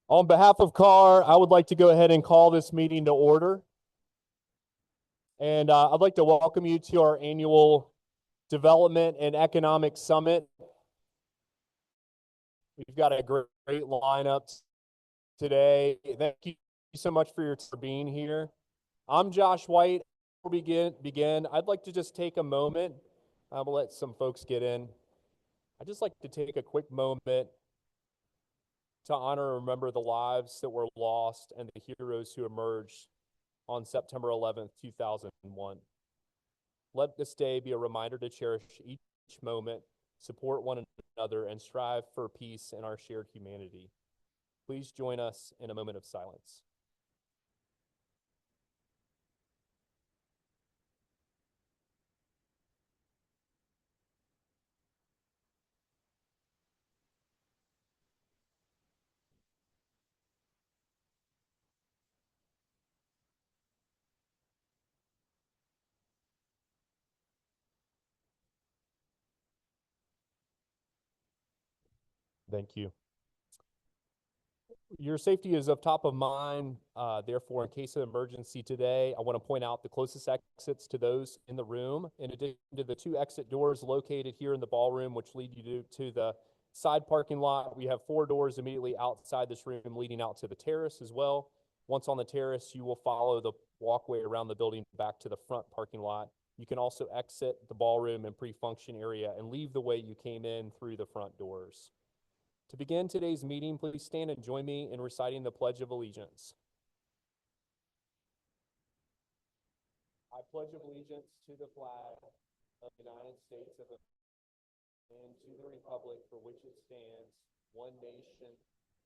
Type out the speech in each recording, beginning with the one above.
On behalf of CAAR, I would like to go ahead and call this meeting to order. And I'd like to welcome you to our annual Development and Economic Summit. We've got a great lineup today. Thank you so much for being here. I'm Josh White. Before we begin, I'd like to just take a moment. We'll let some folks get in. I'd just like to take a quick moment to honor and remember the lives that were lost and the heroes who emerged on September 11th, 2001. Let this day be a reminder to cherish each moment, support one another, and strive for peace in our shared humanity. Please join us in a moment of silence. Thank you. Your safety is of top of mind. Therefore, in case of emergency today, I want to point out the closest exits to those in the room, in addition to the two exit doors located here in the ballroom, which lead you to the side parking lot. We have 4 doors immediately outside this room leading out to the terrace as well. Once on the terrace, you will follow the walkway around the building back to the front parking lot. You can also exit the ballroom and pre-function area and leave the way you came in through the front doors. To begin today's meeting, please stand and join me in reciting the Pledge of Allegiance. I pledge allegiance to the flag of the United States of America and to the republic for which it stands, one nation,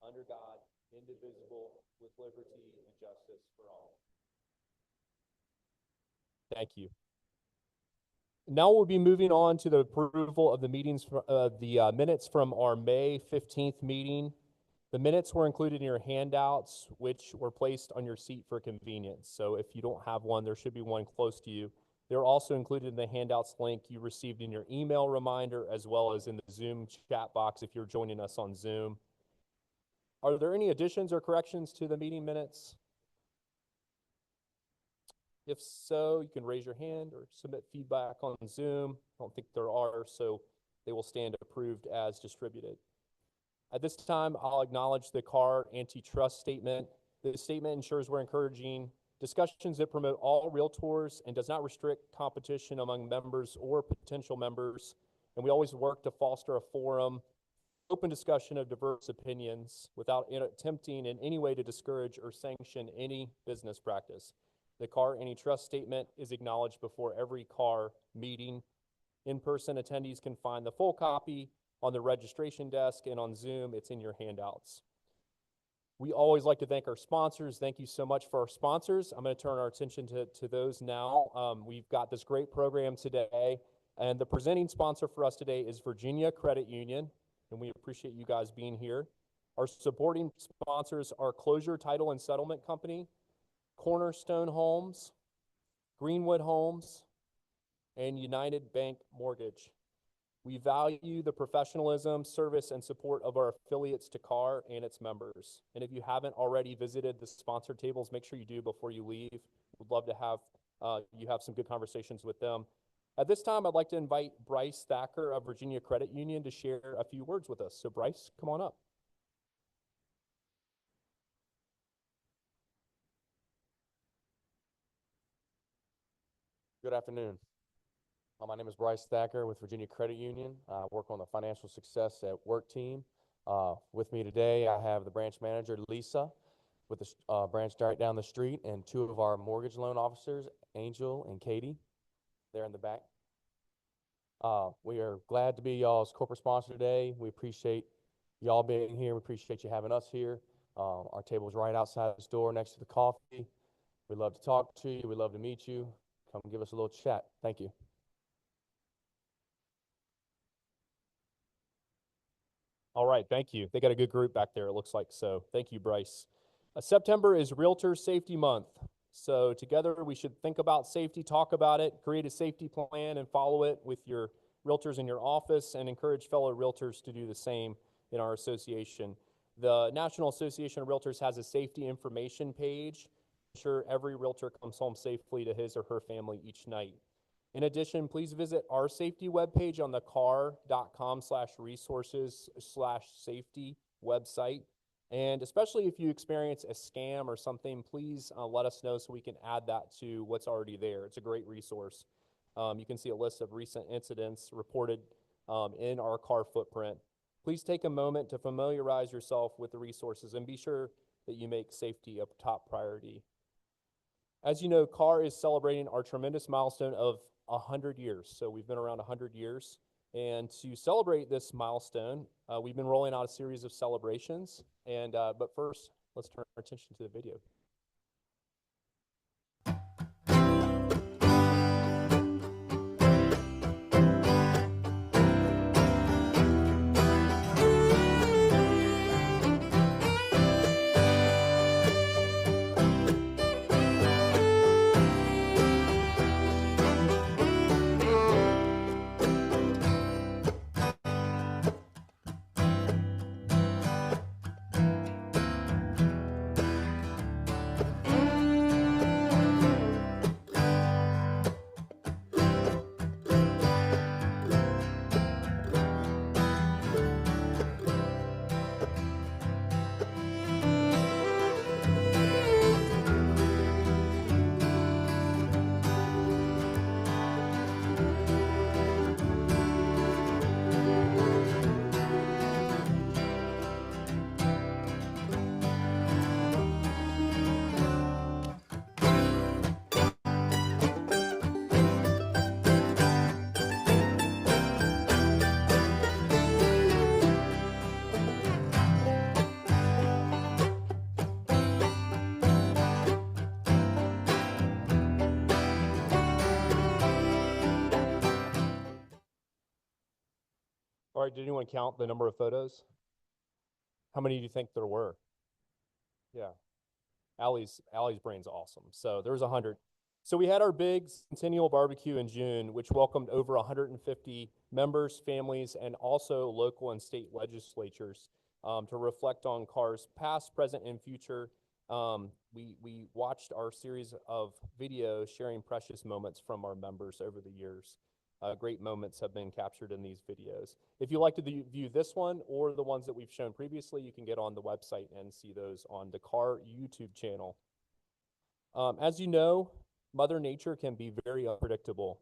under God, indivisible, with liberty and justice for all. Thank you. Now we'll be moving on to the approval of the minutes from our May 15th meeting. The minutes were included in your handouts, which were placed on your seat for convenience. So if you don't have one, there should be one close to you. They're also included in the handouts link you received in your email reminder, as well as in the Zoom chat box if you're joining us on Zoom. Are there any additions or corrections to the meeting minutes? If so, you can raise your hand or submit feedback on Zoom. I don't think there are, so they will stand approved as distributed. At this time, I'll acknowledge the CAAR antitrust statement. This statement ensures we're encouraging discussions that promote all realtors and does not restrict competition among members or potential members. And we always work to foster a forum, open discussion of diverse opinions without attempting in any way to discourage or sanction any business practice. The CAAR antitrust statement is acknowledged before every CAAR meeting. In-person attendees can find the full copy on the registration desk, and on Zoom, it's in your handouts. We always like to thank our sponsors. Thank you so much for our sponsors. I'm going to turn our attention to those now. We've got this great program today, and the presenting sponsor for us today is Virginia Credit Union, and we appreciate you guys being here. Our supporting sponsors are Closure Title and Settlement Company, Cornerstone Homes, Greenwood Homes, and United Bank Mortgage. We value the professionalism, service, and support of our affiliates to CAAR and its members. And if you haven't already visited the sponsor tables, make sure you do before you leave. We'd love to have you have some good conversations with them. At this time, I'd like to invite Bryce Thacker of Virginia Credit Union to share a few words with us. So Bryce, come on up. Good afternoon. My name is Bryce Thacker with Virginia Credit Union. I work on the financial success at work team. With me today, I have the branch manager, Lisa, with the branch right down the street, and 2 of our mortgage loan officers, Angel and Katie. They're in the back. We are glad to be y'all's corporate sponsor today. We appreciate y'all being here. We appreciate you having us here. Our table is right outside this door next to the coffee. We'd love to talk to you. We'd love to meet you. Come give us a little chat. Thank you. All right, thank you. They got a good group back there, it looks like. So thank you, Bryce. September is Realtor Safety Month. So together we should think about safety, talk about it, create a safety plan, and follow it with your realtors in your office, and encourage fellow realtors to do the same in our association. The National Association of Realtors has a safety information page. Ensure every realtor comes home safely to his or her family each night. In addition, please visit our safety webpage on the CAAR.com/resources/safety website. And especially if you experience a scam or something, please let us know so we can add that to what's already there. It's a great resource. You can see a list of recent incidents reported in our CAAR footprint. Please take a moment to familiarize yourself with the resources and be sure that you make safety a top priority. As you know, CAAR is celebrating our tremendous milestone of 100 years. So we've been around 100 years. And to celebrate this milestone, we've been rolling out a series of celebrations. But first, let's turn our attention to the video. All right, did anyone count the number of photos? How many do you think there were? Yeah. Allie's brain's awesome. So there was 100. So we had our big centennial barbecue in June, which welcomed over 150 members, families, and also local and state legislatures to reflect on CAAR's past, present, and future. We watched our series of videos sharing precious moments from our members over the years. Great moments have been captured in these videos. If you'd like to view this one or the ones that we've shown previously, you can get on the website and see those on the CAAR YouTube channel. As you know, Mother Nature can be very unpredictable.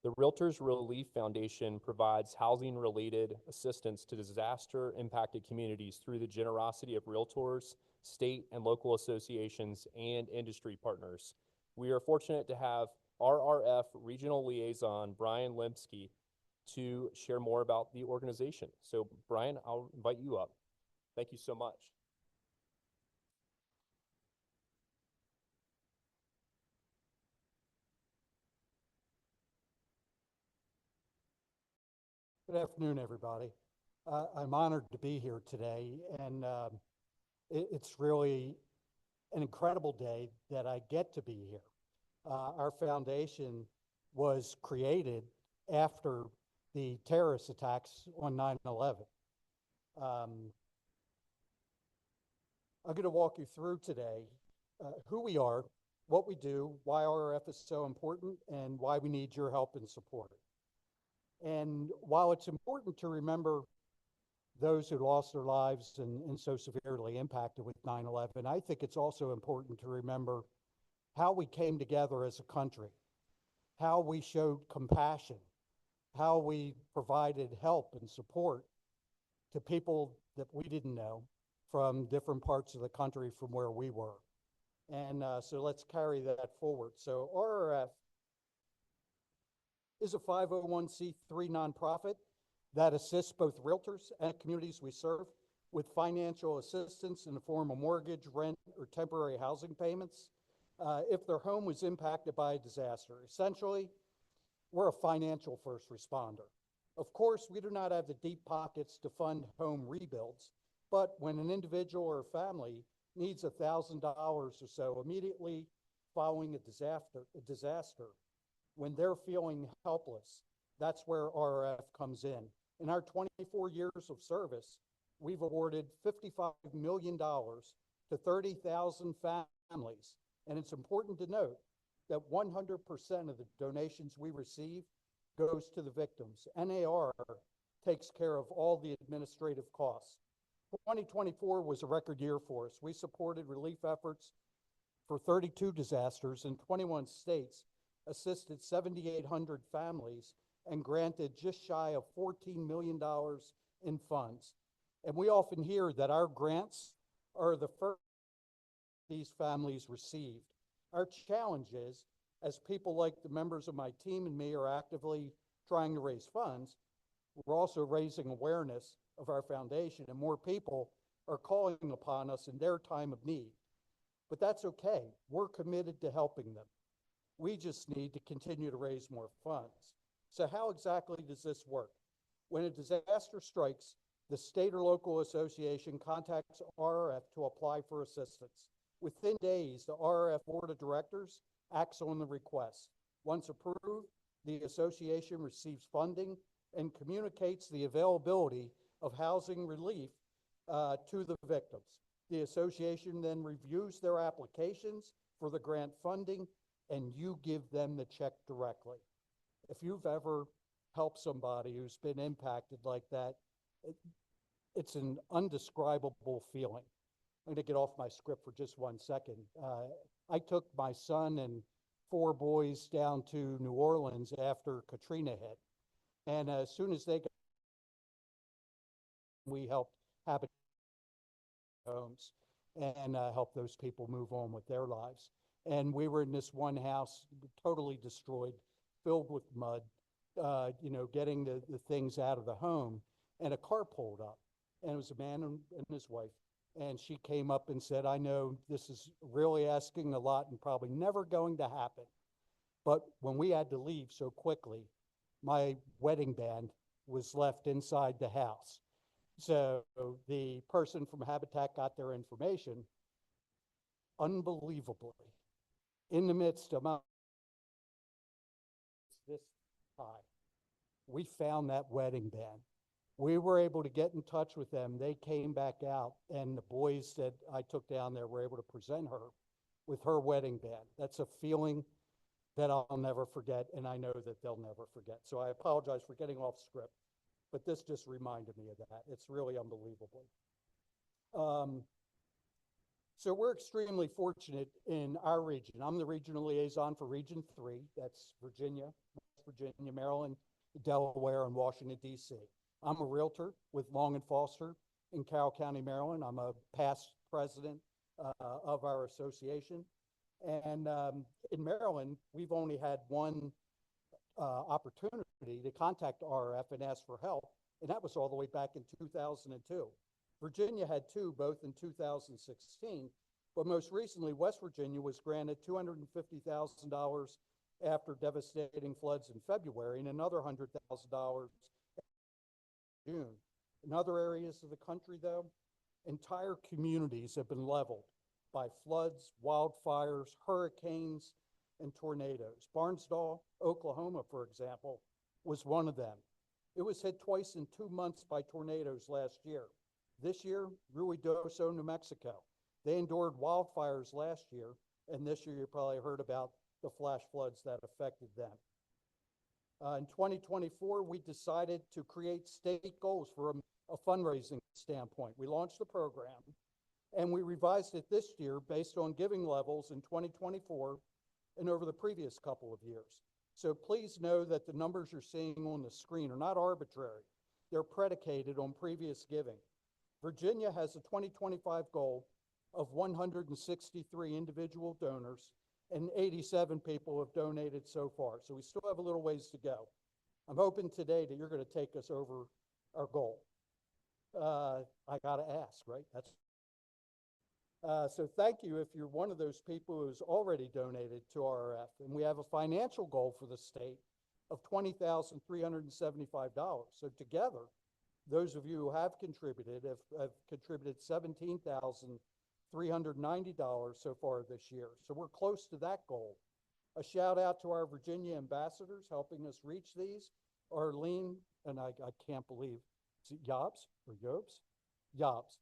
The Realtors Relief Foundation provides housing-related assistance to disaster-impacted communities through the generosity of realtors, state and local associations, and industry partners. We are fortunate to have RRF Regional Liaison Brian Lemsky to share more about the organization. So Brian, I'll invite you up. Thank you so much. Good afternoon, everybody. I'm honored to be here today, and it's really an incredible day that I get to be here. Our foundation was created after the terrorist attacks on 9/11. I'm going to walk you through today who we are, what we do, why RRF is so important, and why we need your help and support. And while it's important to remember those who lost their lives and so severely impacted with 9/11, I think it's also important to remember how we came together as a country, how we showed compassion, how we provided help and support to people that we didn't know from different parts of the country from where we were. And so let's carry that forward. So RRF is a 501c3 nonprofit that assists both realtors and communities we serve with financial assistance in the form of mortgage, rent, or temporary housing payments if their home was impacted by a disaster. Essentially, we're a financial first responder. Of course, we do not have the deep pockets to fund home rebuilds, but when an individual or family needs $1,000 or so immediately following a disaster, when they're feeling helpless, that's where RRF comes in. In our 24 years of service, we've awarded $55 million to 30,000 families. And it's important to note that 100% of the donations we receive goes to the victims. NAR takes care of all the administrative costs. 2024 was a record year for us. We supported relief efforts for 32 disasters in 21 states, assisted 7,800 families, and granted just shy of $14 million in funds. And we often hear that our grants are the first these families received. Our challenge is, as people like the members of my team and me are actively trying to raise funds, we're also raising awareness of our foundation, and more people are calling upon us in their time of need. But that's okay. We're committed to helping them. We just need to continue to raise more funds. So how exactly does this work? When a disaster strikes, the state or local association contacts RRF to apply for assistance. Within days, the RRF Board of Directors acts on the request. Once approved, the association receives funding and communicates the availability of housing relief to the victims. The association then reviews their applications for the grant funding, and you give them the check directly. If you've ever helped somebody who's been impacted like that, it's an undescribable feeling. I'm going to get off my script for just 1 second. I took my son and 4 boys down to New Orleans after Katrina hit. And as soon as they got, we helped habitat homes and help those people move on with their lives. And we were in this one house, totally destroyed, filled with mud, getting the things out of the home. And a car pulled up, and it was a man and his wife. And she came up and said, I know this is really asking a lot and probably never going to happen. But when we had to leave so quickly, my wedding band was left inside the house. So the person from Habitat got their information. Unbelievably, in the midst of this high, we found that wedding band. We were able to get in touch with them. They came back out, and the boys that I took down there were able to present her with her wedding band. That's a feeling that I'll never forget, and I know that they'll never forget. So I apologize for getting off script, but this just reminded me of that. It's really unbelievable. So we're extremely fortunate in our region. I'm the regional liaison for Region 3. That's Virginia, West Virginia, Maryland, Delaware, and Washington, D.C. I'm a realtor with Long & Foster in Carroll County, Maryland. I'm a past president of our association. And in Maryland, we've only had one opportunity to contact RRF and ask for help, and that was all the way back in 2002. Virginia had 2, both in 2016, but most recently, West Virginia was granted $250,000 after devastating floods in February and another $100,000 in June. In other areas of the country, though, entire communities have been leveled by floods, wildfires, hurricanes, and tornadoes. Barnsdall, Oklahoma, for example, was one of them. It was hit twice in 2 months by tornadoes last year. This year, Ruidoso, New Mexico. They endured wildfires last year, and this year you probably heard about the flash floods that affected them. In 2024, we decided to create state goals from a fundraising standpoint. We launched the program, and we revised it this year based on giving levels in 2024 and over the previous couple of years. So please know that the numbers you're seeing on the screen are not arbitrary. They're predicated on previous giving. Virginia has a 2025 goal of 163 individual donors, and 87 people have donated so far. So we still have a little ways to go. I'm hoping today that you're going to take us over our goal. I got to ask, right? So thank you if you're one of those people who's already donated to RRF. And we have a financial goal for the state of $20,375. So together, those of you who have contributed have contributed $17,390 so far this year. So we're close to that goal. A shout out to our Virginia ambassadors helping us reach these. Arlene, and I can't believe, is it Yobs or Yobes? Yobs.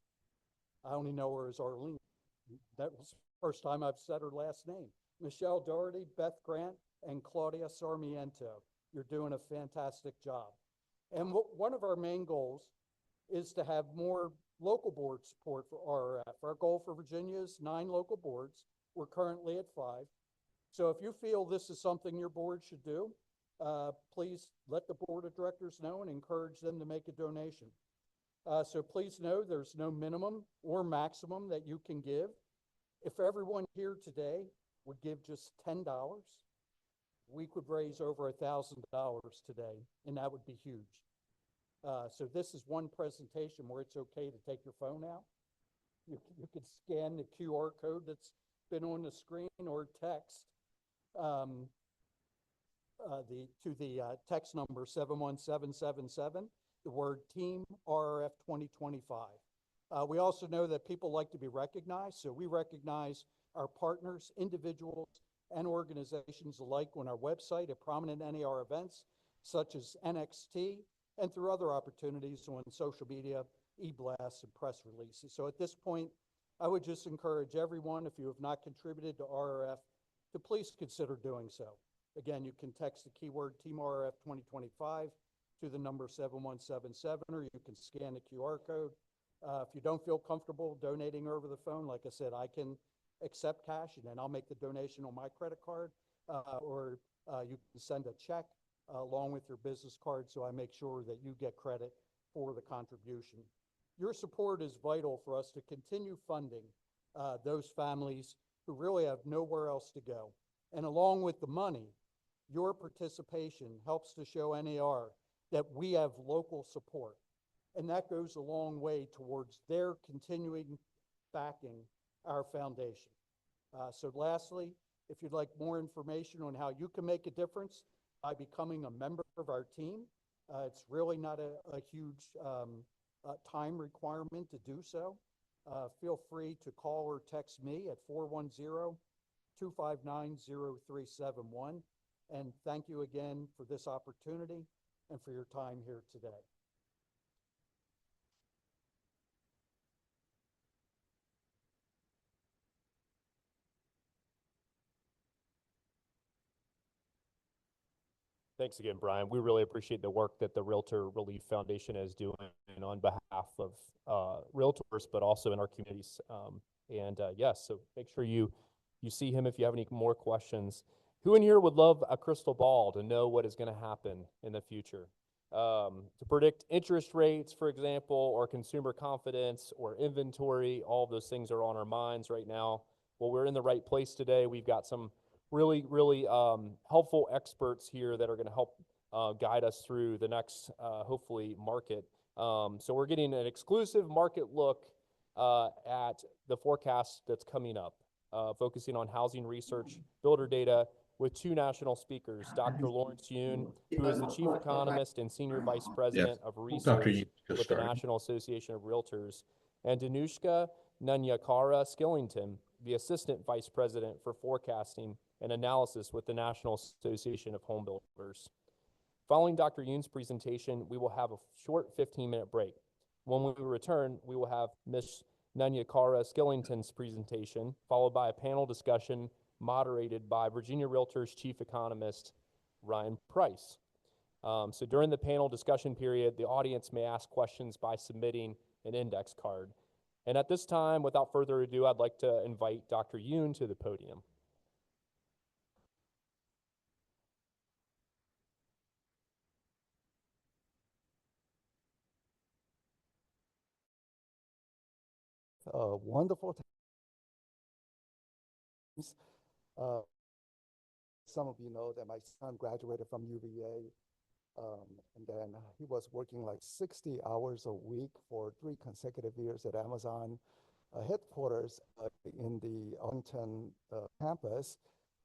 I only know her as Arlene. That was the first time I've said her last name. Michelle Doherty, Beth Grant, and Claudia Sarmiento. You're doing a fantastic job. And one of our main goals is to have more local board support for RRF. Our goal for Virginia is 9 local boards. We're currently at 5. So if you feel this is something your board should do, please let the board of directors know and encourage them to make a donation. So please know there's no minimum or maximum that you can give. If everyone here today would give just $10, we could raise over $1,000 today, and that would be huge. So this is one presentation where it's okay to take your phone out. You could scan the QR code that's been on the screen or text to the text number 71777, the word Team RRF 2025. We also know that people like to be recognized, so we recognize our partners, individuals, and organizations alike on our website at prominent NAR events, such as NXT, and through other opportunities on social media, e-blasts, and press releases. So at this point, I would just encourage everyone, if you have not contributed to RRF, to please consider doing so. Again, you can text the keyword Team RRF 2025 to the number 7177, or you can scan the QR code. If you don't feel comfortable donating over the phone, like I said, I can accept cash, and then I'll make the donation on my credit card, or you can send a check along with your business card, so I make sure that you get credit for the contribution. Your support is vital for us to continue funding those families who really have nowhere else to go. And along with the money, your participation helps to show NAR that we have local support. And that goes a long way towards their continuing backing our foundation. So lastly, if you'd like more information on how you can make a difference by becoming a member of our team, it's really not a huge time requirement to do so. Feel free to call or text me at 410-259-0371. And thank you again for this opportunity and for your time here today. Thanks again, Brian. We really appreciate the work that the Realtor Relief Foundation is doing on behalf of realtors, but also in our communities. Yes, so make sure you see him if you have any more questions. Who in here would love a crystal ball to know what is going to happen in the future? To predict interest rates, for example, or consumer confidence or inventory, all of those things are on our minds right now. Well, we're in the right place today. We've got some really helpful experts here that are going to help guide us through the next, hopefully, market. So we're getting an exclusive market look at the forecast that's coming up, focusing on housing research, builder data, with 2 national speakers, Dr. Lawrence Yoon, who is the Chief Economist and Senior Vice President of Research with the National Association of Realtors, and Danushka Nanyakara Skillington, the Assistant Vice President for Forecasting and Analysis with the National Association of Home Builders. Following Dr. Yoon's presentation, we will have a short 15-minute break. When we return, we will have Ms. Nanyakara Skillington's presentation, followed by a panel discussion moderated by Virginia Realtors Chief Economist Ryan Price. So during the panel discussion period, the audience may ask questions by submitting an index card. And at this time, without further ado, I'd like to invite Dr. Yoon to the podium. Wonderful times. Some of you know that my son graduated from UVA, and then he was working like 60 hours a week for 3 consecutive years at Amazon headquarters in the Arlington campus.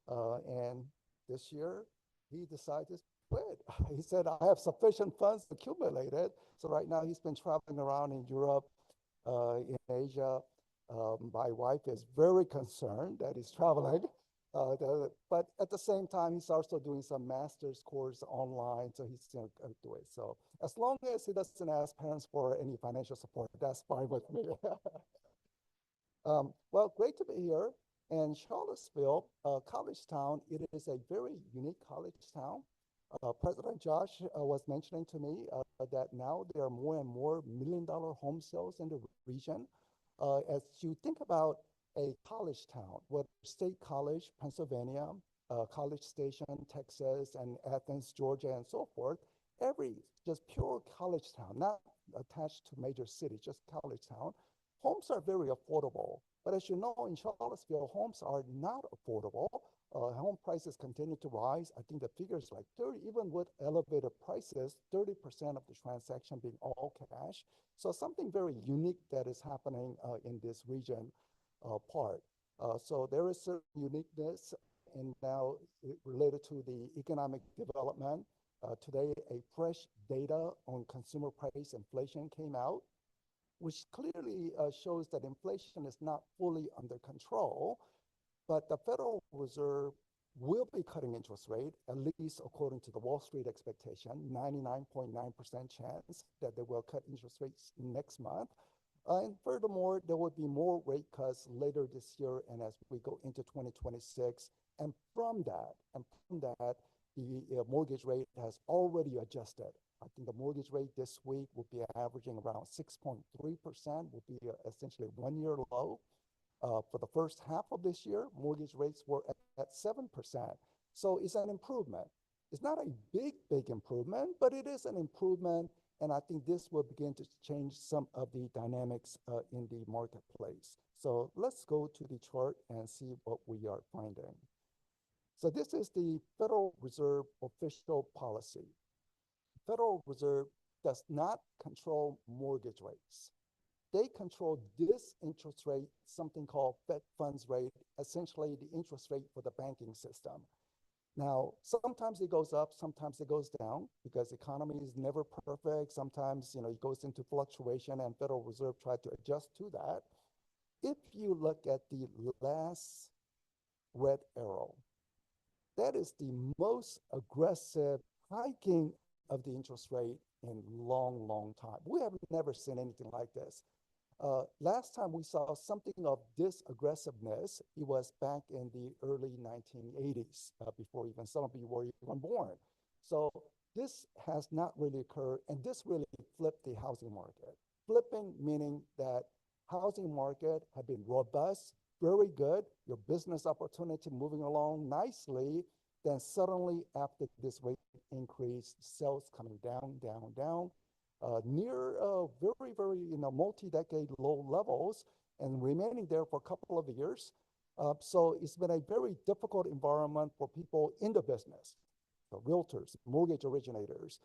And this year, he decided to quit. He said, I have sufficient funds accumulated. So right now, he's been traveling around in Europe, in Asia. My wife is very concerned that he's traveling. But at the same time, he's also doing some master's course online, so he's going to do it. So as long as he doesn't ask parents for any financial support, that's fine with me. Well, great to be here. And Charlottesville, college town, it is a very unique college town. President Josh was mentioning to me that now there are more and more million-dollar home sales in the region. As you think about a college town, whether State College, Pennsylvania, College Station, Texas, and Athens, Georgia, and so forth, every just pure college town, not attached to major cities, just college town, homes are very affordable. But as you know, in Charlottesville, homes are not affordable. Home prices continue to rise. I think the figures like 30, even with elevated prices, 30% of the transaction being all cash. So something very unique that is happening in this region part. So there is certain uniqueness, and now related to the economic development. Today, a fresh data on consumer price inflation came out, which clearly shows that inflation is not fully under control, but the Federal Reserve will be cutting interest rate, at least according to the Wall Street expectation, 99.9% chance that they will cut interest rates next month. And furthermore, there will be more rate cuts later this year and as we go into 2026. And from that, the mortgage rate has already adjusted. I think the mortgage rate this week will be averaging around 6.3%, will be essentially 1-year low. For the first half of this year, mortgage rates were at 7%. So it's an improvement. It's not a big improvement, but it is an improvement. And I think this will begin to change some of the dynamics in the marketplace. So let's go to the chart and see what we are finding. So this is the Federal Reserve official policy. Federal Reserve does not control mortgage rates. They control this interest rate, something called Fed funds rate, essentially the interest rate for the banking system. Now, sometimes it goes up, sometimes it goes down because the economy is never perfect. Sometimes, it goes into fluctuation and Federal Reserve try to adjust to that. If you look at the last red arrow, that is the most aggressive hiking of the interest rate in long time. We have never seen anything like this. Last time we saw something of this aggressiveness, it was back in the early 1980s, before even some of you were even born. So this has not really occurred, and this really flipped the housing market. Flipping meaning that housing market had been robust, very good, your business opportunity moving along nicely, then suddenly after this rate increase, sales coming down, near very, multi-decade low levels and remaining there for a couple of years. So it's been a very difficult environment for people in the business, realtors, mortgage originators,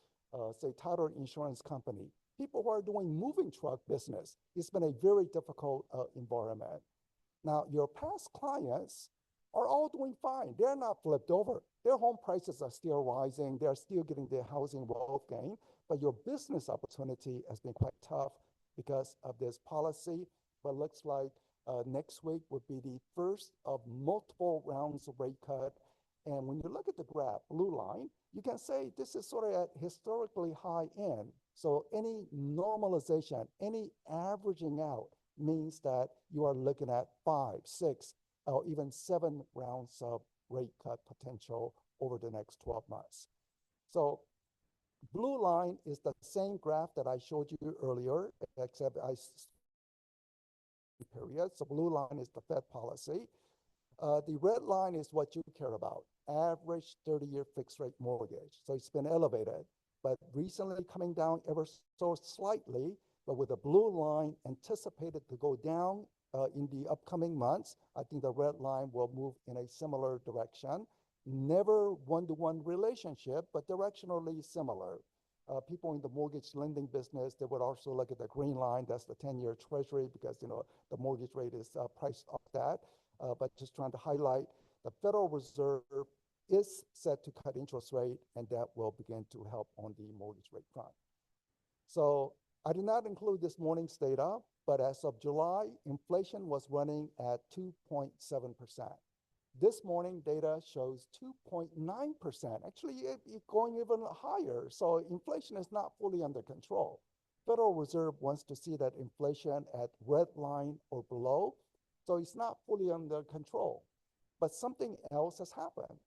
say title insurance company, people who are doing moving truck business. It's been a very difficult environment. Now, your past clients are all doing fine. They're not flipped over. Their home prices are still rising. They're still getting their housing wealth gain. But your business opportunity has been quite tough because of this policy. But looks like next week would be the first of multiple rounds of rate cut. And when you look at the graph, blue line, you can say this is sort of at historically high end. So any normalization, any averaging out means that you are looking at 5, 6, or even 7 rounds of rate cut potential over the next 12 months. So blue line is the same graph that I showed you earlier, except period. So blue line is the Fed policy. The red line is what you care about, average 30-year fixed rate mortgage. So it's been elevated, but recently coming down ever so slightly, but with the blue line anticipated to go down in the upcoming months. I think the red line will move in a similar direction. Never one-to-one relationship, but directionally similar. People in the mortgage lending business, they would also look at the green line, that's the 10-year treasury, because the mortgage rate is priced off that. But just trying to highlight, the Federal Reserve is set to cut interest rate, and that will begin to help on the mortgage rate front. So I did not include this morning's data, but as of July, inflation was running at 2.7%. This morning data shows 2.9%. Actually, it's going even higher. So inflation is not fully under control. Federal Reserve wants to see that inflation at red line or below. So it's not fully under control. But something else has happened.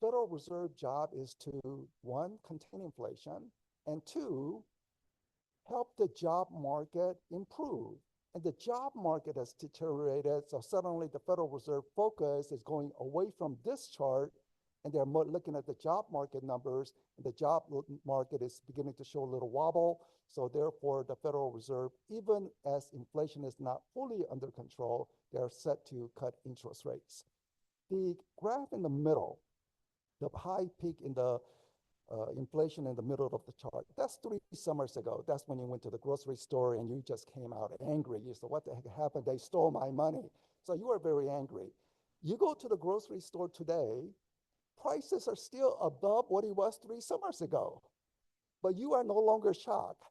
Federal Reserve job is to, one, contain inflation, and two, help the job market improve. And the job market has deteriorated, so suddenly the Federal Reserve focus is going away from this chart, and they're more looking at the job market numbers, and the job market is beginning to show a little wobble. So therefore, the Federal Reserve, even as inflation is not fully under control, they're set to cut interest rates. The graph in the middle, the high peak in the inflation in the middle of the chart. That's 3 summers ago. That's when you went to the grocery store and you just came out angry. You said, what the heck happened? They stole my money. So you were very angry. You go to the grocery store today, prices are still above what it was 3 summers ago, but you are no longer shocked.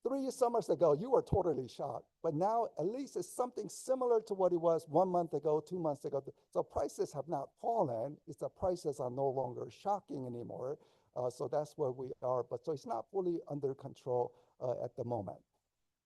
3 summers ago, you were totally shocked, but now at least it's something similar to what it was 1 month ago, 2 months ago. So prices have not fallen. It's the prices are no longer shocking anymore. So that's where we are, but so it's not fully under control at the moment.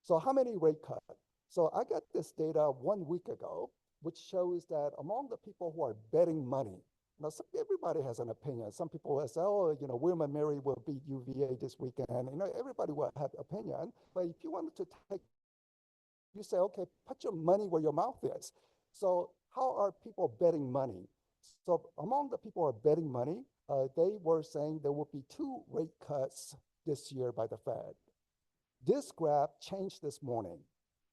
So how many rate cuts? So I got this data 1 week ago, which shows that among the people who are betting money, now everybody has an opinion. Some people will say, oh, William and Mary will beat UVA this weekend. Everybody will have opinion, but if you wanted to take, you say, okay, put your money where your mouth is. So how are people betting money? So among the people who are betting money, they were saying there will be 2 rate cuts this year by the Fed. This graph changed this morning.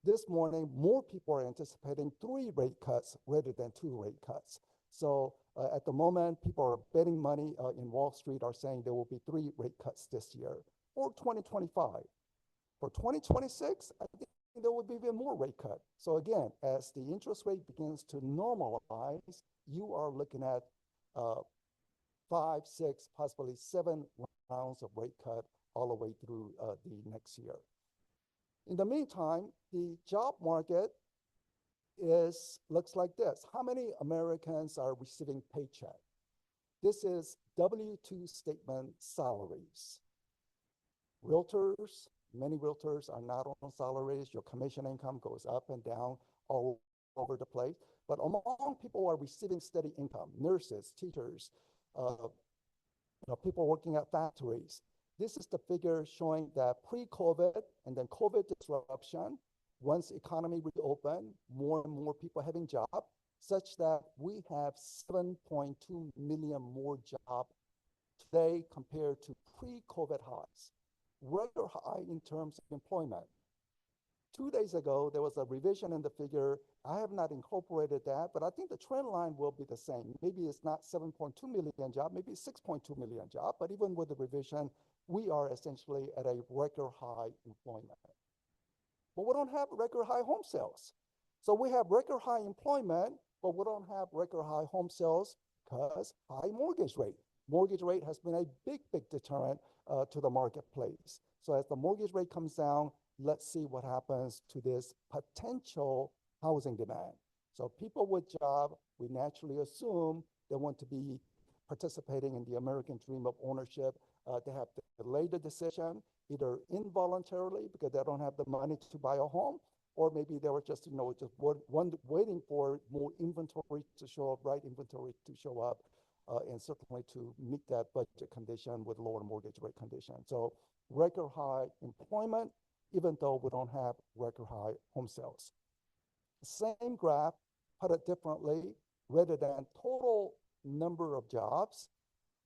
This morning, more people are anticipating 3 rate cuts rather than 2 rate cuts. So at the moment, people are betting money in Wall Street are saying there will be 3 rate cuts this year or 2025. For 2026, I think there will be even more rate cut. So again, as the interest rate begins to normalize, you are looking at 5, 6, possibly 7 rounds of rate cut all the way through the next year. In the meantime, the job market looks like this. How many Americans are receiving paycheck? This is W-2 statement salaries. Realtors, many realtors are not on salaries. Your commission income goes up and down all over the place. But among people who are receiving steady income, nurses, teachers, people working at factories, this is the figure showing that pre-COVID and then COVID disruption, once economy reopened, more and more people having jobs, such that we have 7.2 million more jobs today compared to pre-COVID highs. Record high in terms of employment. 2 days ago, there was a revision in the figure. I have not incorporated that, but I think the trend line will be the same. Maybe it's not 7.2 million jobs, maybe 6.2 million jobs, but even with the revision, we are essentially at a record high employment. But we don't have record high home sales. So we have record high employment, but we don't have record high home sales because high mortgage rate. Mortgage rate has been a big deterrent to the marketplace. So as the mortgage rate comes down, let's see what happens to this potential housing demand. So people with job, we naturally assume they want to be participating in the American dream of ownership. They have to delay the decision, either involuntarily because they don't have the money to buy a home, or maybe they were just, waiting for more inventory to show up, right inventory to show up, and certainly to meet that budget condition with lower mortgage rate condition. So record high employment, even though we don't have record high home sales. Same graph, put it differently, rather than total number of jobs,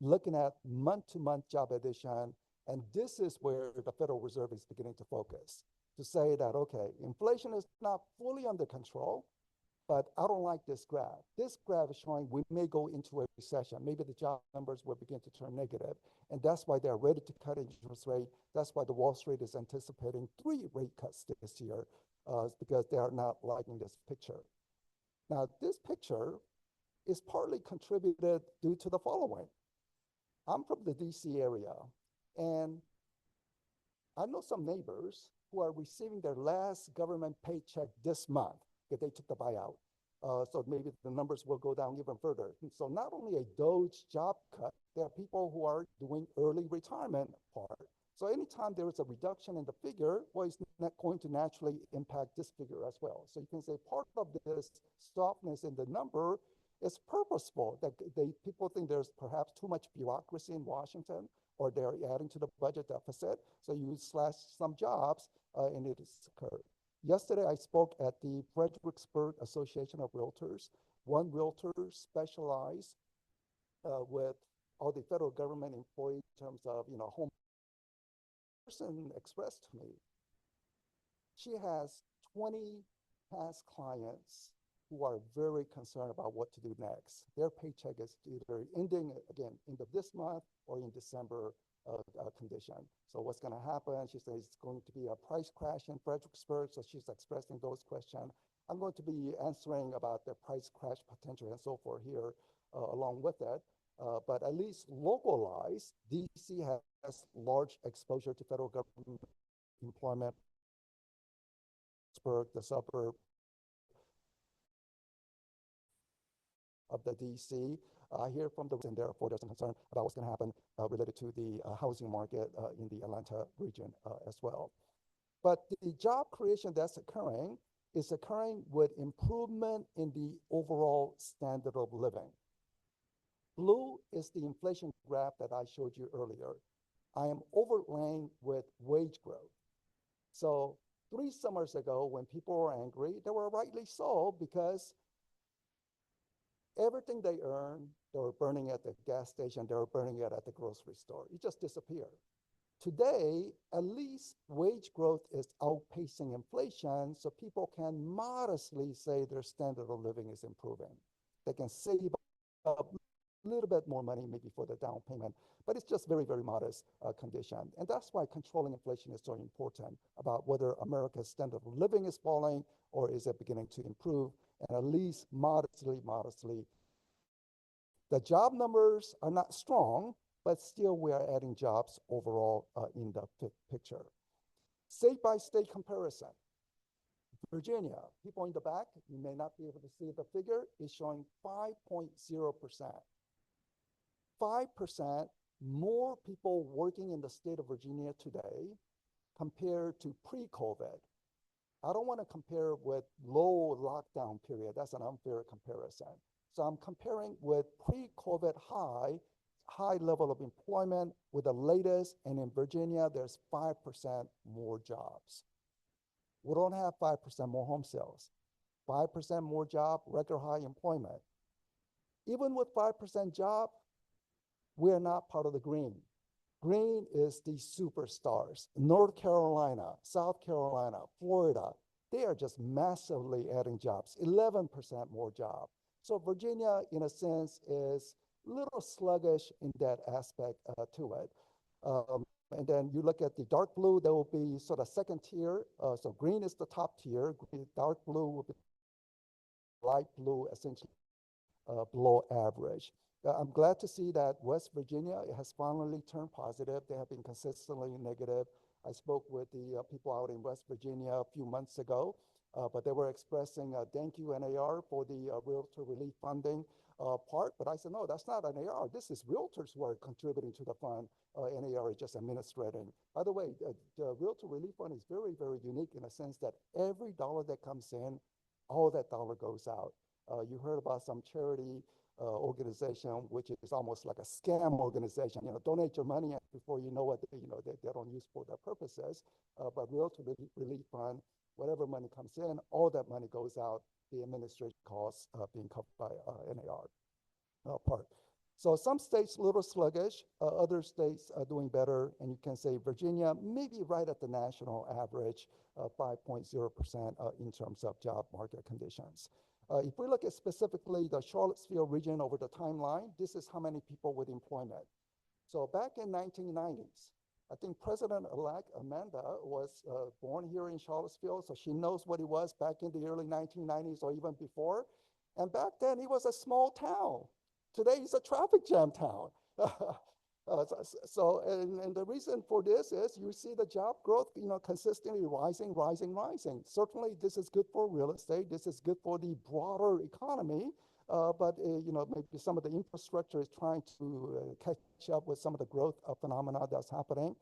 looking at month-to-month job addition, and this is where the Federal Reserve is beginning to focus, to say that, okay, inflation is not fully under control, but I don't like this graph. This graph is showing we may go into a recession. Maybe the job numbers will begin to turn negative, and that's why they're ready to cut interest rate. That's why the Wall Street is anticipating 3 rate cuts this year, because they are not liking this picture. Now, this picture is partly contributed due to the following. I'm from the DC area, and I know some neighbors who are receiving their last government paycheck this month because they took the buyout. So maybe the numbers will go down even further. And so not only a Doge job cut, there are people who are doing early retirement part. So anytime there is a reduction in the figure, well, it's not going to naturally impact this figure as well. So you can say part of this softness in the number is purposeful, that people think there's perhaps too much bureaucracy in Washington, or they're adding to the budget deficit. So you slash some jobs, and it has occurred. Yesterday, I spoke at the Fredericksburg Association of Realtors. One realtor specialized with all the federal government employees in terms of, home. Person expressed to me, she has 20 past clients who are very concerned about what to do next. Their paycheck is either ending, again, end of this month or in December condition. So what's going to happen? She says it's going to be a price crash in Fredericksburg. So she's expressing those questions. I'm going to be answering about the price crash potential and so forth here along with it. But at least localized, DC has large exposure to federal government employment. The suburb of the DC. I hear from the, and therefore there's some concern about what's going to happen related to the housing market in the Atlanta region as well. But the job creation that's occurring is occurring with improvement in the overall standard of living. Blue is the inflation graph that I showed you earlier. I am overlaying with wage growth. So 3 summers ago, when people were angry, they were rightly so, because everything they earned, they were burning at the gas station, they were burning it at the grocery store. It just disappeared. Today, at least wage growth is outpacing inflation, so people can modestly say their standard of living is improving. They can save up a little bit more money maybe for the down payment, but it's just very, very modest condition. And that's why controlling inflation is so important, about whether America's standard of living is falling or is it beginning to improve, and at least modestly. The job numbers are not strong, but still we are adding jobs overall in the picture. State-by-state comparison. Virginia, people in the back, you may not be able to see the figure, is showing 5.0%. 5% more people working in the state of Virginia today compared to pre-COVID. I don't want to compare with low lockdown period. That's an unfair comparison. So I'm comparing with pre-COVID high level of employment with the latest, and in Virginia, there's 5% more jobs. We don't have 5% more home sales, 5% more job, record high employment. Even with 5% job, we're not part of the green. Green is the superstars. North Carolina, South Carolina, Florida, they are just massively adding jobs, 11% more jobs. So Virginia, in a sense, is a little sluggish in that aspect to it. And then you look at the dark blue, there will be sort of second tier. So green is the top tier. Dark blue will be light blue, essentially below average. I'm glad to see that West Virginia has finally turned positive. They have been consistently negative. I spoke with the people out in West Virginia a few months ago, but they were expressing thank you NAR for the Realtor Relief Funding part. But I said, no, that's not NAR. This is realtors who are contributing to the fund. NAR is just administrating. By the way, the Realtor Relief Fund is very, very unique in a sense that every dollar that comes in, all that dollar goes out. You heard about some charity organization, which is almost like a scam organization. Donate your money before you know what they don't use for their purposes. But Realtor Relief Fund, whatever money comes in, all that money goes out. The administration costs being covered by NAR part. So some states a little sluggish, other states are doing better, and you can say Virginia maybe right at the national average, 5.0% in terms of job market conditions. If we look at specifically the Charlottesville region over the timeline, this is how many people with employment. So back in 1990s, I think President-elect Amanda was born here in Charlottesville, so she knows what it was back in the early 1990s or even before. And back then, it was a small town. Today, it's a traffic jam town. And the reason for this is you see the job growth, consistently rising, rising, rising. Certainly, this is good for real estate. This is good for the broader economy. But maybe some of the infrastructure is trying to catch up with some of the growth phenomena that's happening.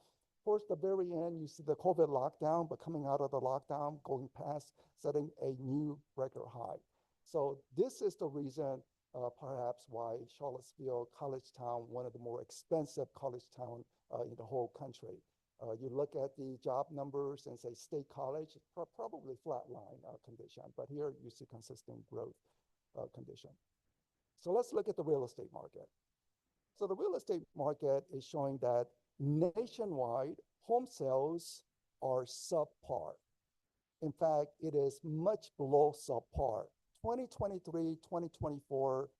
Towards the very end, you see the COVID lockdown, but coming out of the lockdown, going past, setting a new record high. So this is the reason perhaps why Charlottesville, college town, one of the more expensive college town in the whole country. You look at the job numbers and say State College, probably flatline condition, but here you see consistent growth condition. So let's look at the real estate market. So the real estate market is showing that nationwide home sales are subpar. In fact, it is much below subpar. 2023, 2024,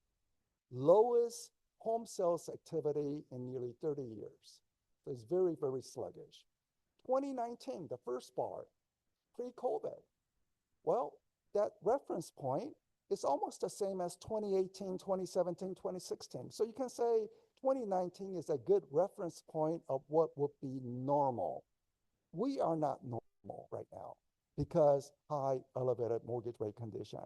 lowest home sales activity in nearly 30 years. So it's very, very sluggish. 2019, the first bar, pre-COVID. Well, that reference point is almost the same as 2018, 2017, 2016. So you can say 2019 is a good reference point of what would be normal. We are not normal right now because high elevated mortgage rate condition.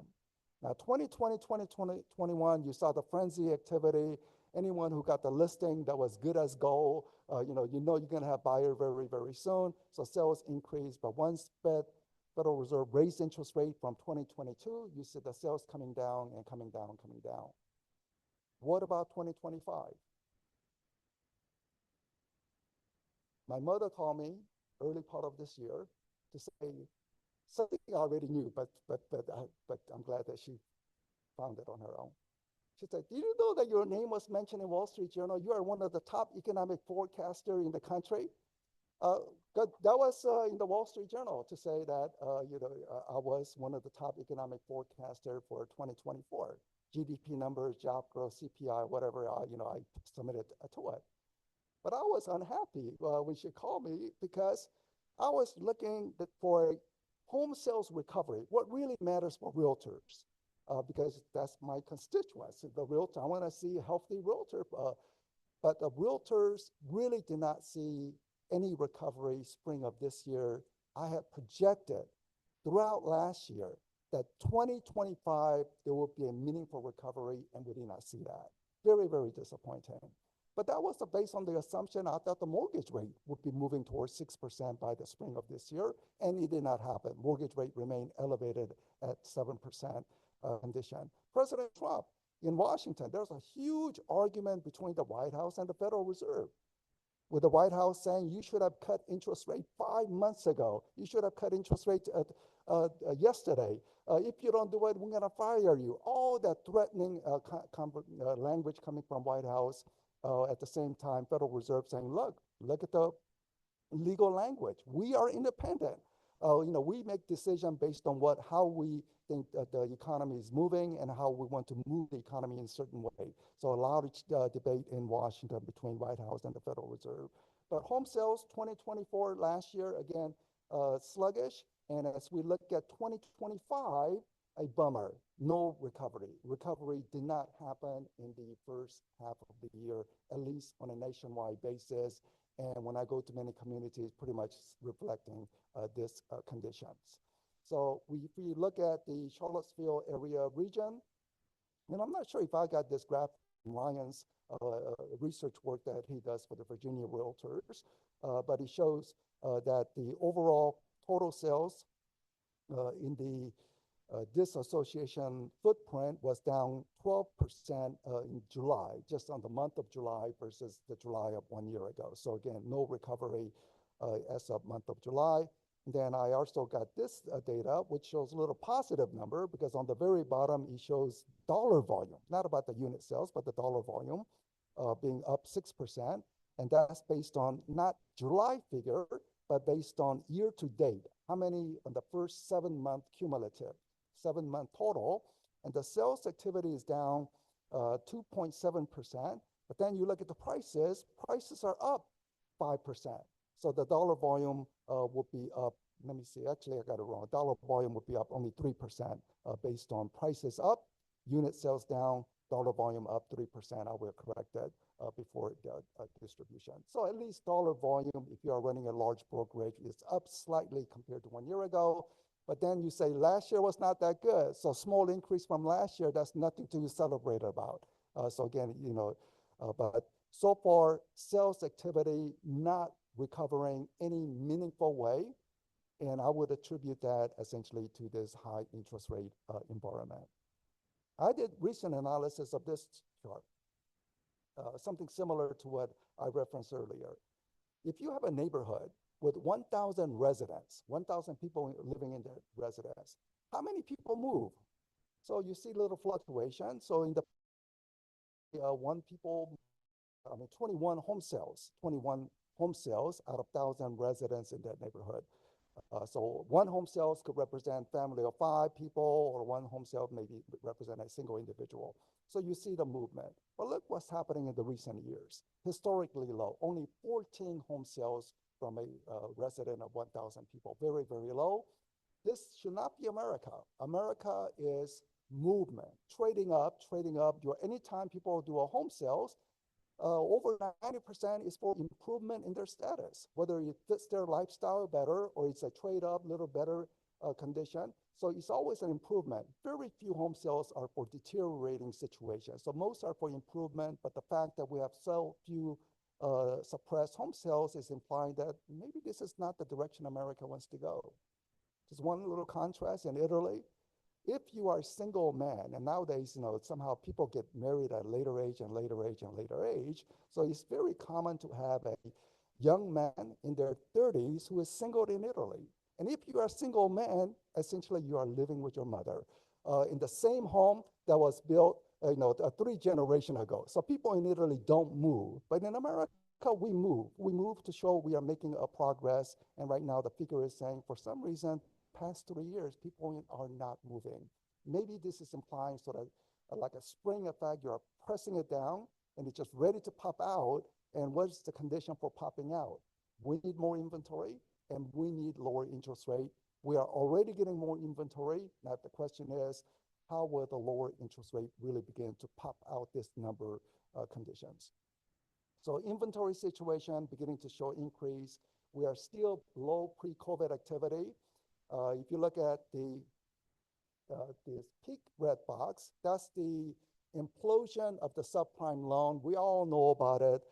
Now, 2020, 2021, you saw the frenzy activity. Anyone who got the listing that was good as gold, you know you're going to have buyer very, very soon. So sales increased. But once Federal Reserve raised interest rate from 2022, you see the sales coming down and coming down, coming down. What about 2025? My mother called me early part of this year to say something I already knew, but I'm glad that she found it on her own. She said, "Did you know that your name was mentioned in Wall Street Journal? You are one of the top economic forecasters in the country." That was in the Wall Street Journal to say that I was one of the top economic forecasters for 2024. GDP numbers, job growth, CPI, whatever I submitted to it. But I was unhappy when she called me because I was looking for home sales recovery. What really matters for realtors, because that's my constituents. The realtor, I want to see a healthy realtor, but the realtors really did not see any recovery spring of this year. I had projected throughout last year that 2025 there will be a meaningful recovery, and we did not see that. Very, very disappointing. But that was based on the assumption I thought the mortgage rate would be moving towards 6% by the spring of this year, and it did not happen. Mortgage rate remained elevated at 7% condition. President Trump in Washington, there's a huge argument between the White House and the Federal Reserve, with the White House saying you should have cut interest rate 5 months ago. You should have cut interest rate yesterday. If you don't do it, we're going to fire you. All that threatening language coming from White House. At the same time, Federal Reserve saying, look at the legal language. We are independent. We make decisions based on how we think the economy is moving and how we want to move the economy in a certain way. So a lot of debate in Washington between White House and the Federal Reserve. But home sales 2024 last year, again, sluggish. And as we look at 2025, a bummer, no recovery. Recovery did not happen in the first half of the year, at least on a nationwide basis. And when I go to many communities, pretty much reflecting these conditions. So if we look at the Charlottesville area region, and I'm not sure if I got this graph from Ryan's research work that he does for the Virginia Realtors, but it shows that the overall total sales in the this association footprint was down 12% in July, just on the month of July versus the July of 1 year ago. So again, no recovery as of month of July. Then I also got this data, which shows a little positive number, because on the very bottom, it shows dollar volume, not about the unit sales, but the dollar volume being up 6%. And that's based on not July figure, but based on year to date. How many in the first 7-month cumulative, 7-month total, and the sales activity is down 2.7%. But then you look at the prices are up 5%. So the dollar volume will be up, let me see, actually I got it wrong. Dollar volume would be up only 3% based on prices up, unit sales down dollar volume up 3%. I will correct that before the distribution. So at least dollar volume, if you are running a large brokerage, is up slightly compared to 1 year ago. But then you say last year was not that good. So small increase from last year, that's nothing to celebrate about. So again, but so far, sales activity not recovering any meaningful way. And I would attribute that essentially to this high interest rate environment. I did recent analysis of this chart, something similar to what I referenced earlier. If you have a neighborhood with 1,000 residents, 1,000 people living in that residence, how many people move? So you see little fluctuation. So in the 21 home sales out of 1,000 residents in that neighborhood. So one home sales could represent family of 5 people, or one home sale maybe represent a single individual. So you see the movement. But look what's happening in the recent years. Historically low, only 14 home sales from a resident of 1,000 people. Very, very low. This should not be America. America is movement, trading up. Anytime people do a home sales, over 90% is for improvement in their status, whether it fits their lifestyle better or it's a trade up, little better condition. So it's always an improvement. Very few home sales are for deteriorating situations. So most are for improvement, but the fact that we have so few suppressed home sales is implying that maybe this is not the direction America wants to go. Just one little contrast in Italy. If you are a single man, and nowadays, somehow people get married at later age. So it's very common to have a young man in their 30s who is single in Italy. And if you are a single man, essentially you are living with your mother in the same home that was built 3 generations ago. So people in Italy don't move, but in America, we move. We move to show we are making a progress. And right now the figure is saying for some reason, past 3 years, people are not moving. Maybe this is implying sort of like a spring effect. You're pressing it down and it's just ready to pop out. And what's the condition for popping out? We need more inventory and we need lower interest rate. We are already getting more inventory. Now the question is, how will the lower interest rate really begin to pop out this number conditions? So inventory situation beginning to show increase. We are still below pre-COVID activity. If you look at this peak red box, that's the implosion of the subprime loan. We all know about it.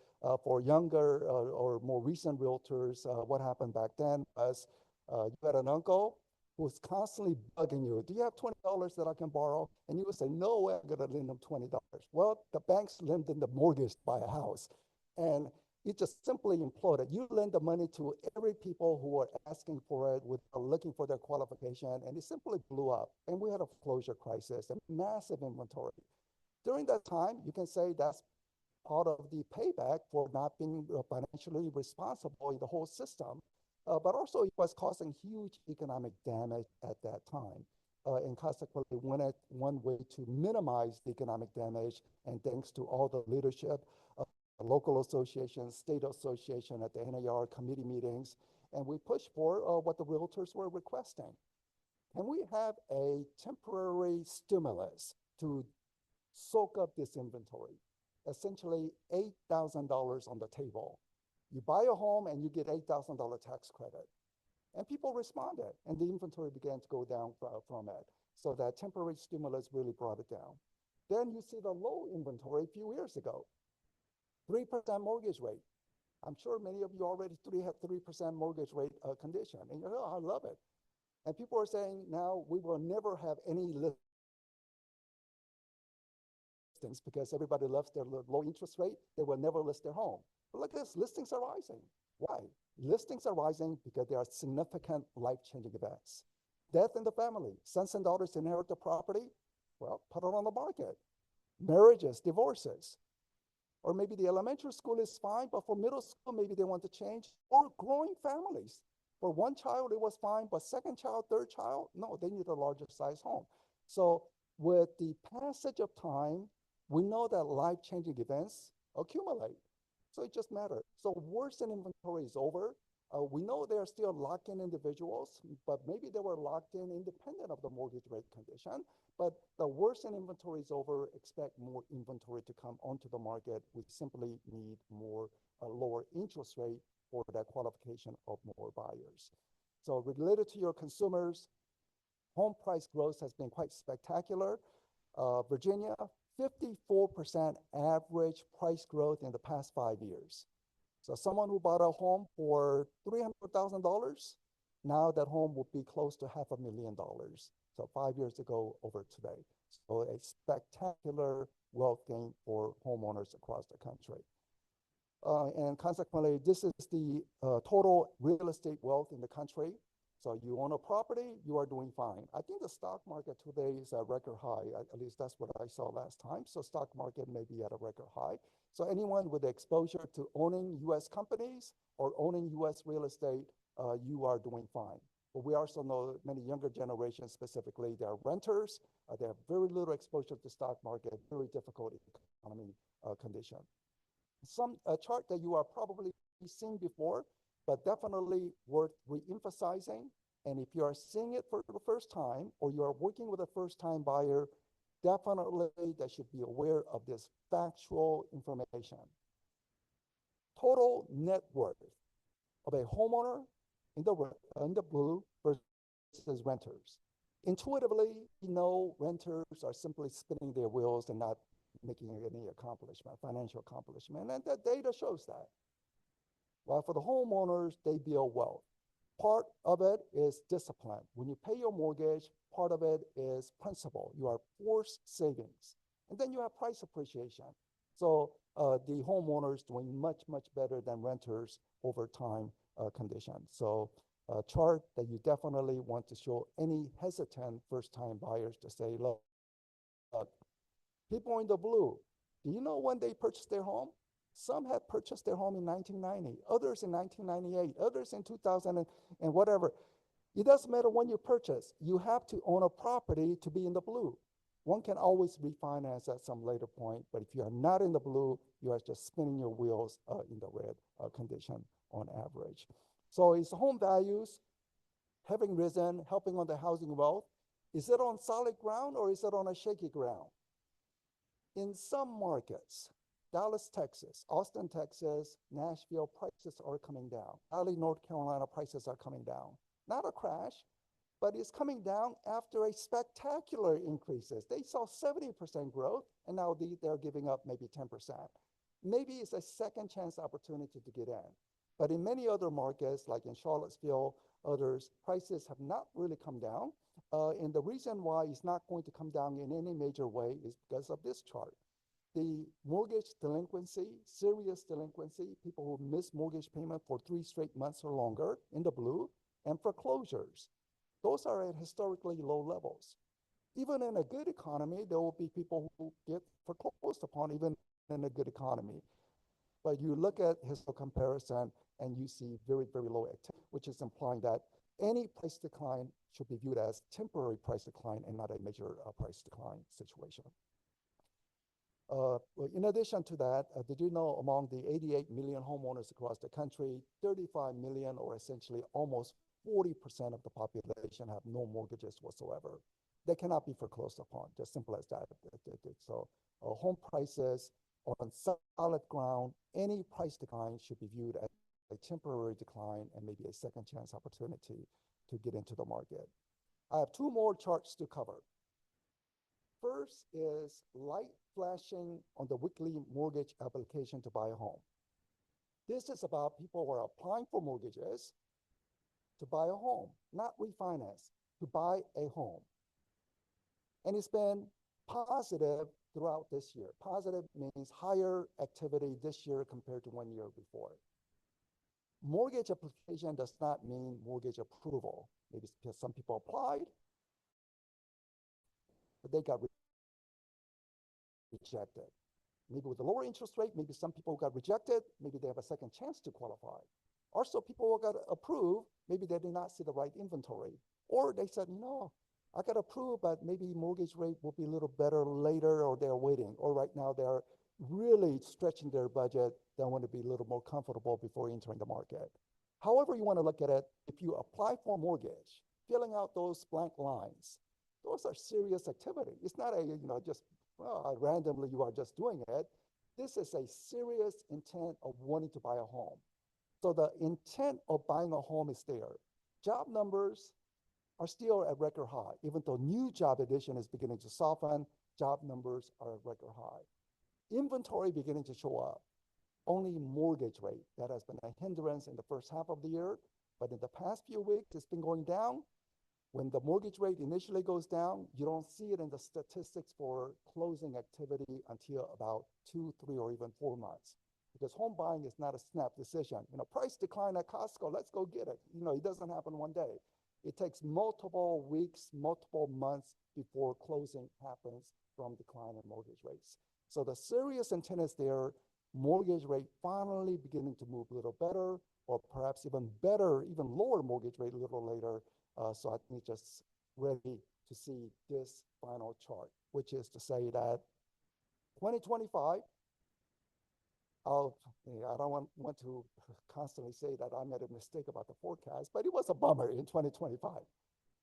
For younger or more recent realtors, what happened back then was you had an uncle who was constantly bugging you. Do you have $20 that I can borrow? And you would say, no way, I'm going to lend them $20. Well, the banks lend them the mortgage to buy a house. And it just simply imploded. You lend the money to every people who are asking for it, looking for their qualification, and it simply blew up. And we had a foreclosure crisis and massive inventory. During that time, you can say that's part of the payback for not being financially responsible in the whole system. But also it was causing huge economic damage at that time. And consequently, one way to minimize the economic damage, and thanks to all the leadership, local association, state association at the NAR committee meetings, and we pushed for what the realtors were requesting. Can we have a temporary stimulus to soak up this inventory? Essentially $8,000 on the table. You buy a home and you get $8,000 tax credit. And people responded, and the inventory began to go down from it. So that temporary stimulus really brought it down. Then you see the low inventory a few years ago. 3% mortgage rate. I'm sure many of you already have 3% mortgage rate condition. And you're like, oh, I love it. And people are saying now we will never have any listings because everybody loves their low interest rate. They will never list their home. But look at this, listings are rising. Why? Listings are rising because there are significant life-changing events. Death in the family, sons and daughters inherit the property. Well, put it on the market. Marriages, divorces. Or maybe the elementary school is fine, but for middle school, maybe they want to change. Or growing families. For one child, it was fine, but second child, third child, no, they need a larger size home. So with the passage of time, we know that life-changing events accumulate. So it just matters. So worsen inventory is over. We know they are still locked-in individuals, but maybe they were locked in independent of the mortgage rate condition. But the worst in inventory is over. Expect more inventory to come onto the market. We simply need more lower interest rate for that qualification of more buyers. So related to your consumers, home price growth has been quite spectacular. Virginia, 54% average price growth in the past 5 years. So someone who bought a home for $300,000, now that home will be close to $500,000. So 5 years ago over today. So a spectacular wealth gain for homeowners across the country. And consequently, this is the total real estate wealth in the country. So you own a property, you are doing fine. I think the stock market today is at record high. At least that's what I saw last time. So stock market may be at a record high. So anyone with exposure to owning U.S. companies or owning U.S. real estate, you are doing fine. But we also know many younger generations specifically, they are renters. They have very little exposure to stock market, very difficult economy condition. Some chart that you are probably seen before, but definitely worth re-emphasizing. And if you are seeing it for the first time, or you are working with a first-time buyer, definitely they should be aware of this factual information. Total net worth of a homeowner in the blue versus renters. Intuitively, you know renters are simply spinning their wheels and not making any accomplishment, financial accomplishment, and the data shows that. While for the homeowners, they build wealth. Part of it is discipline. When you pay your mortgage, part of it is principal. You are forced savings. And then you have price appreciation. So the homeowners doing much, much better than renters over time conditions. So a chart that you definitely want to show any hesitant first-time buyers to say, look, people in the blue, do you know when they purchased their home? Some had purchased their home in 1990, others in 1998, others in 2000 and whatever. It doesn't matter when you purchase. You have to own a property to be in the blue. One can always refinance at some later point, but if you are not in the blue, you are just spinning your wheels in the red condition on average. So is home values having risen, helping on the housing wealth? Is it on solid ground or is it on a shaky ground? In some markets, Dallas, Texas, Austin, Texas, Nashville, prices are coming down. Raleigh, North Carolina, prices are coming down. Not a crash, but it's coming down after a spectacular increases. They saw 70% growth, and now they're giving up maybe 10%. Maybe it's a second chance opportunity to get in. But in many other markets, like in Charlottesville, others, prices have not really come down. And the reason why it's not going to come down in any major way is because of this chart. The mortgage delinquency, serious delinquency, people who miss mortgage payment for 3 straight months or longer in the blue, and foreclosures. Those are at historically low levels. Even in a good economy, there will be people who get foreclosed upon even in a good economy. But you look at historical comparison and you see very, very low activity, which is implying that any price decline should be viewed as temporary price decline and not a major price decline situation. Well, in addition to that, did you know among the 88 million homeowners across the country, 35 million, or essentially almost 40% of the population, have no mortgages whatsoever? They cannot be foreclosed upon, just simple as that. So home prices are on solid ground. Any price decline should be viewed as a temporary decline and maybe a second chance opportunity to get into the market. I have 2 more charts to cover. First is light flashing on the weekly mortgage application to buy a home. This is about people who are applying for mortgages to buy a home, not refinance, to buy a home. And it's been positive throughout this year. Positive means higher activity this year compared to 1 year before. Mortgage application does not mean mortgage approval. Maybe because some people applied, but they got rejected. Maybe with a lower interest rate, maybe some people got rejected, maybe they have a second chance to qualify. Also, people who got approved, maybe they did not see the right inventory. Or they said, no, I got approved, but maybe mortgage rate will be a little better later, or they're waiting. Or right now they're really stretching their budget. They want to be a little more comfortable before entering the market. However you want to look at it, if you apply for a mortgage, filling out those blank lines, those are serious activity. It's not a, just randomly you are just doing it. This is a serious intent of wanting to buy a home. So the intent of buying a home is there. Job numbers are still at record high. Even though new job addition is beginning to soften, job numbers are at record high. Inventory beginning to show up. Only mortgage rate that has been a hindrance in the first half of the year, but in the past few weeks, it's been going down. When the mortgage rate initially goes down, you don't see it in the statistics for closing activity until about 2, 3, or even 4 months. Because home buying is not a snap decision. Price decline at Costco, let's go get it. It doesn't happen one day. It takes multiple weeks, multiple months before closing happens from decline in mortgage rates. So the serious intent is there, mortgage rate finally beginning to move a little better, or perhaps even better, even lower mortgage rate a little later. So I think just ready to see this final chart, which is to say that 2025, I don't want to constantly say that I made a mistake about the forecast, but it was a bummer in 2025.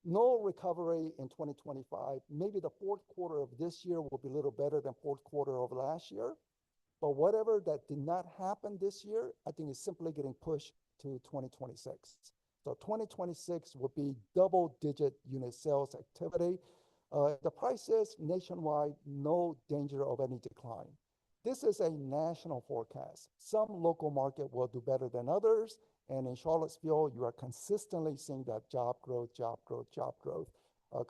No recovery in 2025. Maybe the fourth quarter of this year will be a little better than fourth quarter of last year. But whatever that did not happen this year, I think is simply getting pushed to 2026. So 2026 will be double-digit unit sales activity. The prices nationwide, no danger of any decline. This is a national forecast. Some local market will do better than others. And in Charlottesville, you are consistently seeing that job growth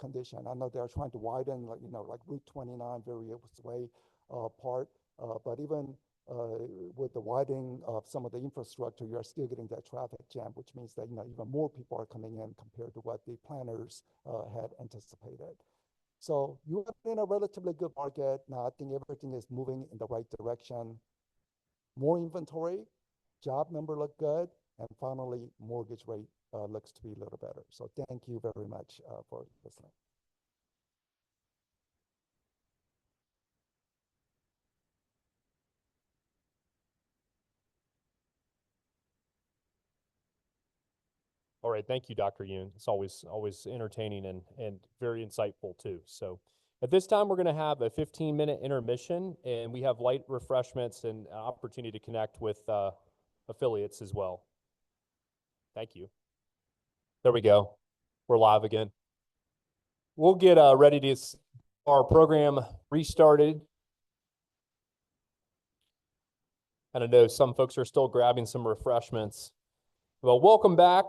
condition. I know they're trying to widen, like Route 29 various way part, but even with the widening of some of the infrastructure, you are still getting that traffic jam, which means that even more people are coming in compared to what the planners had anticipated. So you are in a relatively good market. Now I think everything is moving in the right direction. More inventory, job number look good, and finally mortgage rate looks to be a little better. So thank you very much for listening. All right, thank you, Dr. Yoon. It's always entertaining and very insightful too. So at this time, we're going to have a 15-minute intermission, and we have light refreshments and an opportunity to connect with affiliates as well. Thank you. There we go. We're live again. We'll get ready to our program restarted. And I know some folks are still grabbing some refreshments. Well, welcome back.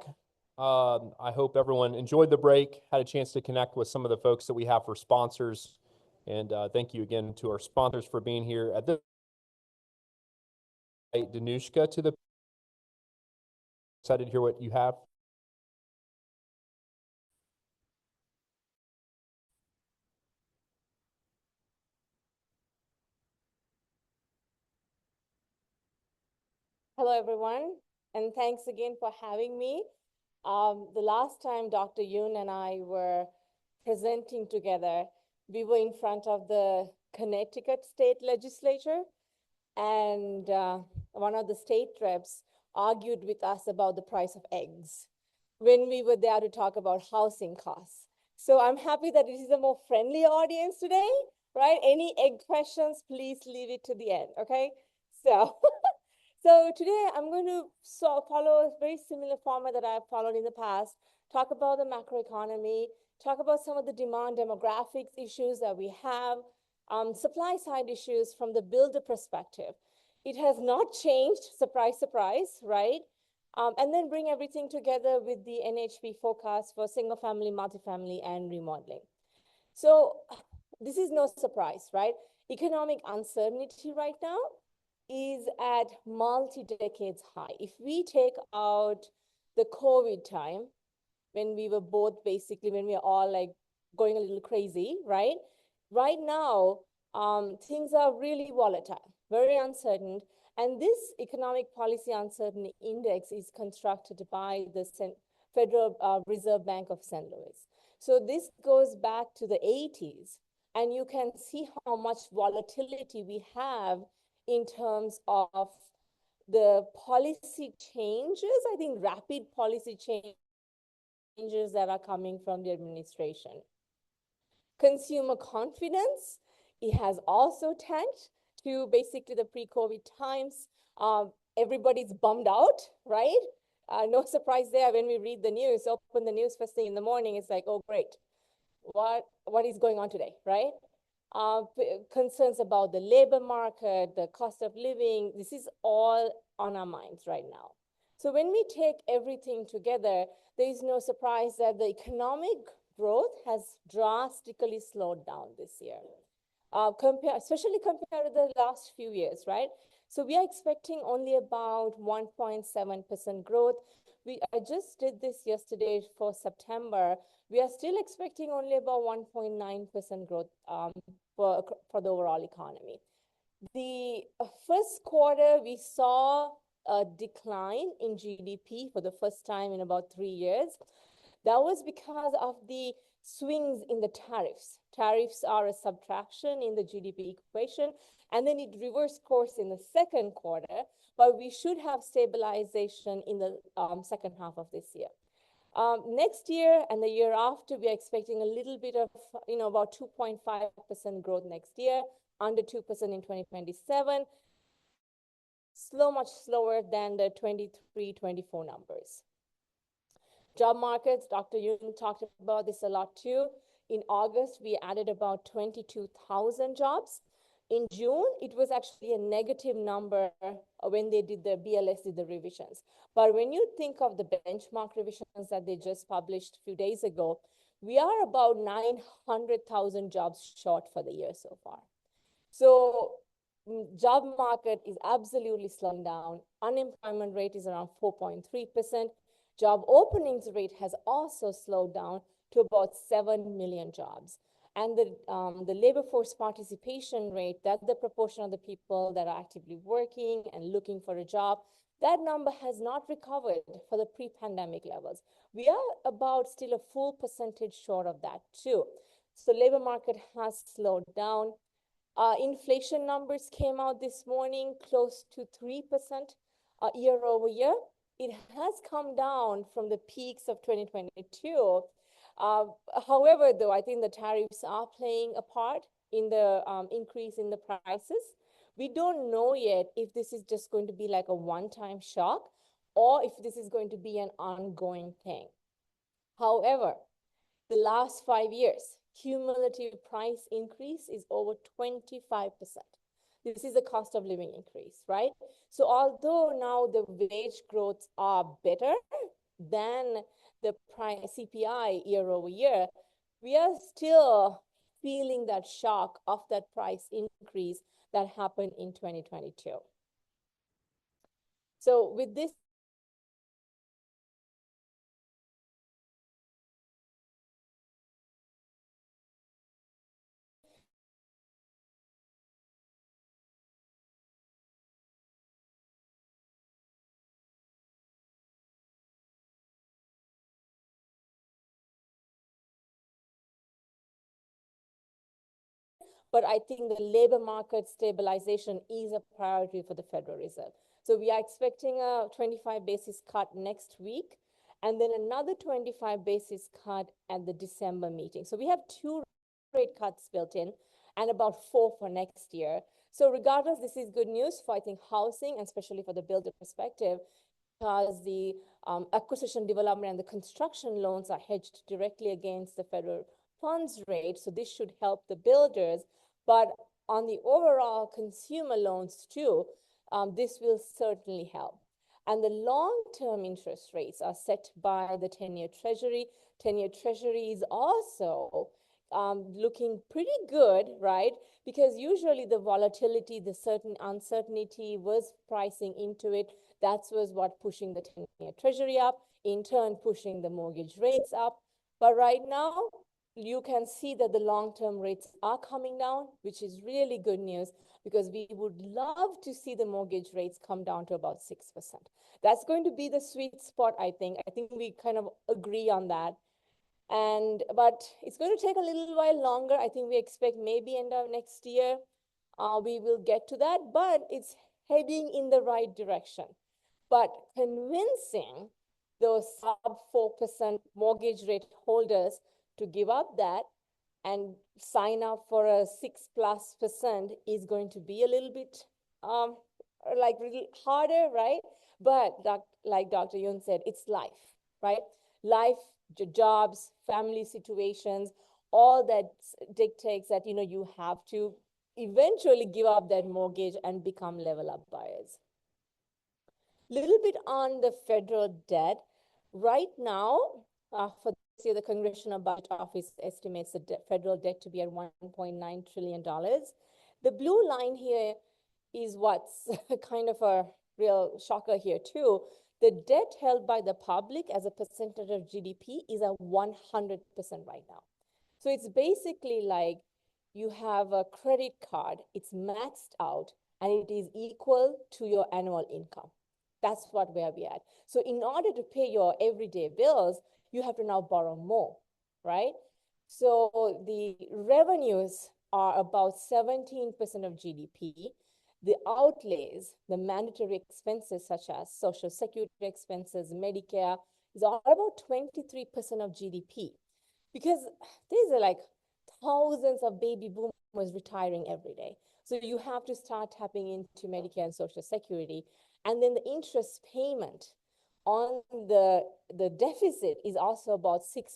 I hope everyone enjoyed the break, had a chance to connect with some of the folks that we have for sponsors. And thank you again to our sponsors for being here. At this Danushka to the excited to hear what you have. Hello, everyone, and thanks again for having me. The last time Dr. Yoon and I were presenting together, we were in front of the Connecticut State Legislature, and one of the state reps argued with us about the price of eggs when we were there to talk about housing costs. So I'm happy that this is a more friendly audience today, right? Any egg questions, please leave it to the end, okay? So. So today I'm going to follow a very similar format that I've followed in the past, talk about the macroeconomy, talk about some of the demand demographics issues that we have, supply side issues from the builder perspective. It has not changed, surprise, surprise, right? And then bring everything together with the NHB forecast for single family, multifamily, and remodeling. So this is no surprise, right? Economic uncertainty right now is at multi-decades high. If we take out the COVID time, when we were both basically, when we are all like going a little crazy, right? Right now, things are really volatile, very uncertain. And this economic policy uncertainty index is constructed by the Federal Reserve Bank of St. Louis. So this goes back to the 80s, and you can see how much volatility we have in terms of the policy changes, I think rapid policy changes that are coming from the administration. Consumer confidence, it has also tanked to basically the pre-COVID times. Everybody's bummed out, right? No surprise there when we read the news, open the news first thing in the morning, it's like, oh, great. What is going on today, right? Concerns about the labor market, the cost of living, this is all on our minds right now. So when we take everything together, there is no surprise that the economic growth has drastically slowed down this year, especially compared to the last few years, right? So we are expecting only about 1.7% growth. I just did this yesterday for September. We are still expecting only about 1.9% growth for the overall economy. The first quarter, we saw a decline in GDP for the first time in about 3 years. That was because of the swings in the tariffs. Tariffs are a subtraction in the GDP equation, and then it reversed course in the second quarter, but we should have stabilization in the second half of this year. Next year and the year after, we are expecting a little bit of, about 2.5% growth next year, under 2% in 2027, much slower than the 23-24 numbers. Job markets, Dr. Yun talked about this a lot too. In August, we added about 22,000 jobs. In June, it was actually a negative number when they did the BLS did the revisions. But when you think of the benchmark revisions that they just published a few days ago, we are about 900,000 jobs short for the year so far. So job market is absolutely slowing down. Unemployment rate is around 4.3%. Job openings rate has also slowed down to about 7 million jobs. And the labor force participation rate, that's the proportion of the people that are actively working and looking for a job, that number has not recovered for the pre-pandemic levels. We are about still a full percentage short of that too. So labor market has slowed down. Inflation numbers came out this morning, close to 3% year over year. It has come down from the peaks of 2022. However, though, I think the tariffs are playing a part in the increase in the prices. We don't know yet if this is just going to be like a one-time shock or if this is going to be an ongoing thing. However, the last 5 years, cumulative price increase is over 25%. This is the cost of living increase, right? So although now the wage growths are better than the CPI year over year, we are still feeling that shock of that price increase that happened in 2022. So with this, but I think the labor market stabilization is a priority for the Federal Reserve. So we are expecting a 25 basis cut next week, and then another 25 basis cut at the December meeting. So we have 2 rate cuts built in and about 4 for next year. So regardless, this is good news for, I think, housing, and especially for the builder perspective, because the acquisition, development, and the construction loans are hedged directly against the federal funds rate. So this should help the builders. But on the overall consumer loans too, this will certainly help. And the long-term interest rates are set by the 10-year Treasury. 10-year Treasury is also looking pretty good, right? Because usually the volatility, the certain uncertainty was pricing into it. That was what pushing the 10-year Treasury up, in turn pushing the mortgage rates up. But right now, you can see that the long-term rates are coming down, which is really good news, because we would love to see the mortgage rates come down to about 6%. That's going to be the sweet spot, I think. I think we kind of agree on that. But it's going to take a little while longer. I think we expect maybe end of next year, we will get to that, but it's heading in the right direction. But convincing those sub 4% mortgage rate holders to give up that and sign up for a 6+% is going to be a little bit like really harder, right? But like Dr. Yoon said, it's life, right? Life, jobs, family situations, all that dictates that, you have to eventually give up that mortgage and become level up buyers. Little bit on the federal debt. Right now, for this year, the Congressional Budget Office estimates the federal debt to be at $1.9 trillion. The blue line here is what's kind of a real shocker here too. The debt held by the public as a percentage of GDP is at 100% right now. So it's basically like you have a credit card, it's maxed out, and it is equal to your annual income. That's where we're at. So in order to pay your everyday bills, you have to now borrow more, right? So the revenues are about 17% of GDP. The outlays, the mandatory expenses such as Social Security expenses, Medicare, is all about 23% of GDP. Because these are like thousands of baby boomers retiring every day. So you have to start tapping into Medicare and Social Security. And then the interest payment on the deficit is also about 6%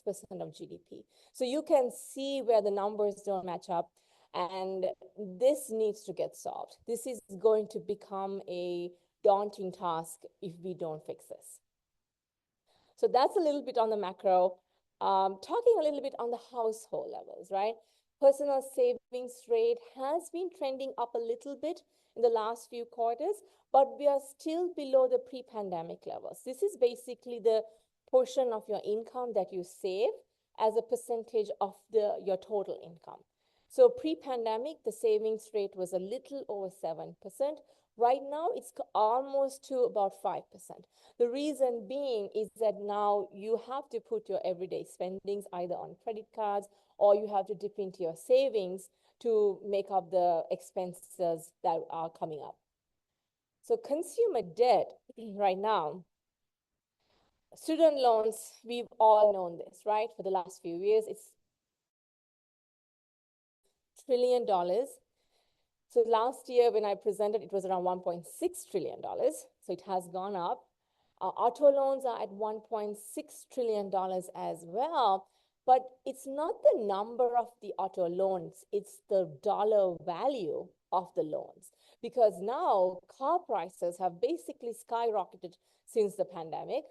of GDP. So you can see where the numbers don't match up, and this needs to get solved. This is going to become a daunting task if we don't fix this. So that's a little bit on the macro. Talking a little bit on the household levels, right? Personal savings rate has been trending up a little bit in the last few quarters, but we are still below the pre-pandemic levels. This is basically the portion of your income that you save as a percentage of your total income. So pre-pandemic, the savings rate was a little over 7%. Right now, it's almost to about 5%. The reason being is that now you have to put your everyday spendings either on credit cards or you have to dip into your savings to make up the expenses that are coming up. So consumer debt right now, student loans, we've all known this, right? For the last few years, it's $1 trillion. So last year when I presented, it was around $1.6 trillion. So it has gone up. Auto loans are at $1.6 trillion as well. But it's not the number of the auto loans, it's the dollar value of the loans. Because now car prices have basically skyrocketed since the pandemic.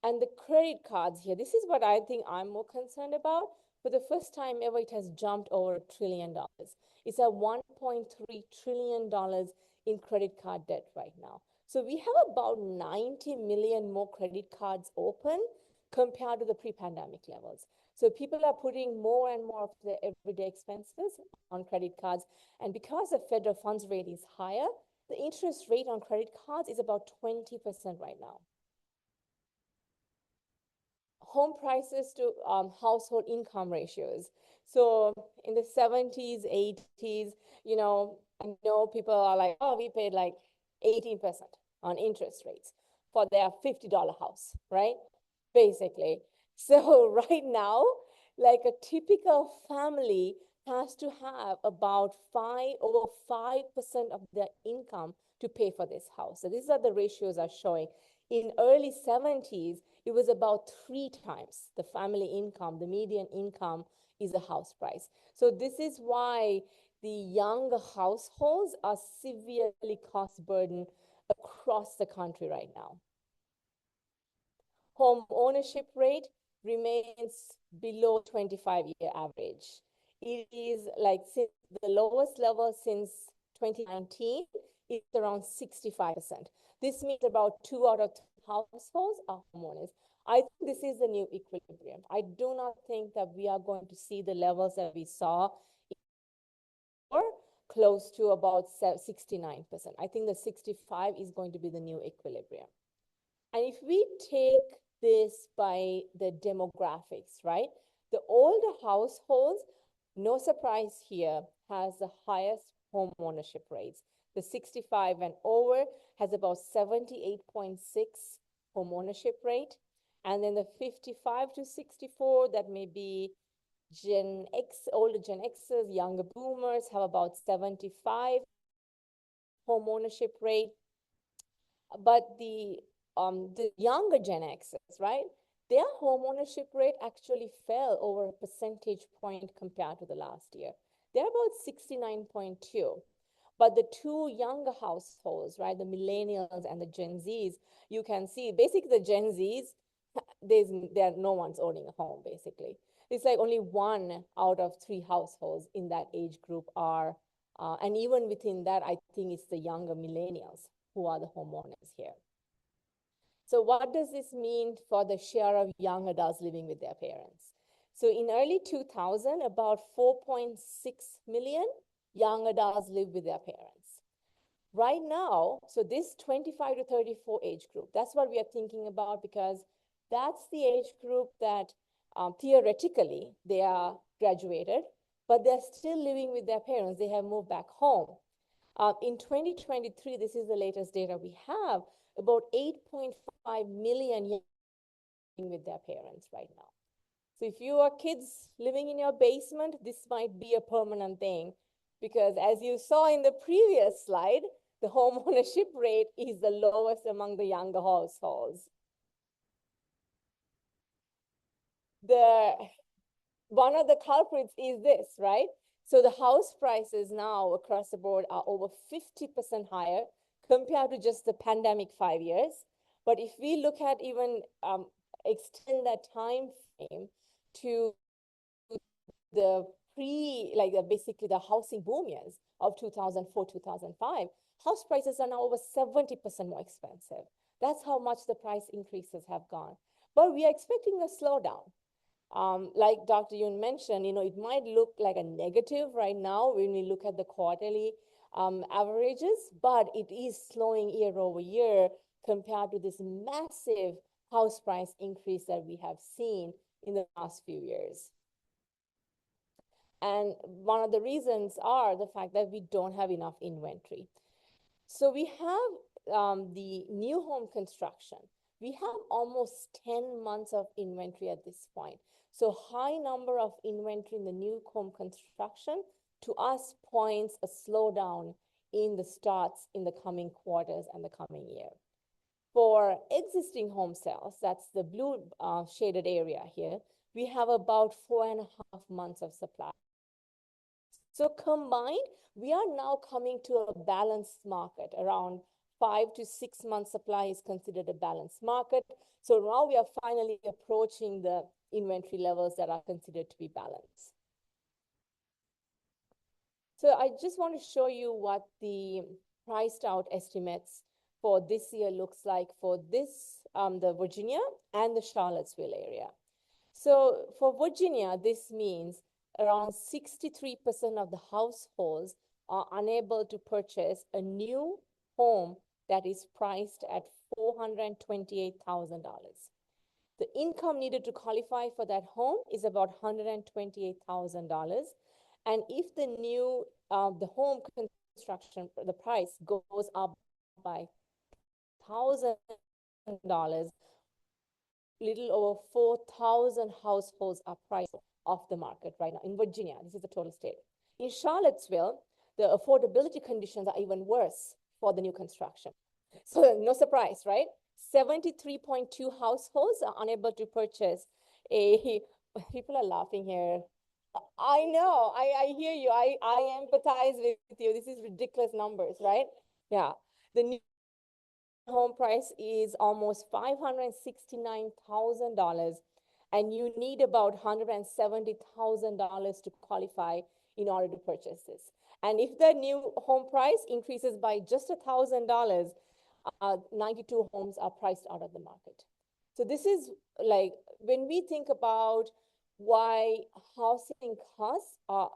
And the credit cards here, this is what I think I'm more concerned about. For the first time ever, it has jumped over $1 trillion. It's at $1.3 trillion in credit card debt right now. So we have about 90 million more credit cards open compared to the pre-pandemic levels. So people are putting more and more of their everyday expenses on credit cards. And because the federal funds rate is higher, the interest rate on credit cards is about 20% right now. Home prices to household income ratios. So in the 70s, 80s, I know people are like, oh, we paid like 18% on interest rates for their $50 house, right? Basically. So right now, like a typical family has to have about over 5% of their income to pay for this house. So these are the ratios are showing. In early 70s, it was about 3 times the family income, the median income is the house price. So this is why the younger households are severely cost burdened across the country right now. Home ownership rate remains below 25-year average. It is like since the lowest level since 2019, it's around 65%. This means about 2 out of 3 households are homeowners. I think this is the new equilibrium. I do not think that we are going to see the levels that we saw or close to about 69%. I think the 65 is going to be the new equilibrium. And if we take this by the demographics, right? The older households, no surprise here, has the highest home ownership rates. The 65 and over has about 78.6 home ownership rate. And then the 55 to 64, that may be Gen X, older Gen Xers, younger boomers have about 75 home ownership rate. But the younger Gen Xers, right? Their home ownership rate actually fell over a percentage point compared to the last year. They're about 69.2. But the two younger households, right, the millennials and the Gen Zs, you can see basically the Gen Zs, no one's owning a home basically. It's like only 1 out of 3 households in that age group are, and even within that, I think it's the younger millennials who are the homeowners here. So what does this mean for the share of young adults living with their parents? So in early 2000, about 4.6 million young adults live with their parents. Right now, so this 25 to 34 age group, that's what we are thinking about, because that's the age group that theoretically they are graduated, but they're still living with their parents. They have moved back home. In 2023, this is the latest data we have, about 8.5 million young with their parents right now. So if you are kids living in your basement, this might be a permanent thing, because as you saw in the previous slide, the home ownership rate is the lowest among the younger households. One of the culprits is this, right? So the house prices now across the board are over 50% higher compared to just the pandemic 5 years. But if we look at even extend that time frame to the basically the housing boom years of 2004, 2005, house prices are now over 70% more expensive. That's how much the price increases have gone. But we are expecting a slowdown. Like Dr. Yoon mentioned, it might look like a negative right now when we look at the quarterly averages, but it is slowing year over year compared to this massive house price increase that we have seen in the last few years. And one of the reasons are the fact that we don't have enough inventory. So we have the new home construction. We have almost 10 months of inventory at this point. So high number of inventory in the new home construction to us points a slowdown in the starts in the coming quarters and the coming year. For existing home sales, that's the blue shaded area here, we have about 4.5 months of supply. So combined, we are now coming to a balanced market. Around 5 to 6 months supply is considered a balanced market. So now we are finally approaching the inventory levels that are considered to be balanced. So I just want to show you what the priced out estimates for this year looks like for this, the Virginia and the Charlottesville area. So for Virginia, this means around 63% of the households are unable to purchase a new home that is priced at $428,000. The income needed to qualify for that home is about $128,000. And if the new, the home construction, the price goes up by $1,000, little over 4,000 households are priced off the market right now in Virginia. This is the total state. In Charlottesville, the affordability conditions are even worse for the new construction. So no surprise, right? 73.2 households are unable to purchase a, people are laughing here. I know, I hear you. I empathize with you. This is ridiculous numbers, right? Yeah. The new home price is almost $569,000, and you need about $170,000 to qualify in order to purchase this. And if the new home price increases by just $1,000, 92 homes are priced out of the market. So this is like, when we think about why housing costs are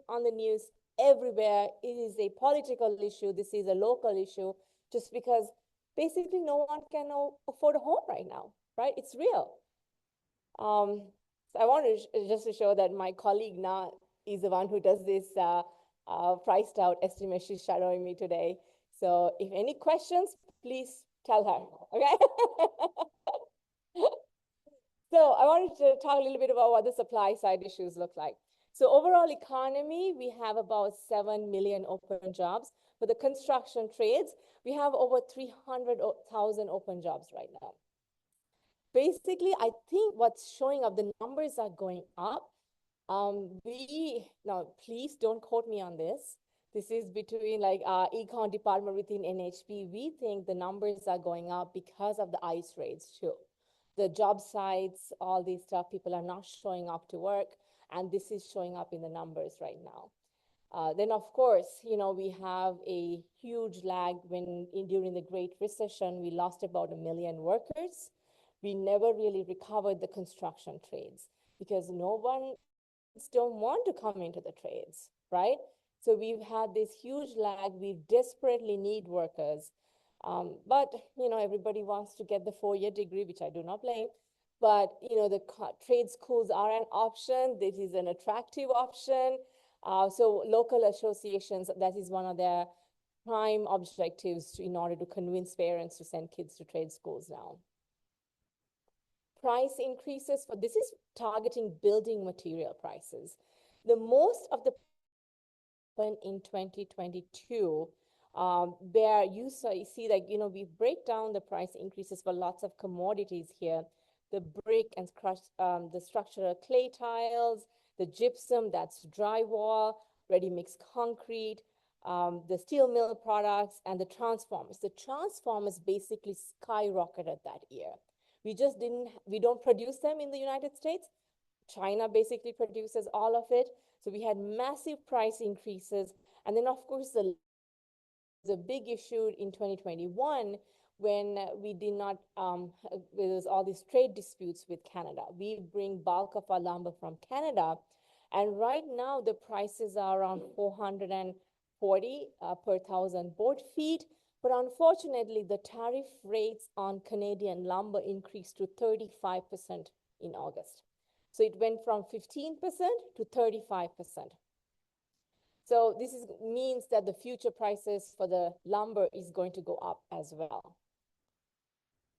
on the news everywhere, it is a political issue. This is a local issue, just because basically no one can afford a home right now, right? It's real. So I wanted just to show that my colleague Na is the one who does this priced out estimate. She's shadowing me today. So if any questions, please tell her, okay? So I wanted to talk a little bit about what the supply side issues look like. So overall economy, we have about 7 million open jobs. For the construction trades, we have over 300,000 open jobs right now. Basically, I think what's showing up, the numbers are going up. Now please don't quote me on this. This is between like our econ department within NHP. We think the numbers are going up because of the ICE raids too. The job sites, all these stuff, people are not showing up to work, and this is showing up in the numbers right now. Then of course, we have a huge lag during the Great Recession, we lost about 1 million workers. We never really recovered the construction trades because no one don't want to come into the trades, right? So we've had this huge lag. We desperately need workers. But, everybody wants to get the 4-year degree, which I do not blame. But, the trade schools are an option. This is an attractive option. So local associations, that is one of their prime objectives in order to convince parents to send kids to trade schools now. Price increases this is targeting building material prices. The most of the in 2022, where you see like, we break down the price increases for lots of commodities here. The brick and the structural clay tiles, the gypsum, that's drywall, ready-mix concrete, the steel mill products, and the transformers. The transformers basically skyrocketed that year. We don't produce them in the United States. China basically produces all of it. So we had massive price increases. And then of course, the big issue in 2021 when we did not, there was all these trade disputes with Canada. We bring bulk of our lumber from Canada. And right now the prices are around $440 per 1,000 board feet. But unfortunately, the tariff rates on Canadian lumber increased to 35% in August. So it went from 15% to 35%. So this means that the future prices for the lumber is going to go up as well.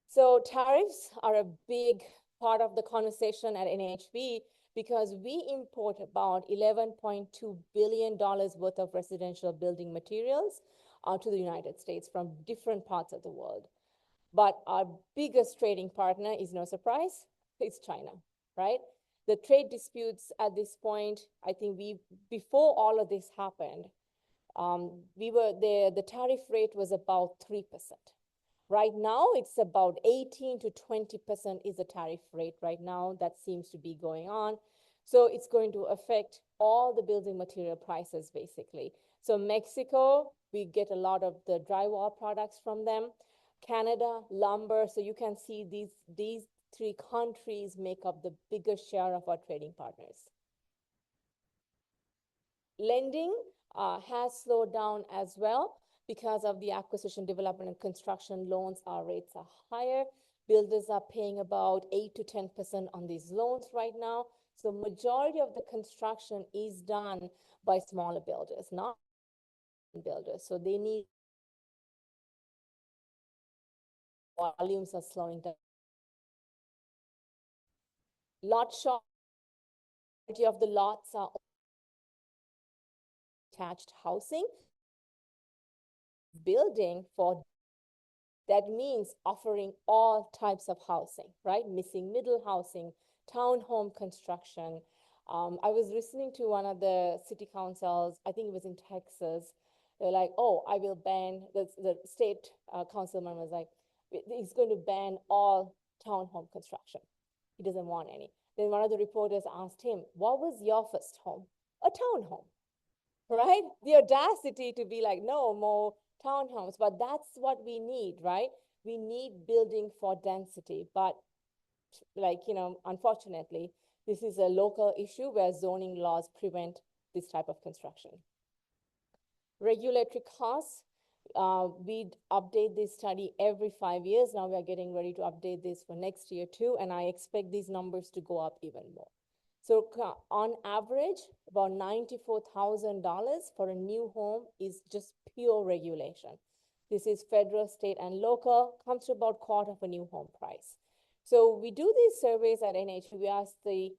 So tariffs are a big part of the conversation at NHB because we import about $11.2 billion worth of residential building materials to the United States from different parts of the world. But our biggest trading partner is, no surprise, it's China, right? The trade disputes at this point, I think before all of this happened, the tariff rate was about 3%. Right now, it's about 18 to 20% is the tariff rate right now that seems to be going on. So it's going to affect all the building material prices, basically. So Mexico, we get a lot of the drywall products from them. Canada, lumber. So you can see these 3 countries make up the biggest share of our trading partners. Lending has slowed down as well because of the acquisition, development, and construction loans. Our rates are higher. Builders are paying about 8 to 10% on these loans right now. So majority of the construction is done by smaller builders, not builders. So they need volumes are slowing down. Lot short, majority of the lots are attached housing. Building for that means offering all types of housing, right? Missing middle housing, townhome construction. I was listening to one of the city councils, I think it was in Texas. They're like, oh, I will ban, the state councilman was like, he's going to ban all townhome construction. He doesn't want any. Then one of the reporters asked him, what was your first home? A townhome, right? The audacity to be like, no more townhomes, but that's what we need, right? We need building for density, but like, unfortunately, this is a local issue where zoning laws prevent this type of construction. Regulatory costs, we update this study every 5 years. Now we are getting ready to update this for next year too, and I expect these numbers to go up even more. So on average, about $94,000 for a new home is just pure regulation. This is federal, state, and local, comes to about 1/4 of a new home price. So we do these surveys at NH. We ask what's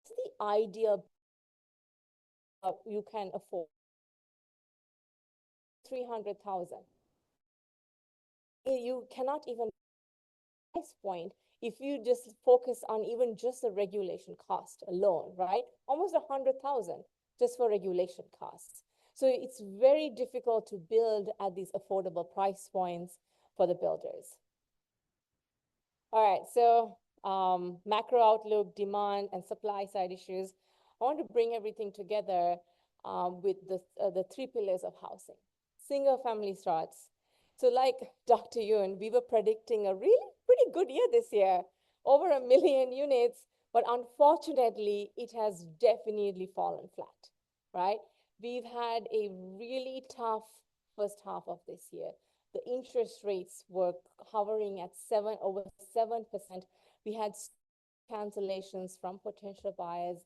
the ideal you can afford? 300,000. You cannot even price point if you just focus on even just the regulation cost alone, right? Almost 100,000 just for regulation costs. So it's very difficult to build at these affordable price points for the builders. All right, so macro outlook, demand, and supply side issues. I want to bring everything together with the three pillars of housing. Single family starts. So like Dr. Yoon, we were predicting a really pretty good year this year, over 1 million units, but unfortunately, it has definitely fallen flat, right? We've had a really tough first half of this year. The interest rates were hovering at over 7%. We had cancellations from potential buyers.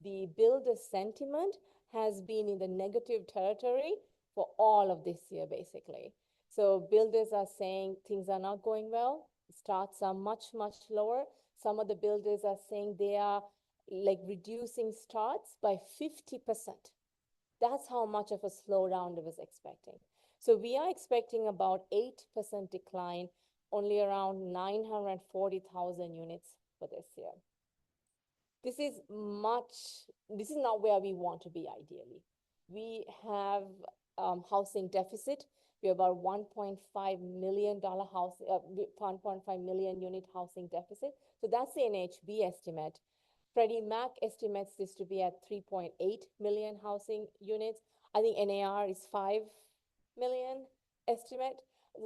The builder sentiment has been in the negative territory for all of this year, basically. So builders are saying things are not going well. Starts are much, much lower. Some of the builders are saying they are like reducing starts by 50%. That's how much of a slowdown they was expecting. So we are expecting about 8% decline, only around 940,000 units for this year. This is not where we want to be ideally. We have housing deficit. We have about $1.5 million house, 1.5 million unit housing deficit. So that's the NHB estimate. Freddie Mac estimates this to be at 3.8 million housing units. I think NAR is 5 million estimate,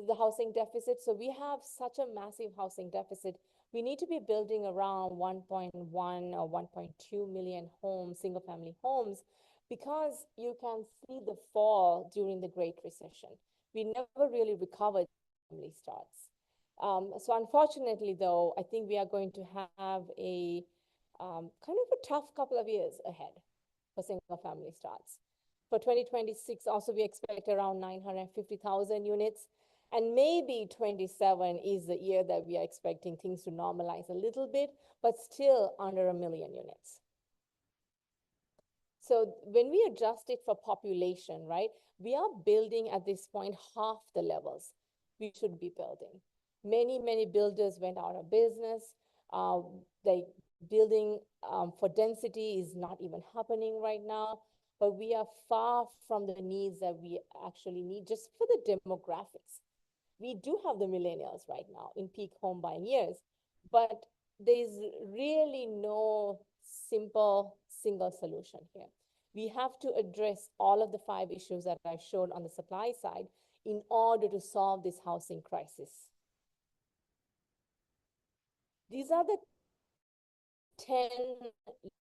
the housing deficit. So we have such a massive housing deficit. We need to be building around 1.1 or 1.2 million homes, single family homes, because you can see the fall during the Great Recession. We never really recovered family starts. So unfortunately, though, I think we are going to have a kind of a tough couple of years ahead for single family starts. For 2026, also we expect around 950,000 units. And maybe 27 is the year that we are expecting things to normalize a little bit, but still under 1 million units. So when we adjust it for population, right, we are building at this point half the levels we should be building. Many, many builders went out of business. Like building for density is not even happening right now, but we are far from the needs that we actually need just for the demographics. We do have the millennials right now in peak home buying years, but there's really no simple single solution here. We have to address all of the 5 issues that I showed on the supply side in order to solve this housing crisis. These are the 10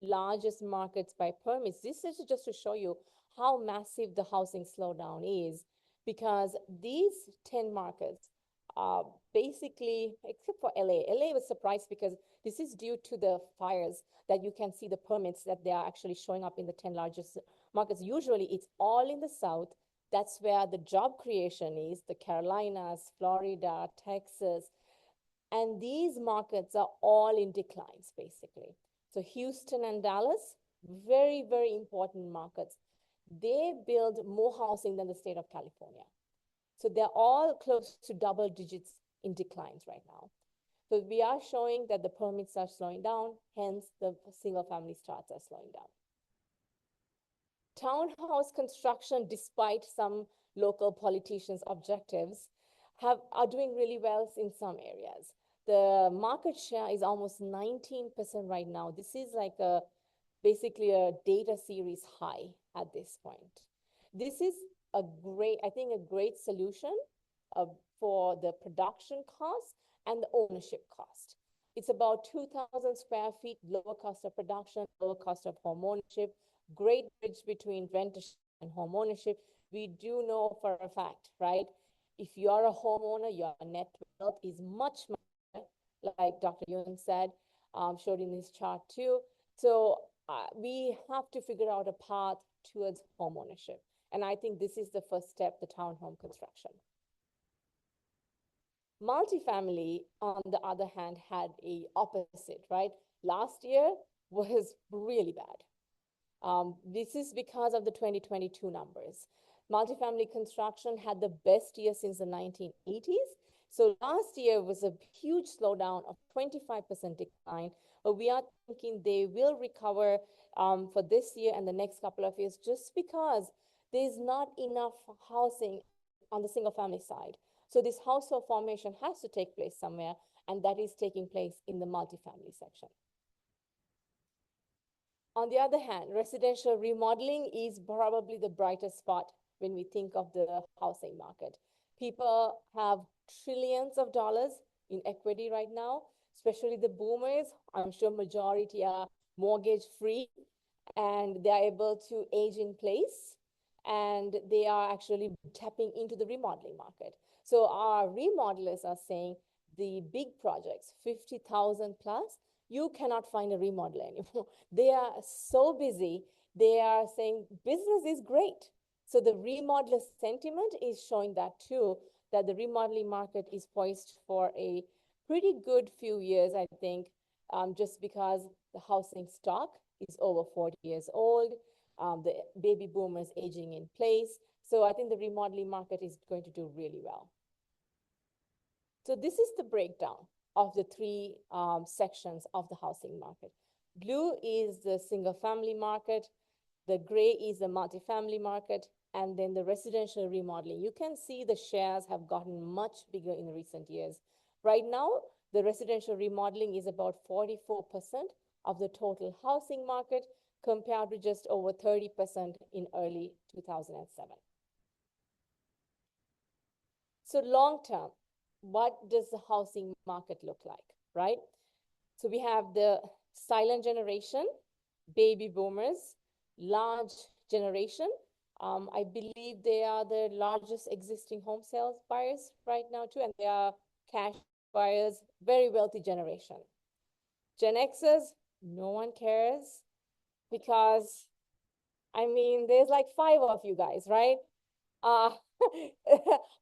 largest markets by permits. This is just to show you how massive the housing slowdown is, because these 10 markets are basically, except for LA. LA was surprised because this is due to the fires that you can see the permits that they are actually showing up in the 10 largest markets. Usually it's all in the South. That's where the job creation is, the Carolinas, Florida, Texas. And these markets are all in declines, basically. So Houston and Dallas, very, very important markets. They build more housing than the state of California. So they're all close to double digits in declines right now. So we are showing that the permits are slowing down, hence the single family starts are slowing down. Townhouse construction, despite some local politicians' objectives, are doing really well in some areas. The market share is almost 19% right now. This is like basically a data series high at this point. This is a great solution for the production cost and the ownership cost. It's about 2,000 square feet, lower cost of production, lower cost of home ownership, great bridge between rentership and home ownership. We do know for a fact, right? If you are a homeowner, your net wealth is much, like Dr. Yoon said, showed in this chart too. So we have to figure out a path towards home ownership. And I think this is the first step, the townhome construction. Multifamily, on the other hand, had a opposite, right? Last year was really bad. This is because of the 2022 numbers. Multifamily construction had the best year since the 1980s. So last year was a huge slowdown of 25% decline. But we are thinking they will recover for this year and the next couple of years, just because there's not enough housing on the single family side. So this household formation has to take place somewhere, and that is taking place in the multifamily section. On the other hand, residential remodeling is probably the brightest spot when we think of the housing market. People have trillions of dollars in equity right now, especially the boomers. I'm sure majority are mortgage free, and they're able to age in place, and they are actually tapping into the remodeling market. So our remodelers are saying the big projects, 50,000 plus, you cannot find a remodeler anymore. They are so busy. They are saying business is great. So the remodeler sentiment is showing that too, that the remodeling market is poised for a pretty good few years, I think, just because the housing stock is over 40 years old, the baby boomers aging in place. So I think the remodeling market is going to do really well. So this is the breakdown of the three sections of the housing market. Blue is the single family market, the gray is the multifamily market, and then the residential remodeling. You can see the shares have gotten much bigger in recent years. Right now, the residential remodeling is about 44% of the total housing market, compared to just over 30% in early 2007. So long term, what does the housing market look like, right? So we have the silent generation, baby boomers, large generation. I believe they are the largest existing home sales buyers right now too, and they are cash buyers, very wealthy generation. Gen Xers, no one cares, because, I mean, there's like 5 of you guys, right? I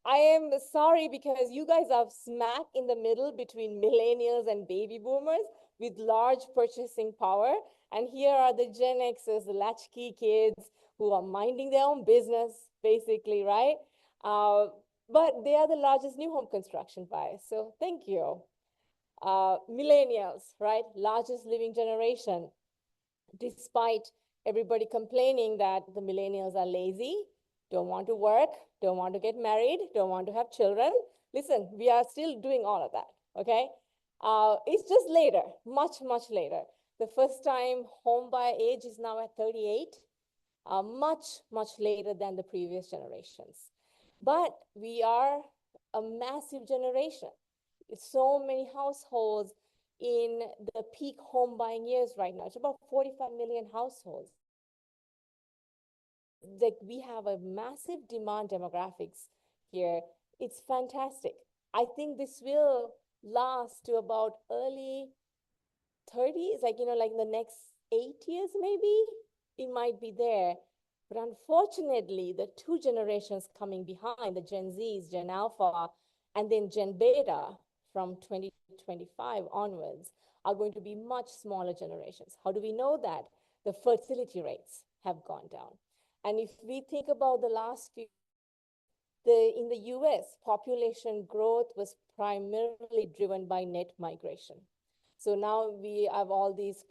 am sorry, because you guys are smack in the middle between millennials and baby boomers with large purchasing power. And here are the Gen Xers, the latchkey kids who are minding their own business, basically, right? But they are the largest new home construction buyers. So thank you. Millennials, right? Largest living generation. Despite everybody complaining that the millennials are lazy, don't want to work, don't want to get married, don't want to have children. Listen, we are still doing all of that, okay? It's just later, much, much later. The first time home buyer age is now at 38, much, much later than the previous generations. But we are a massive generation. It's so many households in the peak home buying years right now. It's about 45 million households. Like, we have a massive demand demographics here. It's fantastic. I think this will last to about early 30s, like, like the next 8 years, maybe it might be there. But unfortunately, the 2 generations coming behind, the Gen Zs, Gen Alpha, and then Gen Beta from 2025 onwards, are going to be much smaller generations. How do we know that? The fertility rates have gone down. And if we think about the last few, in the US, population growth was primarily driven by net migration. So now we have all these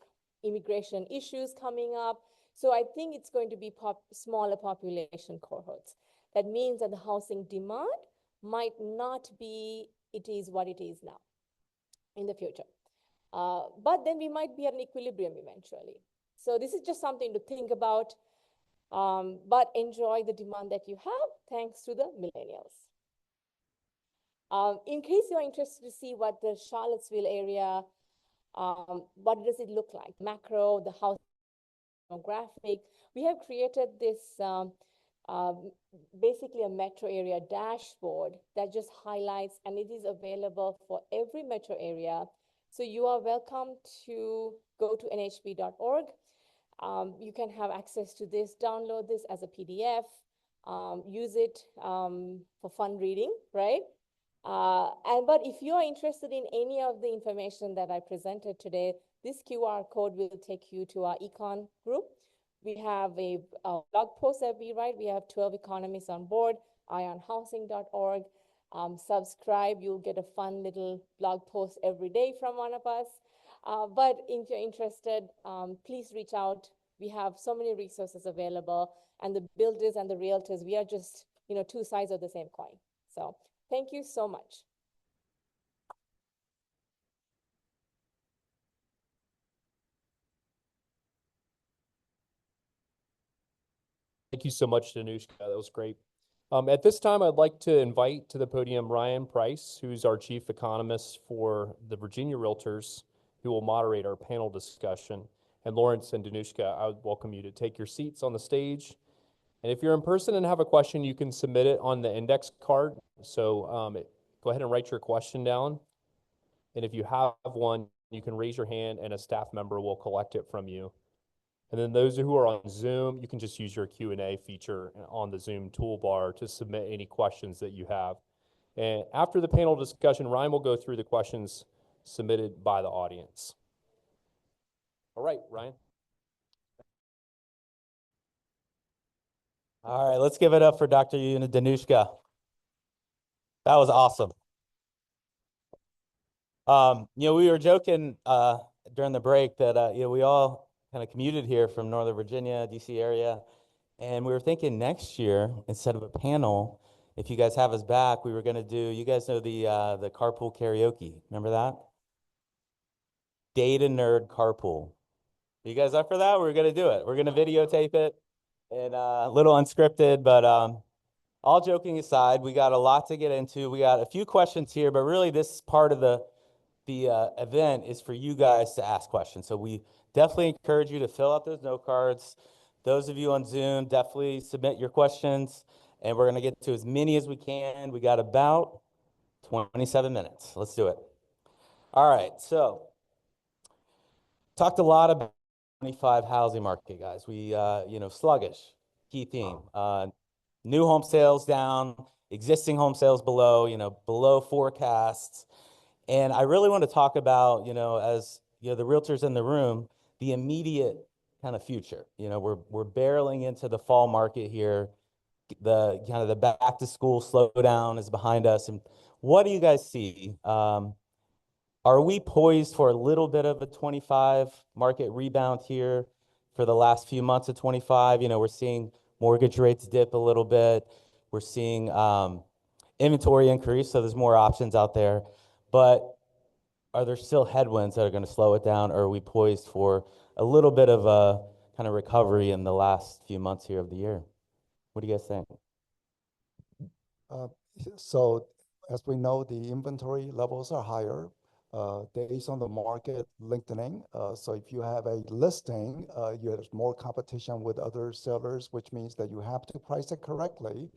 immigration issues coming up. So I think it's going to be smaller population cohorts. That means that the housing demand might not be, it is what it is now in the future. But then we might be at an equilibrium eventually. So this is just something to think about. But enjoy the demand that you have thanks to the millennials. In case you're interested to see what the Charlottesville area, what does it look like? Macro, the house demographic. We have created this basically a metro area dashboard that just highlights, and it is available for every metro area. So you are welcome to go to nhb.org. You can have access to this, download this as a PDF, use it for fun reading, right? But if you are interested in any of the information that I presented today, this QR code will take you to our econ group. We have a blog post that we write. We have 12 economists on board, ionhousing.org. Subscribe, you'll get a fun little blog post every day from one of us. But if you're interested, please reach out. We have so many resources available, and the builders and the realtors, we are just, two sides of the same coin. So thank you so much. Thank you so much, Danushka. That was great. At this time, I'd like to invite to the podium Ryan Price, who's our chief economist for the Virginia Realtors, who will moderate our panel discussion. And Lawrence and Danushka, I would welcome you to take your seats on the stage. And if you're in person and have a question, you can submit it on the index card. So go ahead and write your question down. And if you have one, you can raise your hand and a staff member will collect it from you. And then those who are on Zoom, you can just use your Q&A feature on the Zoom toolbar to submit any questions that you have. And after the panel discussion, Ryan will go through the questions submitted by the audience. All right, Ryan. All right, let's give it up for Dr. Yoon and Danushka. That was awesome. We were joking during the break that we all kind of commuted here from Northern Virginia, DC area, and we were thinking next year, instead of a panel, if you guys have us back, we were going to do, you guys know the carpool karaoke. Remember that? Data nerd carpool. Are you guys up for that? We're going to do it. We're going to videotape it, and a little unscripted, but all joking aside, we got a lot to get into. We got a few questions here, but really this part of the event is for you guys to ask questions. So we definitely encourage you to fill out those note cards. Those of you on Zoom, definitely submit your questions, and we're going to get to as many as we can. We got about 27 minutes. Let's do it. All right, so talked a lot about 25 housing market, guys. We, sluggish, key theme. New home sales down, existing home sales below, below forecasts. And I really want to talk about, as the realtors in the room, the immediate kind of future. We're barreling into the fall market here. The back to school slowdown is behind us. And what do you guys see? Are we poised for a little bit of a 25 market rebound here for the last few months of 25? We're seeing mortgage rates dip a little bit. We're seeing inventory increase, so there's more options out there. But are there still headwinds that are going to slow it down, or are we poised for a little bit of a kind of recovery in the last few months here of the year? What do you guys think? So as we know, the inventory levels are higher. Days on the market lengthening. So if you have a listing, there's more competition with other sellers, which means that you have to price it correctly.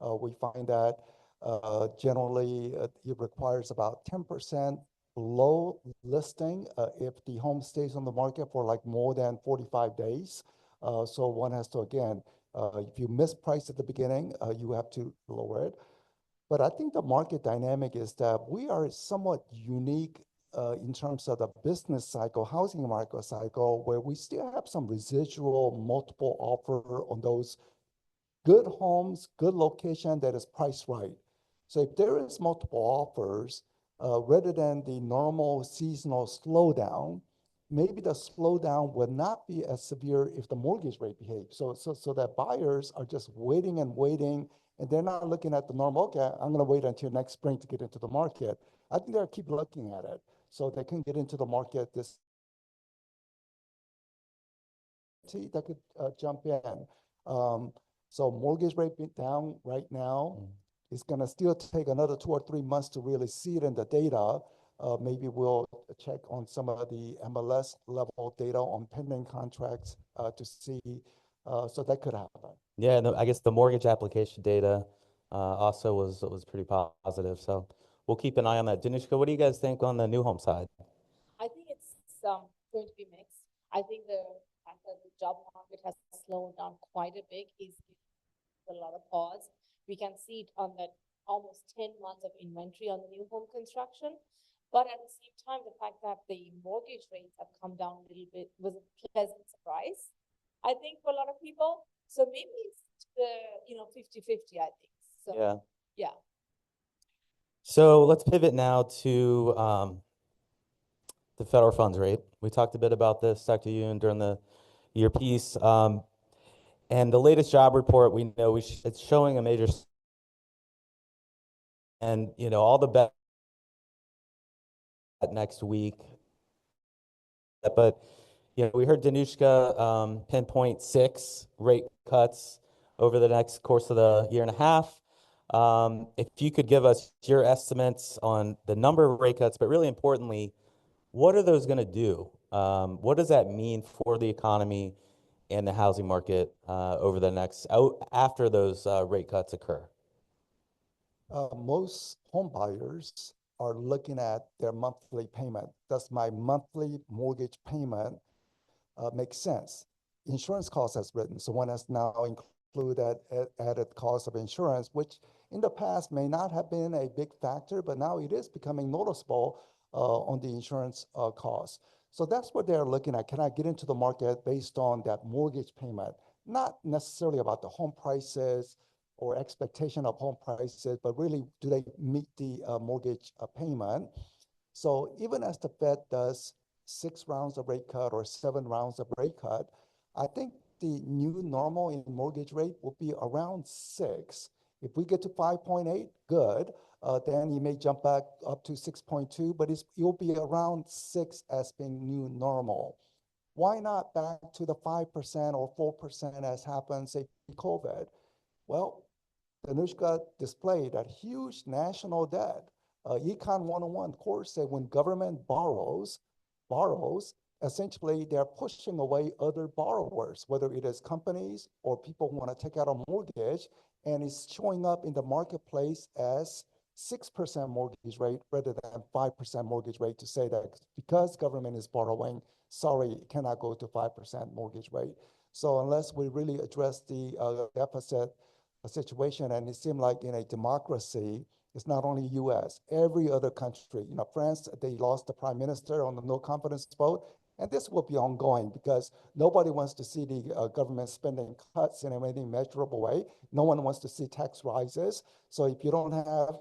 We find that generally it requires about 10% below listing if the home stays on the market for like more than 45 days. So one has to, again, if you misprice at the beginning, you have to lower it. But I think the market dynamic is that we are somewhat unique in terms of the business cycle, housing market cycle, where we still have some residual multiple offer on those good homes, good location that is priced right. So if there is multiple offers, rather than the normal seasonal slowdown, maybe the slowdown will not be as severe if the mortgage rate behaves. So that buyers are just waiting and waiting, and they're not looking at the normal, okay, I'm going to wait until next spring to get into the market. I think they'll keep looking at it so they can get into the market this that could jump in. So mortgage rate down right now. It's going to still take another 2 or 3 months to really see it in the data. Maybe we'll check on some of the MLS level data on pending contracts to see. So that could happen. Yeah, I guess the mortgage application data also was pretty positive. So we'll keep an eye on that. Danushka, what do you guys think on the new home side? I think it's going to be mixed. I think the fact that the job market has slowed down quite a bit is a lot of pause. We can see it on that almost 10 months of inventory on the new home construction. But at the same time, the fact that the mortgage rates have come down a little bit was a pleasant surprise, I think, for a lot of people. So maybe it's the, 50-50, I think. So, Yeah. yeah. So let's pivot now to the federal funds rate. We talked a bit about this, Dr. Yoon, during your piece. And the latest job report, we know it's showing a major, and all the bet next week. But we heard Danushka pinpoint 6 rate cuts over the next course of the year and a half. If you could give us your estimates on the number of rate cuts, but really importantly, what are those going to do? What does that mean for the economy and the housing market over the after those rate cuts occur? Most home buyers are looking at their monthly payment. Does my monthly mortgage payment make sense? Insurance cost has risen, so one has now included added cost of insurance, which in the past may not have been a big factor, but now it is becoming noticeable on the insurance cost. So that's what they're looking at. Can I get into the market based on that mortgage payment? Not necessarily about the home prices or expectation of home prices, but really, do they meet the mortgage payment? So even as the Fed does 6 rounds of rate cut or 7 rounds of rate cut, I think the new normal in mortgage rate will be around 6. If we get to 5.8, good. Then you may jump back up to 6.2, but it'll be around 6 as being new normal. Why not back to the 5% or 4% as happened, say, pre-COVID? Well, Danushka displayed that huge national debt. Econ 101 course said when government borrows, essentially they're pushing away other borrowers, whether it is companies or people who want to take out a mortgage, and it's showing up in the marketplace as 6% mortgage rate rather than 5% mortgage rate, to say that because government is borrowing, sorry, it cannot go to 5% mortgage rate. So unless we really address the deficit situation, and it seemed like in a democracy, it's not only US, every other country, France, they lost the prime minister on the no confidence vote, and this will be ongoing because nobody wants to see the government spending cuts in any measurable way. No one wants to see tax rises. So if you don't have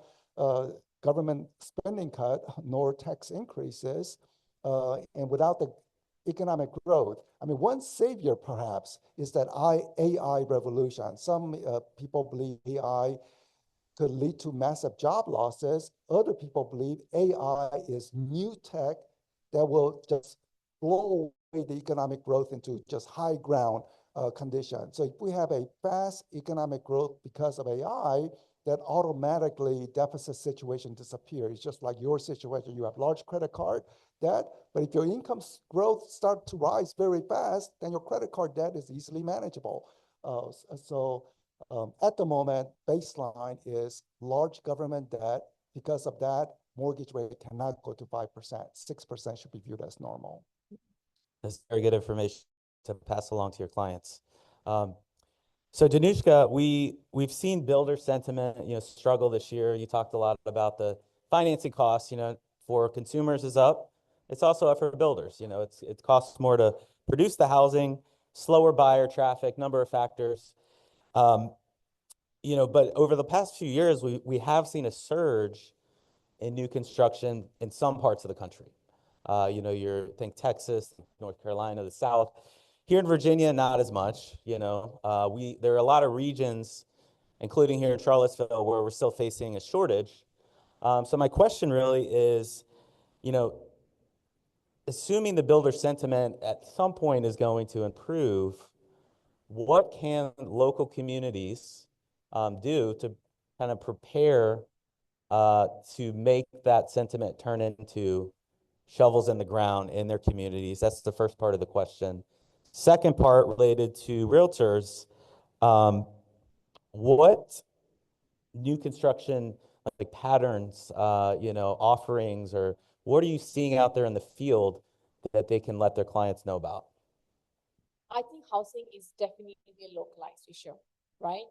government spending cut nor tax increases, and without the economic growth, I mean, one savior perhaps is that AI revolution. Some people believe AI could lead to massive job losses. Other people believe AI is new tech that will just blow away the economic growth into just high ground conditions. So if we have a fast economic growth because of AI, that automatically deficit situation disappears. It's just like your situation. You have large credit card debt, but if your income growth starts to rise very fast, then your credit card debt is easily manageable. At the moment, baseline is large government debt. Because of that, mortgage rate cannot go to 5%. 6% should be viewed as normal. That's very good information to pass along to your clients. So Danushka, we've seen builder sentiment, struggle this year. You talked a lot about the financing costs, for consumers is up. It's also up for builders. It costs more to produce the housing, slower buyer traffic, number of factors. But over the past few years, we have seen a surge in new construction in some parts of the country. Think Texas, North Carolina, the South. Here in Virginia, not as much. There are a lot of regions, including here in Charlottesville, where we're still facing a shortage. So my question really is, assuming the builder sentiment at some point is going to improve, what can local communities do to kind of prepare to make that sentiment turn into shovels in the ground in their communities? That's the first part of the question. Second part related to realtors, what new construction like patterns, offerings, or what are you seeing out there in the field that they can let their clients know about? I think housing is definitely a localized issue, right?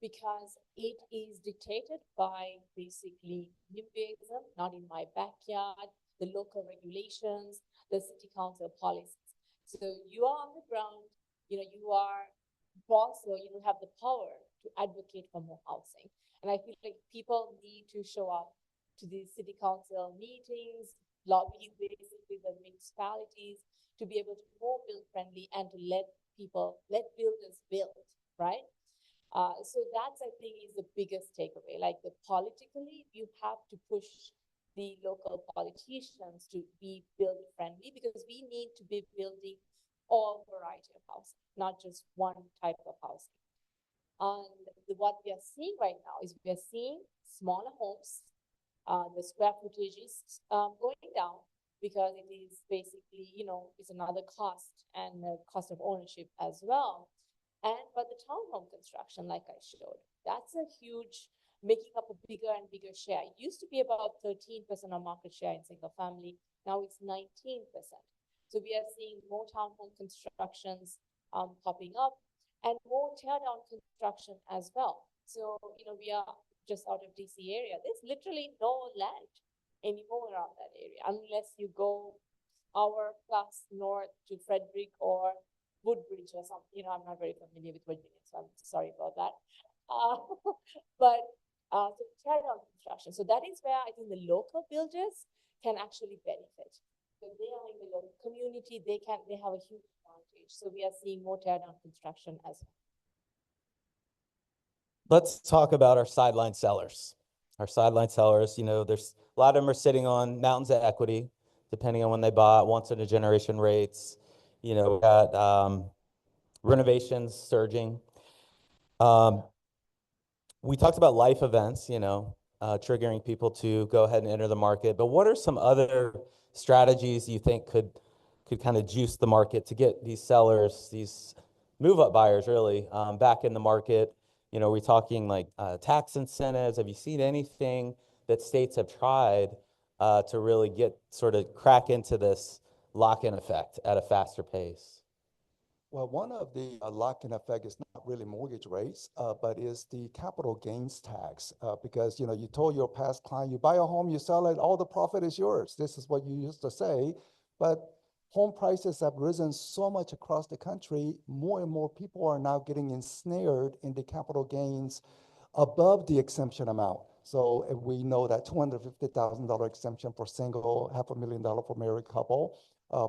because it is dictated by basically NIMBYism, not in my backyard, the local regulations, the city council policies. So you are on the ground, you are boss, or you have the power to advocate for more housing. And I feel like people need to show up to these city council meetings, lobby basically the municipalities to be able to be more build friendly and to let builders build, right? So that's, I think, is the biggest takeaway. Like politically, you have to push the local politicians to be build friendly, because we need to be building all variety of housing, not just one type of housing. And what we are seeing right now is we are seeing smaller homes. The square footage is going down because it is basically, it's another cost and the cost of ownership as well. But the townhome construction, like I showed, that's a huge, making up a bigger and bigger share. It used to be about 13% of market share in single family. Now it's 19%. So we are seeing more townhome constructions popping up and more tear down construction as well. So, we are just out of DC area. There's literally no land anymore around that area, unless you go hour plus north to Frederick or Woodbridge or something. I'm not very familiar with Virginia, so I'm sorry about that. But so tear down construction. So that is where I think the local builders can actually benefit. So they are in the local community, they have a huge advantage. So we are seeing more tear down construction as well. Let's talk about our sideline sellers. Our sideline sellers, there's a lot of them are sitting on mountains of equity, depending on when they bought, once in a generation rates. We got renovations surging. We talked about life events, triggering people to go ahead and enter the market. But what are some other strategies you think could kind of juice the market to get these sellers, these move-up buyers, really, back in the market? Are we talking like tax incentives? Have you seen anything that states have tried to really crack into this lock-in effect at a faster pace? Well, one of the lock-in effect is not really mortgage rates, but is the capital gains tax. Because, you told your past client, you buy a home, you sell it, all the profit is yours. This is what you used to say. But home prices have risen so much across the country, more and more people are now getting ensnared in the capital gains above the exemption amount. So we know that $250,000 exemption for single, $500,000 for married couple.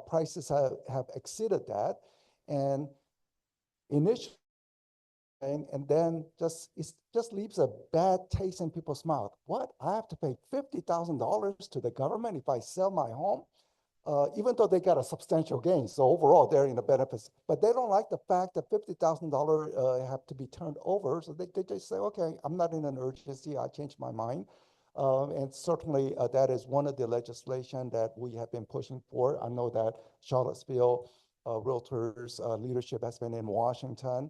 Prices have exceeded that. And initially, and then it just leaves a bad taste in people's mouth. What? I have to pay $50,000 to the government if I sell my home? Even though they got a substantial gain. So overall, they're in the benefits. But they don't like the fact that $50,000 have to be turned over. So they just say, okay, I'm not in an urgency. I changed my mind. And certainly that is one of the legislation that we have been pushing for. I know that Charlottesville Realtors leadership has been in Washington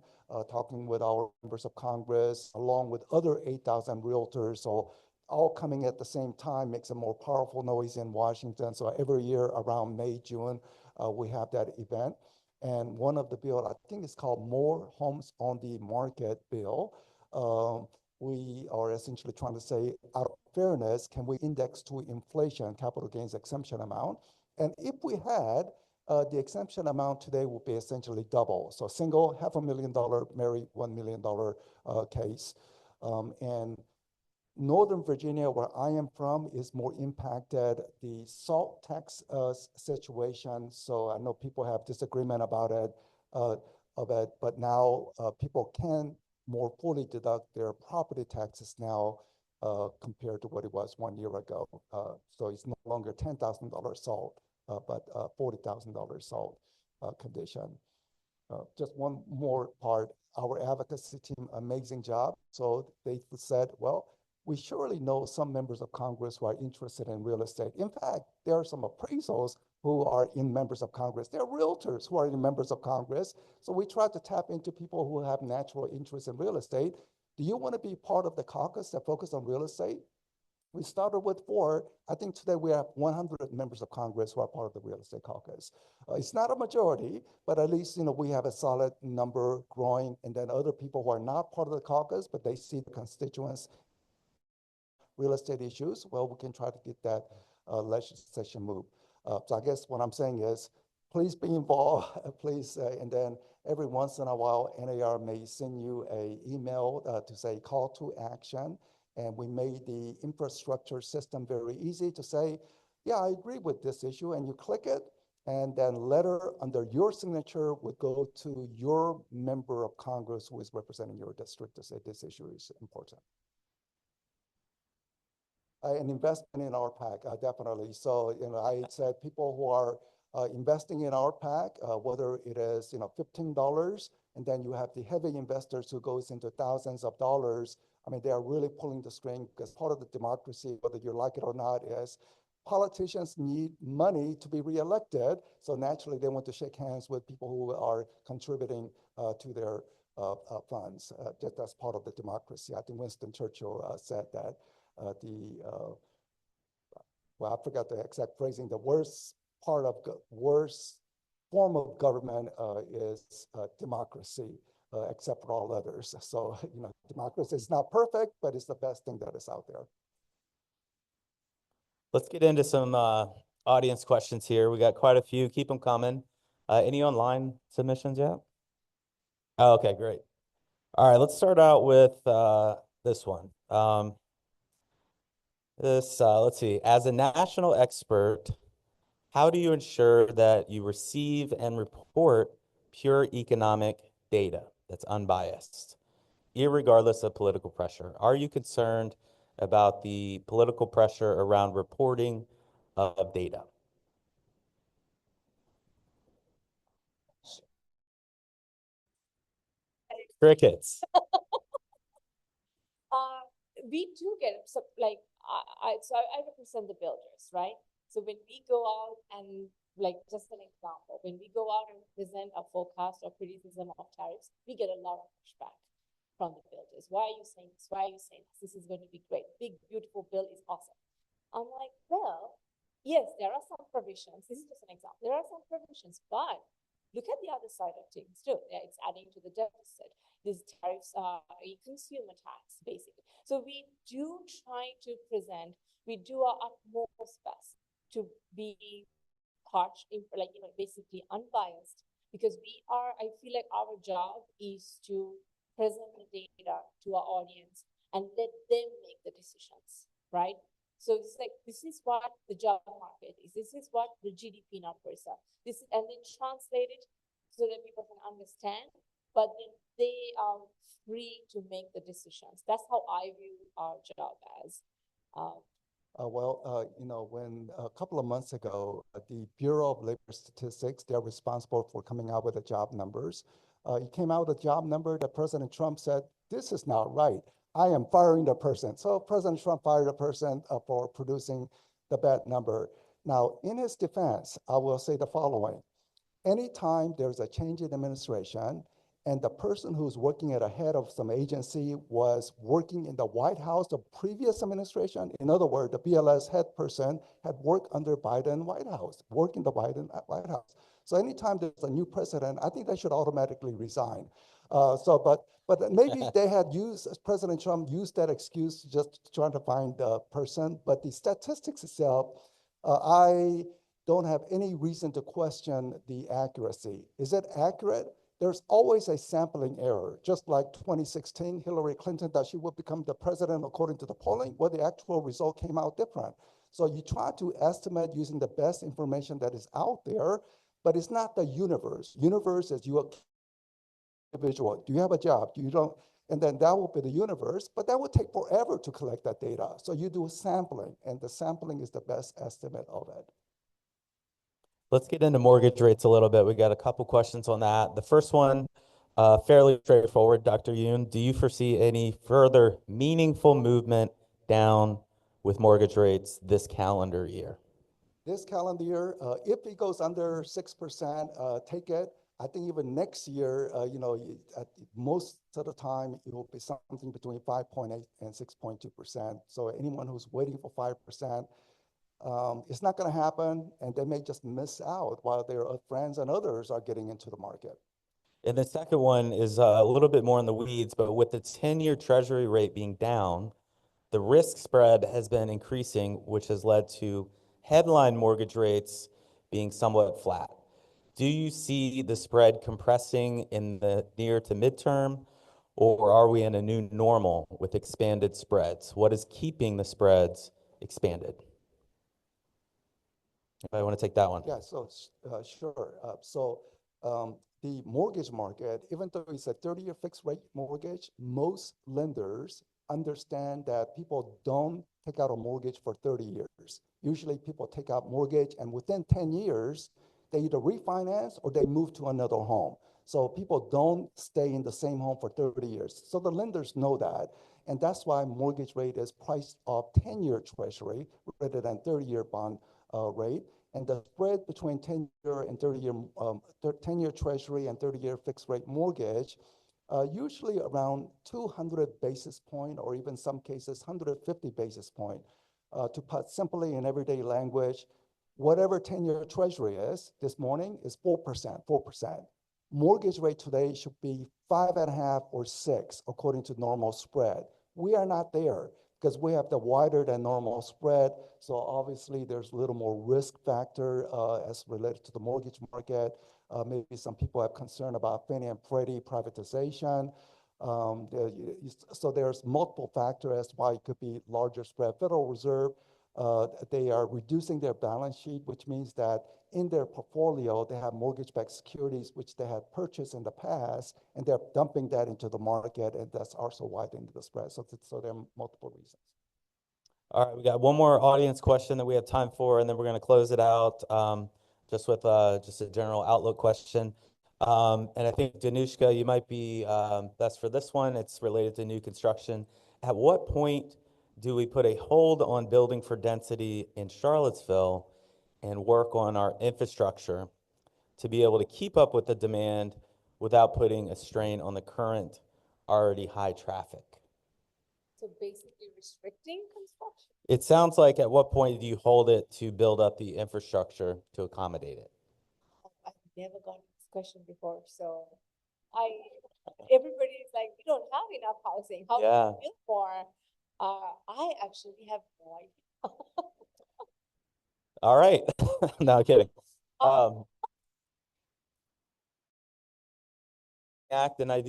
talking with our members of Congress, along with other 8,000 realtors. So all coming at the same time makes a more powerful noise in Washington. So every year around May, June, we have that event. And one of the bill, I think it's called More Homes on the Market bill. We are essentially trying to say, out of fairness, can we index to inflation capital gains exemption amount? And if we had, the exemption amount today would be essentially double. So single, $500,000, married, $1 million case. And Northern Virginia, where I am from, is more impacted. The SALT tax situation. So I know people have disagreement about it, but now people can more fully deduct their property taxes now compared to what it was 1 year ago. So it's no longer $10,000 SALT, but $40,000 SALT condition. Just one more part, our advocacy team, amazing job. So they said, well, we surely know some members of Congress who are interested in real estate. In fact, there are some appraisals who are in members of Congress. There are realtors who are in members of Congress. So we try to tap into people who have natural interest in real estate. Do you want to be part of the caucus that focus on real estate? We started with 4. I think today we have 100 members of Congress who are part of the real estate caucus. It's not a majority, but at least, we have a solid number growing. And then other people who are not part of the caucus, but they see the constituents real estate issues, well, we can try to get that legislation moved. So I guess what I'm saying is, please be involved, please, and then every once in a while, NAR may send you an email to say call to action, and we made the infrastructure system very easy to say, yeah, I agree with this issue, and you click it, and then letter under your signature would go to your member of Congress who is representing your district to say this issue is important. An investment in our PAC, definitely. So, I said people who are investing in our PAC, whether it is, $15, and then you have the heavy investors who goes into thousands of dollars. I mean, they are really pulling the string, because part of the democracy, whether you like it or not, is politicians need money to be reelected. So naturally, they want to shake hands with people who are contributing to their funds. That's part of the democracy. I think Winston Churchill said that. Well, I forgot the exact phrasing. The worst form of government is democracy, except for all others. So, democracy is not perfect, but it's the best thing that is out there. Let's get into some audience questions here. We got quite a few. Keep them coming. Any online submissions yet? Oh, okay, great. All right, let's start out with this one. Let's see. As a national expert, how do you ensure that you receive and report pure economic data that's unbiased, irregardless of political pressure? Are you concerned about the political pressure around reporting of data? Crickets. We do get, so like, I represent the builders, right? So when we go out and, like, just an example, when we go out and present a forecast or criticism of tariffs, we get a lot of pushback from the builders. Why are you saying this? Why are you saying this? This is going to be great. Big, beautiful bill is awesome. I'm like, well, yes, there are some provisions. This is just an example. There are some provisions, but look at the other side of things too. It's adding to the deficit. These tariffs are a consumer tax, basically. So we do try to present, we do our utmost best to be basically unbiased, because I feel like our job is to present the data to our audience and let them make the decisions, right? So it's like, this is what the job market is. This is what the GDP numbers are. And then translate it so that people can understand, but then they are free to make the decisions. That's how I view our job as. When a couple of months ago, the Bureau of Labor Statistics, they're responsible for coming out with the job numbers. It came out with a job number that President Trump said, this is not right. I am firing the person. So President Trump fired a person for producing the bad number. Now, in his defense, I will say the following. Anytime there's a change in administration and the person who's working at a head of some agency was working in the White House of previous administration, in other words, the BLS head person had worked under Biden White House, worked in the Biden White House. So anytime there's a new president, I think they should automatically resign. But maybe they had President Trump used that excuse just trying to find the person, but the statistics itself, I don't have any reason to question the accuracy. Is it accurate? There's always a sampling error. Just like 2016, Hillary Clinton, that she would become the president according to the polling, where the actual result came out different. So you try to estimate using the best information that is out there, but it's not the universe. Universe is you individual. Do you have a job? Do you don't? And then that will be the universe, but that would take forever to collect that data. So you do sampling, and the sampling is the best estimate of it. Let's get into mortgage rates a little bit. We got a couple questions on that. The first one, fairly straightforward, Dr. Yoon. Do you foresee any further meaningful movement down with mortgage rates this calendar year? This calendar year, if it goes under 6%, take it. I think even next year, at most of the time, it will be something between 5.8 and 6.2%. So anyone who's waiting for 5%, it's not going to happen, and they may just miss out while their friends and others are getting into the market. And the second one is a little bit more in the weeds, but with the 10-year Treasury rate being down, the risk spread has been increasing, which has led to headline mortgage rates being somewhat flat. Do you see the spread compressing in the near to midterm, or are we in a new normal with expanded spreads? What is keeping the spreads expanded? Anybody want to take that one? Yeah, so sure. The mortgage market, even though it's a 30-year fixed rate mortgage, most lenders understand that people don't take out a mortgage for 30 years. Usually people take out mortgage, and within 10 years, they either refinance or they move to another home. So people don't stay in the same home for 30 years. So the lenders know that. And that's why mortgage rate is priced off 10-year treasury rather than 30-year bond rate. And the spread between 10-year and 30-year, 10-year treasury and 30-year fixed rate mortgage, usually around 200 basis point, or even some cases 150 basis point. To put simply in everyday language, whatever 10-year treasury is this morning is 4%. Mortgage rate today should be 5.5 or 6 according to normal spread. We are not there because we have the wider than normal spread. So obviously there's a little more risk factor as related to the mortgage market. Maybe some people have concern about Fannie and Freddie privatization. So there's multiple factors as to why it could be larger spread. Federal Reserve, they are reducing their balance sheet, which means that in their portfolio, they have mortgage-backed securities, which they had purchased in the past, and they're dumping that into the market, and that's also widening the spread. So there are multiple reasons. All right, we got one more audience question that we have time for, and then we're going to close it out just with just a general outlook question. And I think, Danushka, you might be best for this one. It's related to new construction. At what point do we put a hold on building for density in Charlottesville and work on our infrastructure to be able to keep up with the demand without putting a strain on the current already high traffic? So basically restricting construction? It sounds like at what point do you hold it to build up the infrastructure to accommodate it? I've never gotten this question before, so everybody's like, we don't have enough housing. How Yeah. can we build more? I actually have no idea. All right. No kidding. Act, and I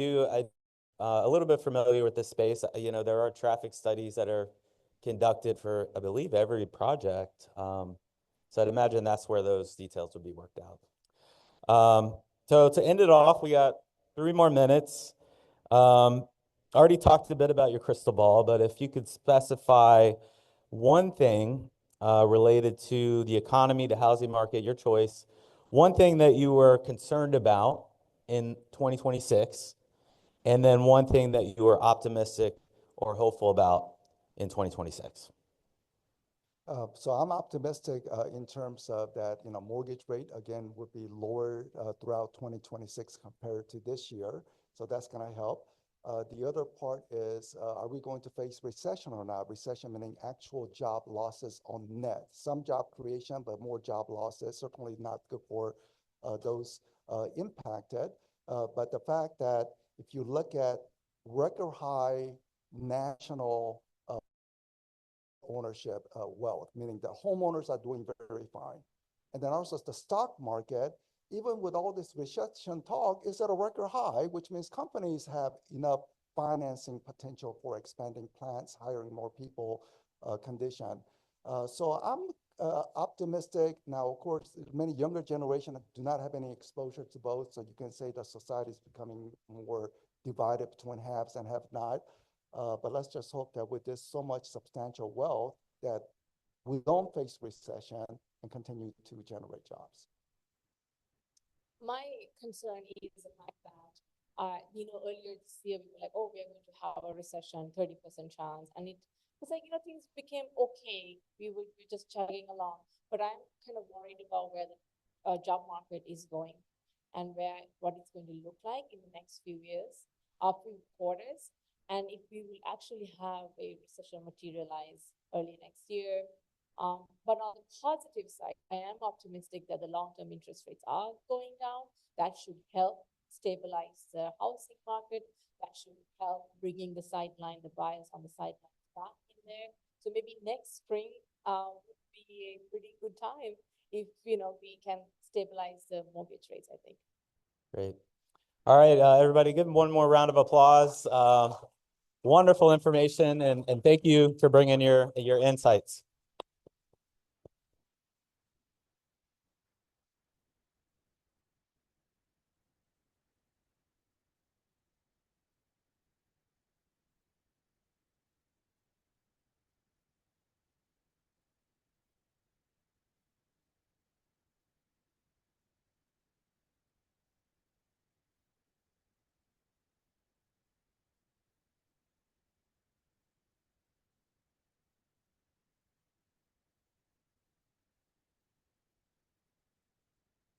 a little bit familiar with this space. You know, there are traffic studies that are conducted for, I believe, every project. So I'd imagine that's where those details would be worked out. So to end it off, we got 3 more minutes. Already talked a bit about your crystal ball, but if you could specify one thing related to the economy, the housing market, your choice, one thing that you were concerned about in 2026, and then one thing that you were optimistic or hopeful about in 2026. So I'm optimistic in terms of that, mortgage rate, again, would be lower throughout 2026 compared to this year. So that's going to help. The other part is, are we going to face recession or not? Recession meaning actual job losses on net. Some job creation, but more job losses, certainly not good for those impacted. But the fact that if you look at record high national ownership wealth, meaning the homeowners are doing very fine. And then also the stock market, even with all this recession talk, is at a record high, which means companies have enough financing potential for expanding plants, hiring more people, condition. So I'm optimistic. Now, of course, many younger generations do not have any exposure to both. So you can say that society is becoming more divided between haves and have-not. But let's just hope that with this so much substantial wealth that we don't face recession and continue to generate jobs. My concern is the fact that, earlier this year, we were like, oh, we're going to have a recession, 30% chance. And it was like, things became okay. We were just chugging along. But I'm kind of worried about where the job market is going. and what it's going to look like in the next few years or few quarters, and if we will actually have a recession materialize early next year. But on the positive side, I am optimistic that the long-term interest rates are going down. That should help stabilize the housing market. That should help bringing the buyers on the sidelines back in there. So maybe next spring would be a pretty good time if, we can stabilize the mortgage rates, I think. Great. All right, everybody, give them one more round of applause. Wonderful information, and thank you for bringing your insights.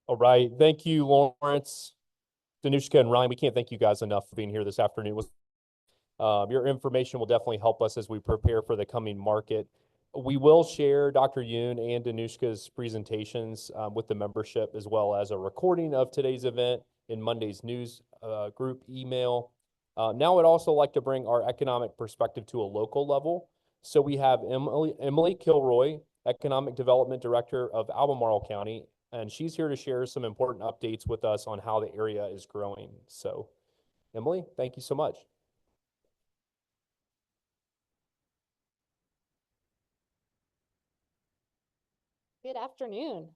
All right. Thank you, Lawrence, Danushka, and Ryan. We can't thank you guys enough for being here this afternoon. Your information will definitely help us as we prepare for the coming market. We will share Dr. Yoon and Danushka's presentations with the membership, as well as a recording of today's event in Monday's news group email. Now I'd also like to bring our economic perspective to a local level. So we have Emily Kilroy, Economic Development Director of Albemarle County, and she's here to share some important updates with us on how the area is growing. So, Emily, thank you so much. Good afternoon.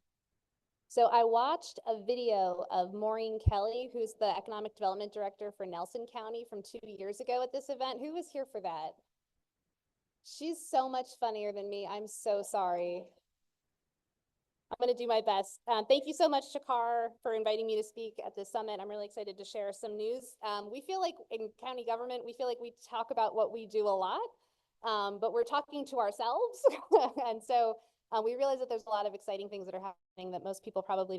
So I watched a video of Maureen Kelly, who's the Economic Development Director for Nelson County from 2 years ago at this event. Who was here for that? She's so much funnier than me. I'm so sorry. I'm going to do my best. Thank you so much to CAAR for inviting me to speak at this summit. I'm really excited to share some news. We feel like in county government, we feel like we talk about what we do a lot, but we're talking to ourselves. And so we realize that there's a lot of exciting things that are happening that most people probably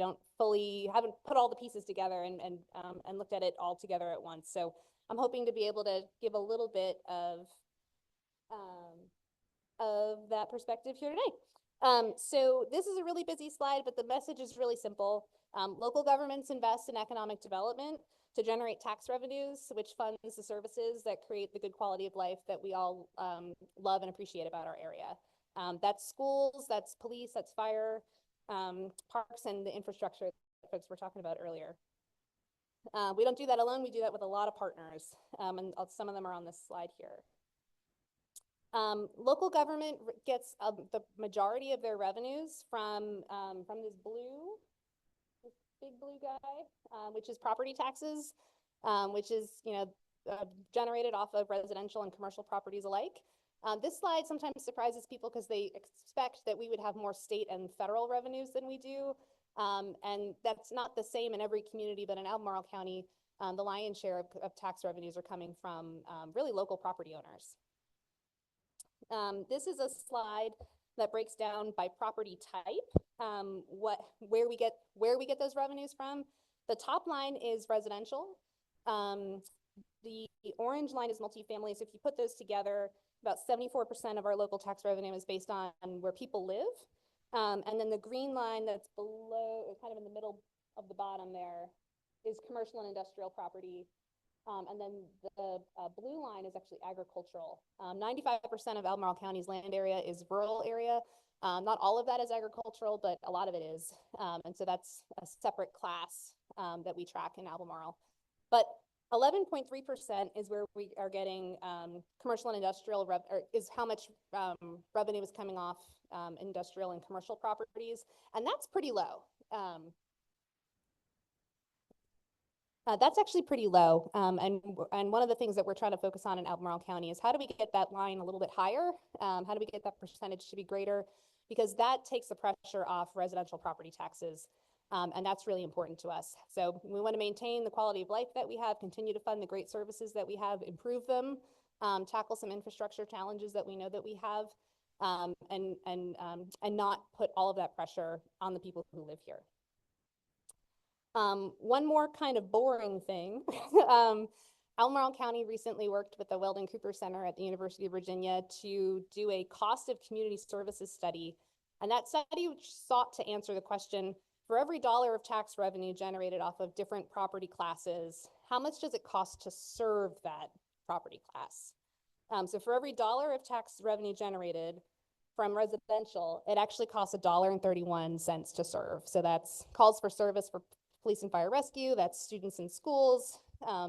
haven't put all the pieces together and looked at it all together at once. So I'm hoping to be able to give a little bit of that perspective here today. So this is a really busy slide, but the message is really simple. Local governments invest in economic development to generate tax revenues, which funds the services that create the good quality of life that we all love and appreciate about our area. That's schools, that's police, that's fire, parks, and the infrastructure that folks were talking about earlier. We don't do that alone. We do that with a lot of partners, and some of them are on this slide here. Local government gets the majority of their revenues from this big blue guy, which is property taxes, which is generated off of residential and commercial properties alike. This slide sometimes surprises people because they expect that we would have more state and federal revenues than we do, and that's not the same in every community. But in Albemarle County, the lion's share of tax revenues are coming from really local property owners. This is a slide that breaks down by property type, where we get those revenues from. The top line is residential. The orange line is multifamily. So if you put those together, about 74% of our local tax revenue is based on where people live. And then the green line that's below, kind of in the middle of the bottom there, is commercial and industrial property. And then the blue line is actually agricultural. 95% of Albemarle County's land area is rural area. Not all of that is agricultural, but a lot of it is. And so that's a separate class that we track in Albemarle. But 11.3% is where we are getting commercial and industrial, is how much revenue is coming off industrial and commercial properties. And that's pretty low. That's actually pretty low. And one of the things that we're trying to focus on in Albemarle County is how do we get that line a little bit higher? How do we get that percentage to be greater? Because that takes the pressure off residential property taxes. And that's really important to us. So we want to maintain the quality of life that we have, continue to fund the great services that we have, improve them, tackle some infrastructure challenges that we know that we have, and not put all of that pressure on the people who live here. One more kind of boring thing. Albemarle County recently worked with the Weldon Cooper Center at the University of Virginia to do a cost of community services study. And that study sought to answer the question, for every dollar of tax revenue generated off of different property classes, how much does it cost to serve that property class? So for every dollar of tax revenue generated from residential, it actually costs $1.31 to serve. So that's calls for service for police and fire rescue, that's students in schools,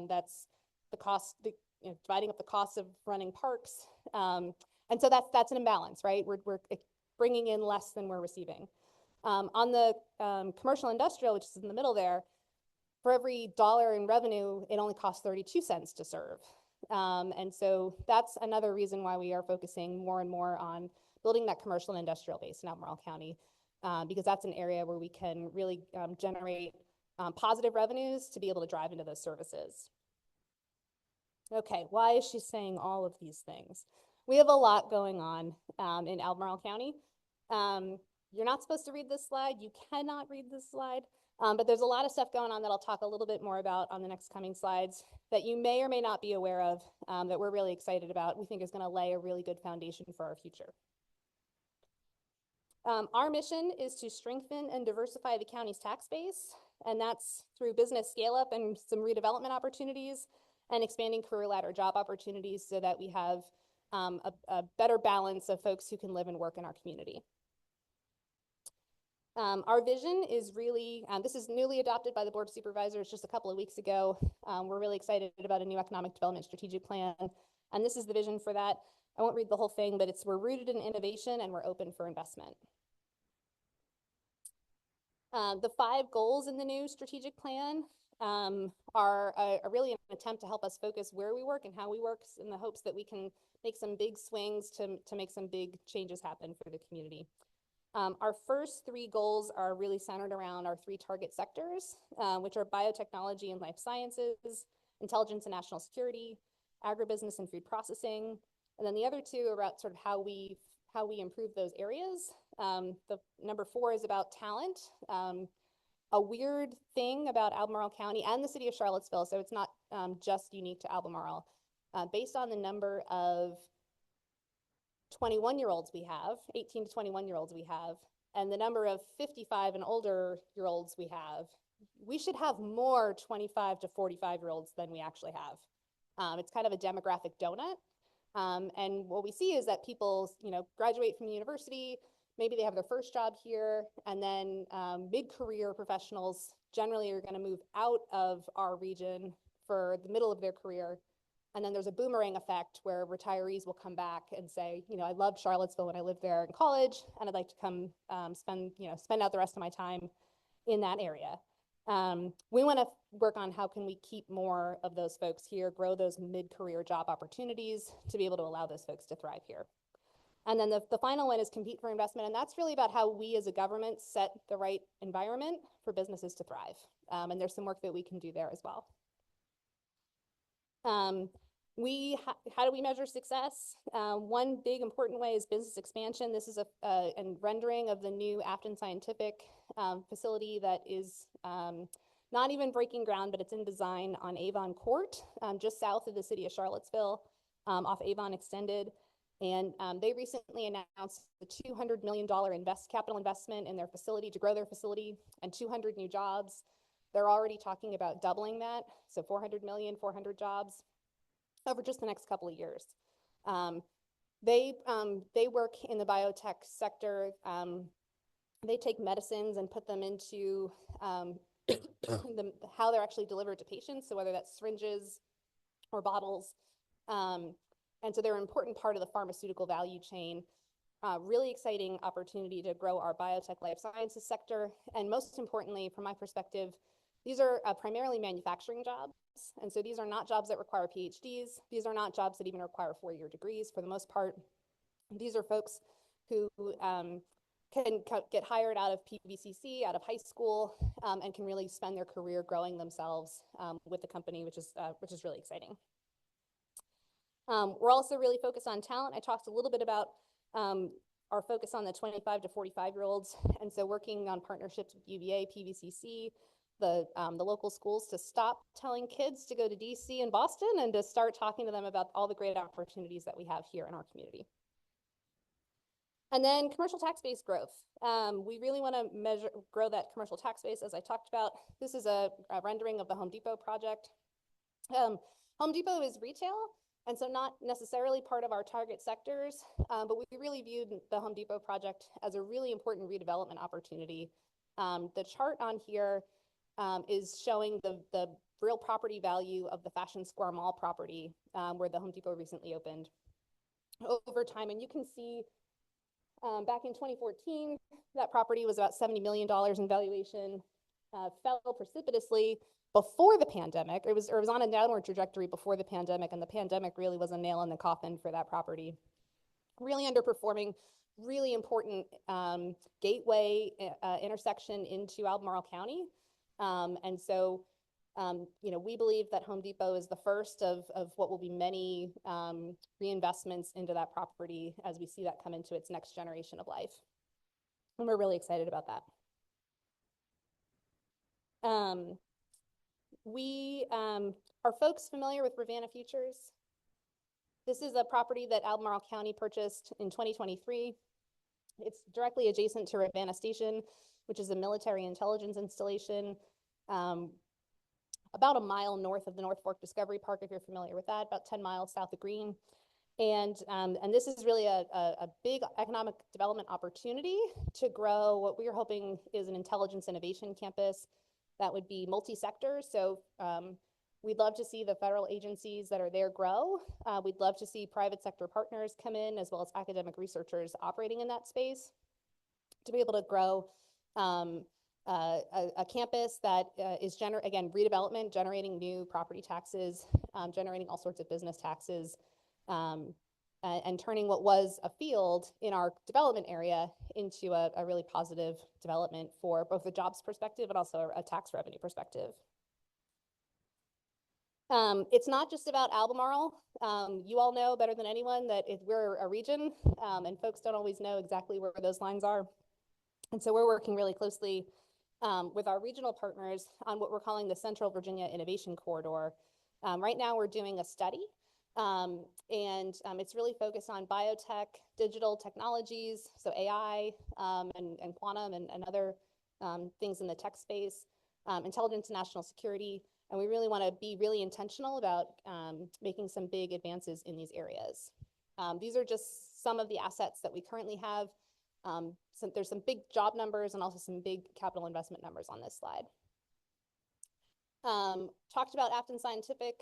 that's the cost, dividing up the cost of running parks. And so that's an imbalance, right? We're bringing in less than we're receiving. On the commercial industrial, which is in the middle there, for every dollar in revenue, it only costs 32 cents to serve. And so that's another reason why we are focusing more and more on building that commercial and industrial base in Albemarle County, because that's an area where we can really generate positive revenues to be able to drive into those services. Okay, why is she saying all of these things? We have a lot going on in Albemarle County. You're not supposed to read this slide. You cannot read this slide. But there's a lot of stuff going on that I'll talk a little bit more about on the next coming slides that you may or may not be aware of, that we're really excited about. We think is going to lay a really good foundation for our future. Our mission is to strengthen and diversify the county's tax base, and that's through business scale up and some redevelopment opportunities and expanding career ladder job opportunities so that we have a better balance of folks who can live and work in our community. Our vision is really, this is newly adopted by the Board of Supervisors just a couple of weeks ago. We're really excited about a new economic development strategic plan, and this is the vision for that. I won't read the whole thing, but we're rooted in innovation and we're open for investment. The 5 goals in the new strategic plan are really an attempt to help us focus where we work and how we work in the hopes that we can make some big swings to make some big changes happen for the community. Our first 3 goals are really centered around our 3 target sectors, which are biotechnology and life sciences, intelligence and national security, agribusiness and food processing. And then the other 2 are about sort of how we improve those areas. The number 4 is about talent. A weird thing about Albemarle County and the city of Charlottesville, so it's not just unique to Albemarle, based on the number of 21-year-olds we have, 18 to 21-year-olds we have, and the number of 55 and older year olds we have, we should have more 25 to 45-year-olds than we actually have. It's kind of a demographic donut. And what we see is that people, graduate from the university, maybe they have their first job here, and then mid-career professionals generally are going to move out of our region for the middle of their career. And then there's a boomerang effect where retirees will come back and say, I loved Charlottesville when I lived there in college, and I'd like to come spend out the rest of my time in that area. We want to work on how can we keep more of those folks here, grow those mid-career job opportunities to be able to allow those folks to thrive here. And then the final one is compete for investment, and that's really about how we as a government set the right environment for businesses to thrive. And there's some work that we can do there as well. How do we measure success? One big important way is business expansion. This is a rendering of the new Afton Scientific facility that is not even breaking ground, but it's in design on Avon Court, just south of the city of Charlottesville, off Avon Extended. And they recently announced the $200 million capital investment in their facility to grow their facility and 200 new jobs. They're already talking about doubling that, so 400 million, 400 jobs over just the next couple of years. They work in the biotech sector. They take medicines and put them into how they're actually delivered to patients, so whether that's syringes or bottles. And so they're an important part of the pharmaceutical value chain. Really exciting opportunity to grow our biotech life sciences sector. And most importantly, from my perspective, these are primarily manufacturing jobs. And so these are not jobs that require PhDs. These are not jobs that even require 4-year degrees for the most part. These are folks who can get hired out of PVCC, out of high school, and can really spend their career growing themselves with the company, which is really exciting. We're also really focused on talent. I talked a little bit about our focus on the 25 to 45-year-olds, and so working on partnerships with UVA, PVCC, the local schools to stop telling kids to go to DC and Boston and to start talking to them about all the great opportunities that we have here in our community. And then commercial tax base growth. We really want to grow that commercial tax base, as I talked about. This is a rendering of the Home Depot project. Home Depot is retail, and so not necessarily part of our target sectors, but we really viewed the Home Depot project as a really important redevelopment opportunity. The chart on here is showing the real property value of the Fashion Square Mall property where the Home Depot recently opened over time. And you can see back in 2014, that property was about $70 million in valuation, fell precipitously before the pandemic. It was on a downward trajectory before the pandemic, and the pandemic really was a nail in the coffin for that property. Really underperforming, really important gateway intersection into Albemarle County. And so, we believe that Home Depot is the first of what will be many reinvestments into that property as we see that come into its next generation of life. And we're really excited about that. Are folks familiar with Ravenna Futures? This is a property that Albemarle County purchased in 2023. It's directly adjacent to Ravenna Station, which is a military intelligence installation, about a mile north of the North Fork Discovery Park, if you're familiar with that, about 10 miles south of Greene. And this is really a big economic development opportunity to grow what we're hoping is an intelligence innovation campus that would be multi-sector. So we'd love to see the federal agencies that are there grow. We'd love to see private sector partners come in, as well as academic researchers operating in that space, to be able to grow a campus that is, again, redevelopment, generating new property taxes, generating all sorts of business taxes, and turning what was a field in our development area into a really positive development for both a jobs perspective and also a tax revenue perspective. It's not just about Albemarle. You all know better than anyone that we're a region, and folks don't always know exactly where those lines are. And so we're working really closely with our regional partners on what we're calling the Central Virginia Innovation Corridor. Right now we're doing a study, and it's really focused on biotech, digital technologies, so AI and quantum and other things in the tech space, intelligence and national security. And we really want to be really intentional about making some big advances in these areas. These are just some of the assets that we currently have. There's some big job numbers and also some big capital investment numbers on this slide. Talked about Afton Scientific.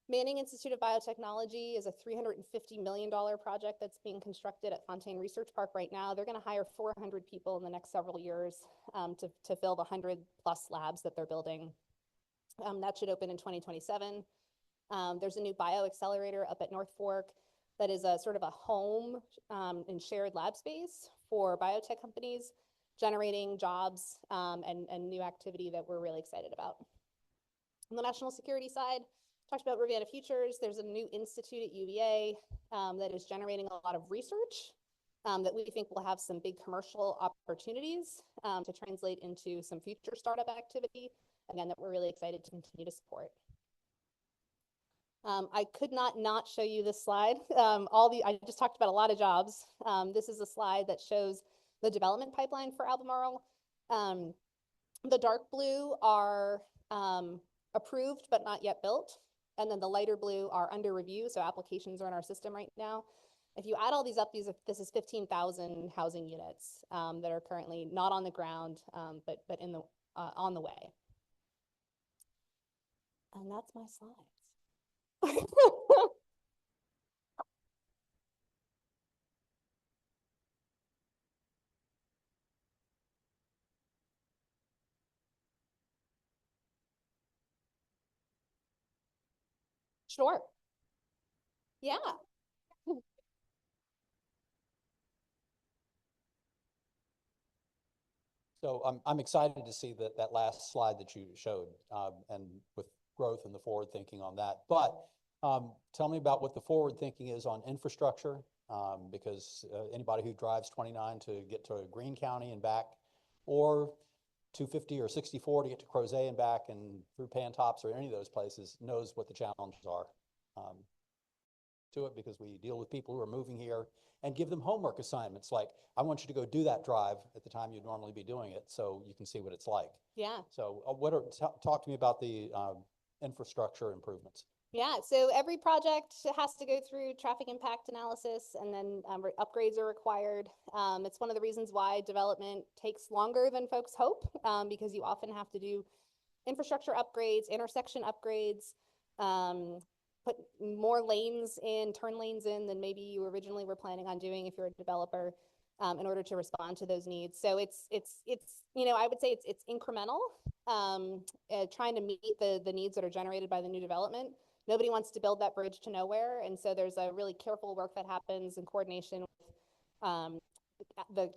Manning Institute of Biotechnology is a $350 million project that's being constructed at Fontaine Research Park right now. They're going to hire 400 people in the next several years to fill the 100+ labs that they're building. That should open in 2027. There's a new bioaccelerator up at North Fork that is a sort of a home and shared lab space for biotech companies, generating jobs and new activity that we're really excited about. On the national security side, talked about Ravenna Futures. There's a new institute at UVA that is generating a lot of research that we think will have some big commercial opportunities to translate into some future startup activity, again, that we're really excited to continue to support. I could not show you this slide. I just talked about a lot of jobs. This is a slide that shows the development pipeline for Albemarle. The dark blue are approved but not yet built. And then the lighter blue are under review, so applications are in our system right now. If you add all these up, this is 15,000 housing units that are currently not on the ground, but on the way. And that's my slides. Sure. Yeah. So I'm excited to see that last slide that you showed, and with growth and the forward thinking on that. But tell me about what the forward thinking is on infrastructure, because anybody who drives 29 to get to Greene County and back, or 250 or 64 to get to Crozet and back and through Pantops or any of those places knows what the challenges are to it, because we deal with people who are moving here and give them homework assignments. Like, I want you to go do that drive at the time you'd normally be doing it so you can see what it's like. Yeah. So talk to me about the infrastructure improvements. Yeah, so every project has to go through traffic impact analysis, and then upgrades are required. It's one of the reasons why development takes longer than folks hope, because you often have to do infrastructure upgrades, intersection upgrades, put more lanes in, turn lanes in than maybe you originally were planning on doing if you're a developer, in order to respond to those needs. So it's you know, I would say it's incremental, trying to meet the needs that are generated by the new development. Nobody wants to build that bridge to nowhere, and so there's a really careful work that happens in coordination with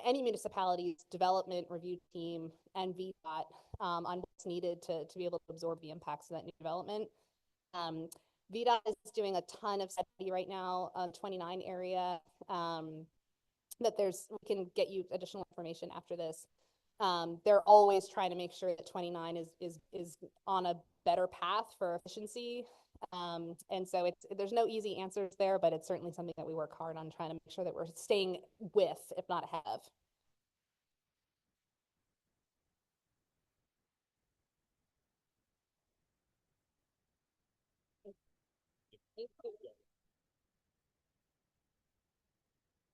any municipality's development review team and VDOT on what's needed to be able to absorb the impacts of that new development. VDOT is doing a ton of study right now on 29 area. That we can get you additional information after this. They're always trying to make sure that 29 is on a better path for efficiency. And so there's no easy answers there, but it's certainly something that we work hard on trying to make sure that we're staying with, if not ahead of.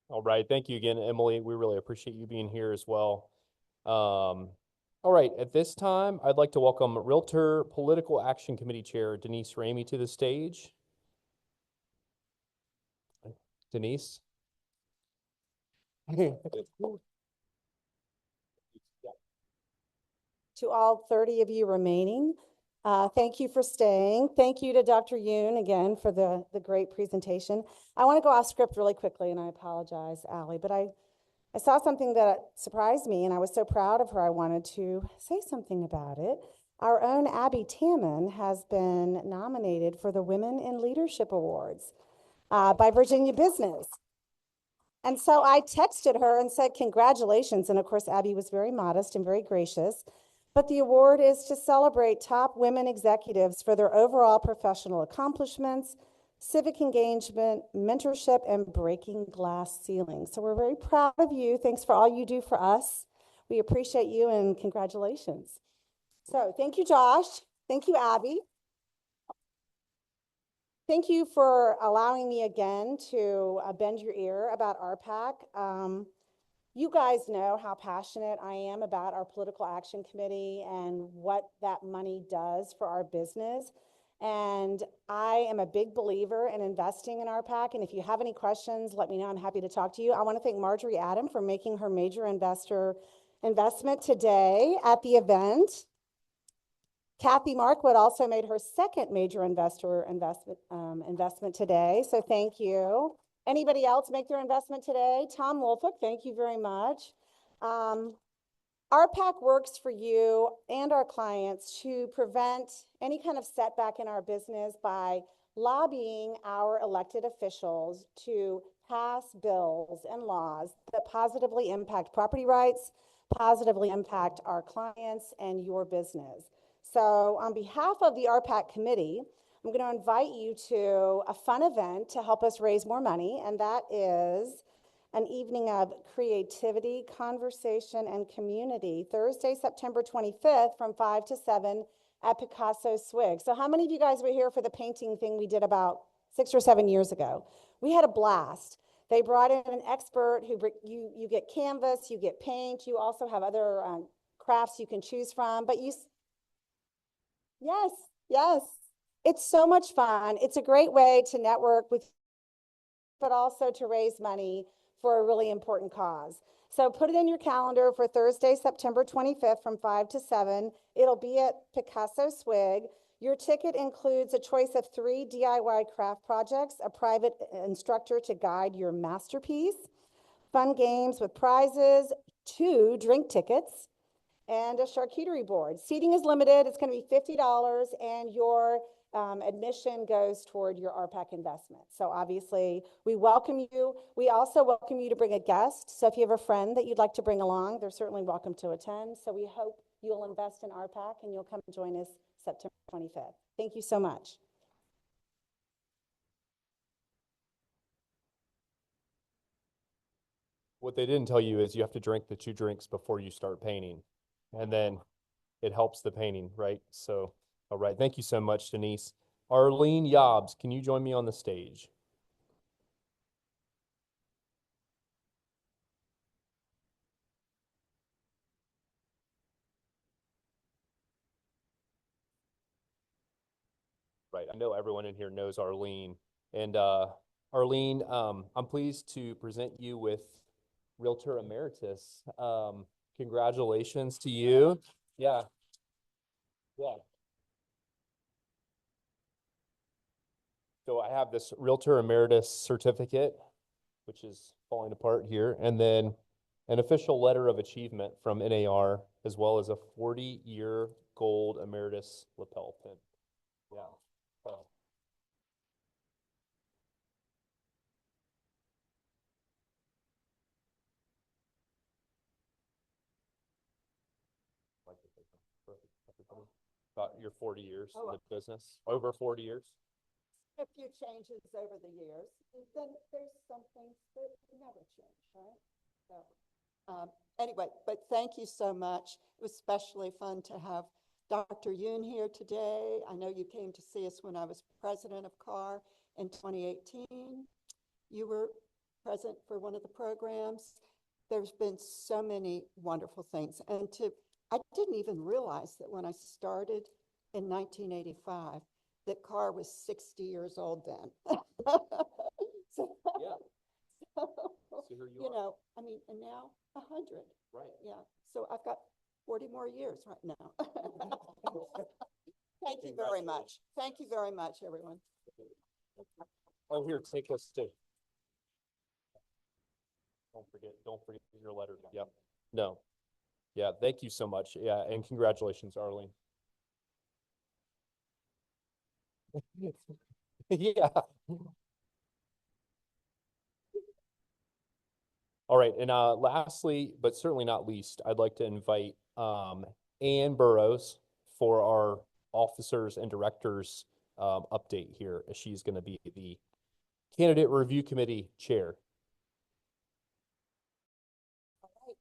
All right, thank you again, Emily. We really appreciate you being here as well. All right, at this time, I'd like to welcome Realtor Political Action Committee Chair Denise Ramey to the stage. Denise? To all 30 of you remaining, thank you for staying. Thank you to Dr. Yoon again for the great presentation. I want to go off script really quickly, and I apologize, Allie, but I saw something that surprised me, and I was so proud of her, I wanted to say something about it. Our own Abby Tamman has been nominated for the Women in Leadership Awards by Virginia Business. And so I texted her and said, congratulations. And of course, Abby was very modest and very gracious. But the award is to celebrate top women executives for their overall professional accomplishments, civic engagement, mentorship, and breaking glass ceilings. So we're very proud of you. Thanks for all you do for us. We appreciate you, and congratulations. So thank you, Josh. Thank you, Abby. Thank you for allowing me again to bend your ear about RPAC. You guys know how passionate I am about our political action committee and what that money does for our business. And I am a big believer in investing in RPAC. And if you have any questions, let me know. I'm happy to talk to you. I want to thank Marjorie Adam for making her major investment today at the event. Kathy Markwood also made her second major investment today. So thank you. Anybody else make their investment today? Tom Wolfik, thank you very much. RPAC works for you and our clients to prevent any kind of setback in our business by lobbying our elected officials to pass bills and laws that positively impact property rights, positively impact our clients and your business. So on behalf of the RPAC committee, I'm going to invite you to a fun event to help us raise more money, and that is an evening of creativity, conversation, and community, Thursday, September 25th from 5 to 7 at Picasso Swig. So how many of you guys were here for the painting thing we did about 6 or 7 years ago? We had a blast. They brought in an expert who you get canvas, you get paint, you also have other crafts you can choose from, but yes. It's so much fun. It's a great way to network with, but also to raise money for a really important cause. So put it in your calendar for Thursday, September 25th from 5 to 7. It'll be at Picasso Swig. Your ticket includes a choice of 3 DIY craft projects, a private instructor to guide your masterpiece, fun games with prizes, 2 drink tickets, and a charcuterie board. Seating is limited. It's going to be $50, and your Admission goes toward your RPAC investment. So obviously, we welcome you. We also welcome you to bring a guest. So if you have a friend that you'd like to bring along, they're certainly welcome to attend. So we hope you'll invest in RPAC and you'll come join us September 25th. Thank you so much. What they didn't tell you is you have to drink the 2 drinks before you start painting. And then it helps the painting, right? So, all right. Thank you so much, Denise. Arlene Yobbs, can you join me on the stage? Right. I know everyone in here knows Arlene. And Arlene, I'm pleased to present you with Realtor Emeritus. Congratulations to you. Yeah. Yeah. So I have this Realtor Emeritus certificate, which is falling apart here, and then an official letter of achievement from NAR, as well as a 40-year gold Emeritus lapel pin. Yeah. Oh. Perfect. About your 40 years in the business, over 40 years. A few changes over the years. And then there's some things that never change, right? So, anyway, but thank you so much. It was especially fun to have Dr. Yoon here today. I know you came to see us when I was president of CAAR in 2018. You were present for one of the programs. There's been so many wonderful things. And I didn't even realize that when I started in 1985, that CAAR was 60 years old then. So, Yeah. so, So here you you are. know, I mean, and now 100. Right. Yeah. So I've got 40 more years right now. Thank you very much. Thank you very much, everyone. Oh, here, take this too. Don't forget your letter. Yep. No. Yeah, thank you so much. Yeah, and congratulations, Arlene. Yeah. All right, and lastly, but certainly not least, I'd like to invite Ann Burrows for our officers and directors update here, as she's going to be the candidate review committee chair. All right.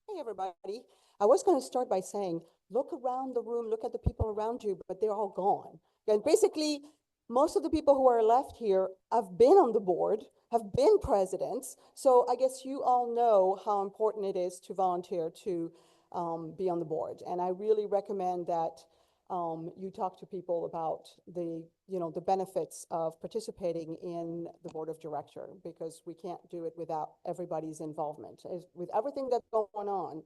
Hey, everybody. I was going to start by saying, look around the room, look at the people around you, but they're all gone. And basically, most of the people who are left here have been on the board, have been presidents. So I guess you all know how important it is to volunteer to be on the board. And I really recommend that you talk to people about the benefits of participating in the board of director, because we can't do it without everybody's involvement. With everything that's going on,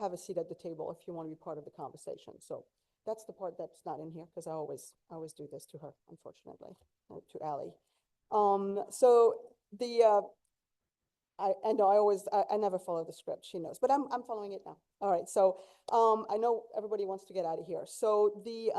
have a seat at the table if you want to be part of the conversation. So that's the part that's not in here, because I always do this to her, unfortunately, to Allie. So I never follow the script, she knows, but I'm following it now. All right, so I know everybody wants to get out of here. So the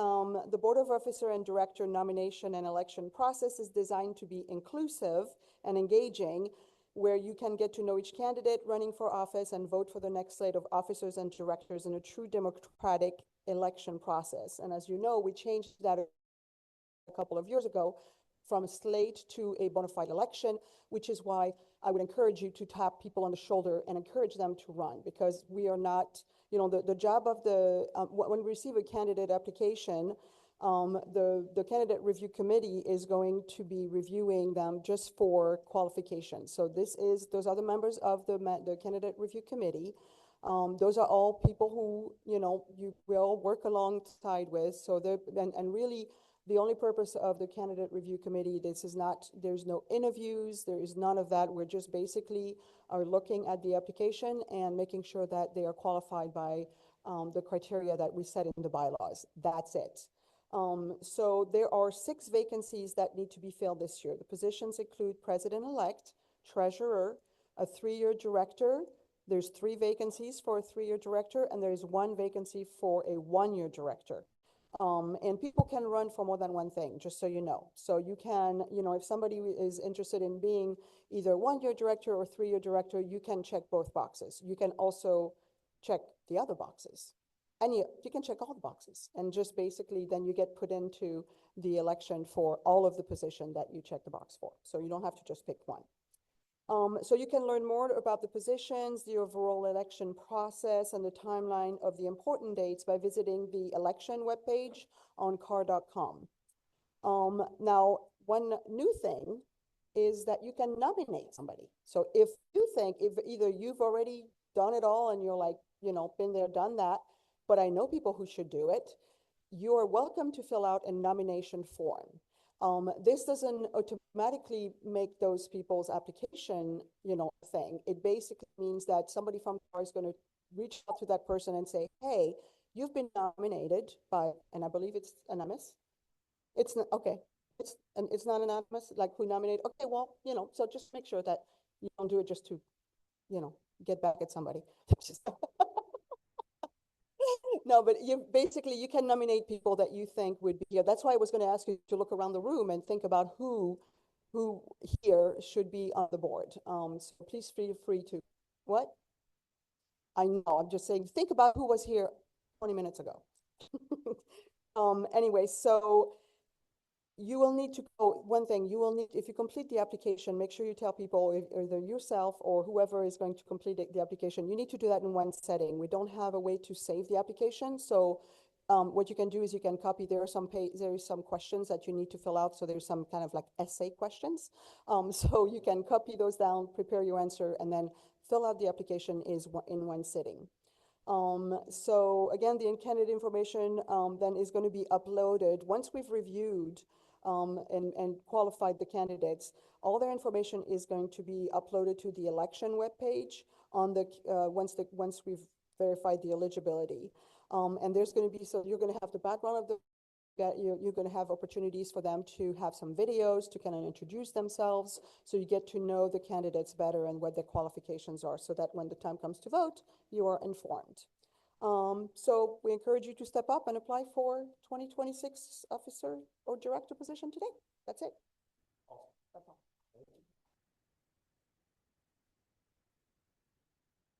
Board of Officer and Director nomination and election process is designed to be inclusive and engaging, where you can get to know each candidate running for office and vote for the next slate of officers and directors in a true democratic election process. And as you know, we changed that a couple of years ago from a slate to a bona fide election, which is why I would encourage you to tap people on the shoulder and encourage them to run, because we are not, the job of when we receive a candidate application, the candidate review committee is going to be reviewing them just for qualifications. So those are the members of the candidate review committee. Those are all people who, you will work alongside with. So and really, the only purpose of the candidate review committee, there's no interviews, there is none of that. We're just basically are looking at the application and making sure that they are qualified by the criteria that we set in the bylaws. That's it. So there are 6 vacancies that need to be filled this year. The positions include president-elect, treasurer, a 3-year director. There's 3 vacancies for a 3-year director, and there's 1 vacancy for a 1-year director. And people can run for more than one thing, just so you know. So you can, if somebody is interested in being either one-year director or three-year director, you can check both boxes. You can also check the other boxes. And you can check all the boxes, and just basically then you get put into the election for all of the position that you check the box for. So you don't have to just pick one. So you can learn more about the positions, the overall election process, and the timeline of the important dates by visiting the election webpage on CAAR.com. Now, one new thing is that you can nominate somebody. So if you think, if either you've already done it all and you're like, been there, done that, but I know people who should do it, you are welcome to fill out a nomination form. This doesn't automatically make those people's application, thing. It basically means that somebody from CAAR is going to reach out to that person and say, hey, you've been nominated by, and I believe it's anonymous. It's not, okay. It's not anonymous, like who nominated. Okay, well, so just make sure that you don't do it just to, get back at somebody. No, but you can nominate people that you think would be here. That's why I was going to ask you to look around the room and think about who here should be on the board. So please feel free to, what? I know, I'm just saying, think about who was here 20 minutes ago. Anyway, so you will need to one thing, if you complete the application, make sure you tell people, either yourself or whoever is going to complete the application, you need to do that in one setting. We don't have a way to save the application. So what you can do is you can copy, there are some questions that you need to fill out. So there's some kind of like essay questions. So you can copy those down, prepare your answer, and then fill out the application in one sitting. So again, the candidate information then is going to be uploaded once we've reviewed and qualified the candidates. All their information is going to be uploaded to the election webpage on the once we've verified the eligibility. And there's going to be, so you're going to have the background of the you're going to have opportunities for them to have some videos to kind of introduce themselves, so you get to know the candidates better and what their qualifications are, so that when the time comes to vote, you are informed. So we encourage you to step up and apply for 2026 officer or director position today. That's it. That's all.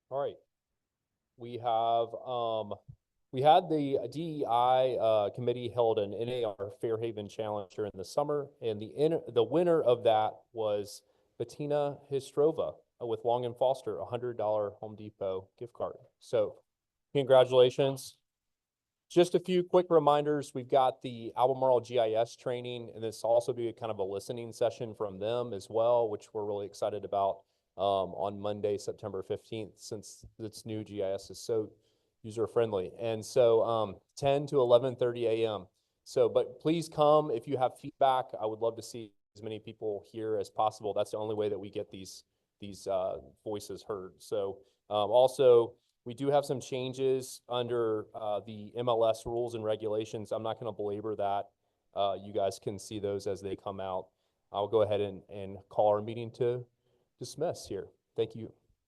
All right. We had the DEI committee held an NAR Fairhaven Challenge during the summer, and the winner of that was Bettina Histrova with Long and Foster, $100 Home Depot gift card. So congratulations. Just a few quick reminders. We've got the Albemarle GIS training, and this will also be a kind of a listening session from them as well, which we're really excited about on Monday, September 15th, since this new GIS is so user-friendly. And so 10 to 11:30 a.m. So, but please come if you have feedback. I would love to see as many people here as possible. That's the only way that we get these voices heard. So also, we do have some changes under the MLS rules and regulations. I'm not going to belabor that. You guys can see those as they come out. I'll go ahead and call our meeting to dismiss here. Thank you.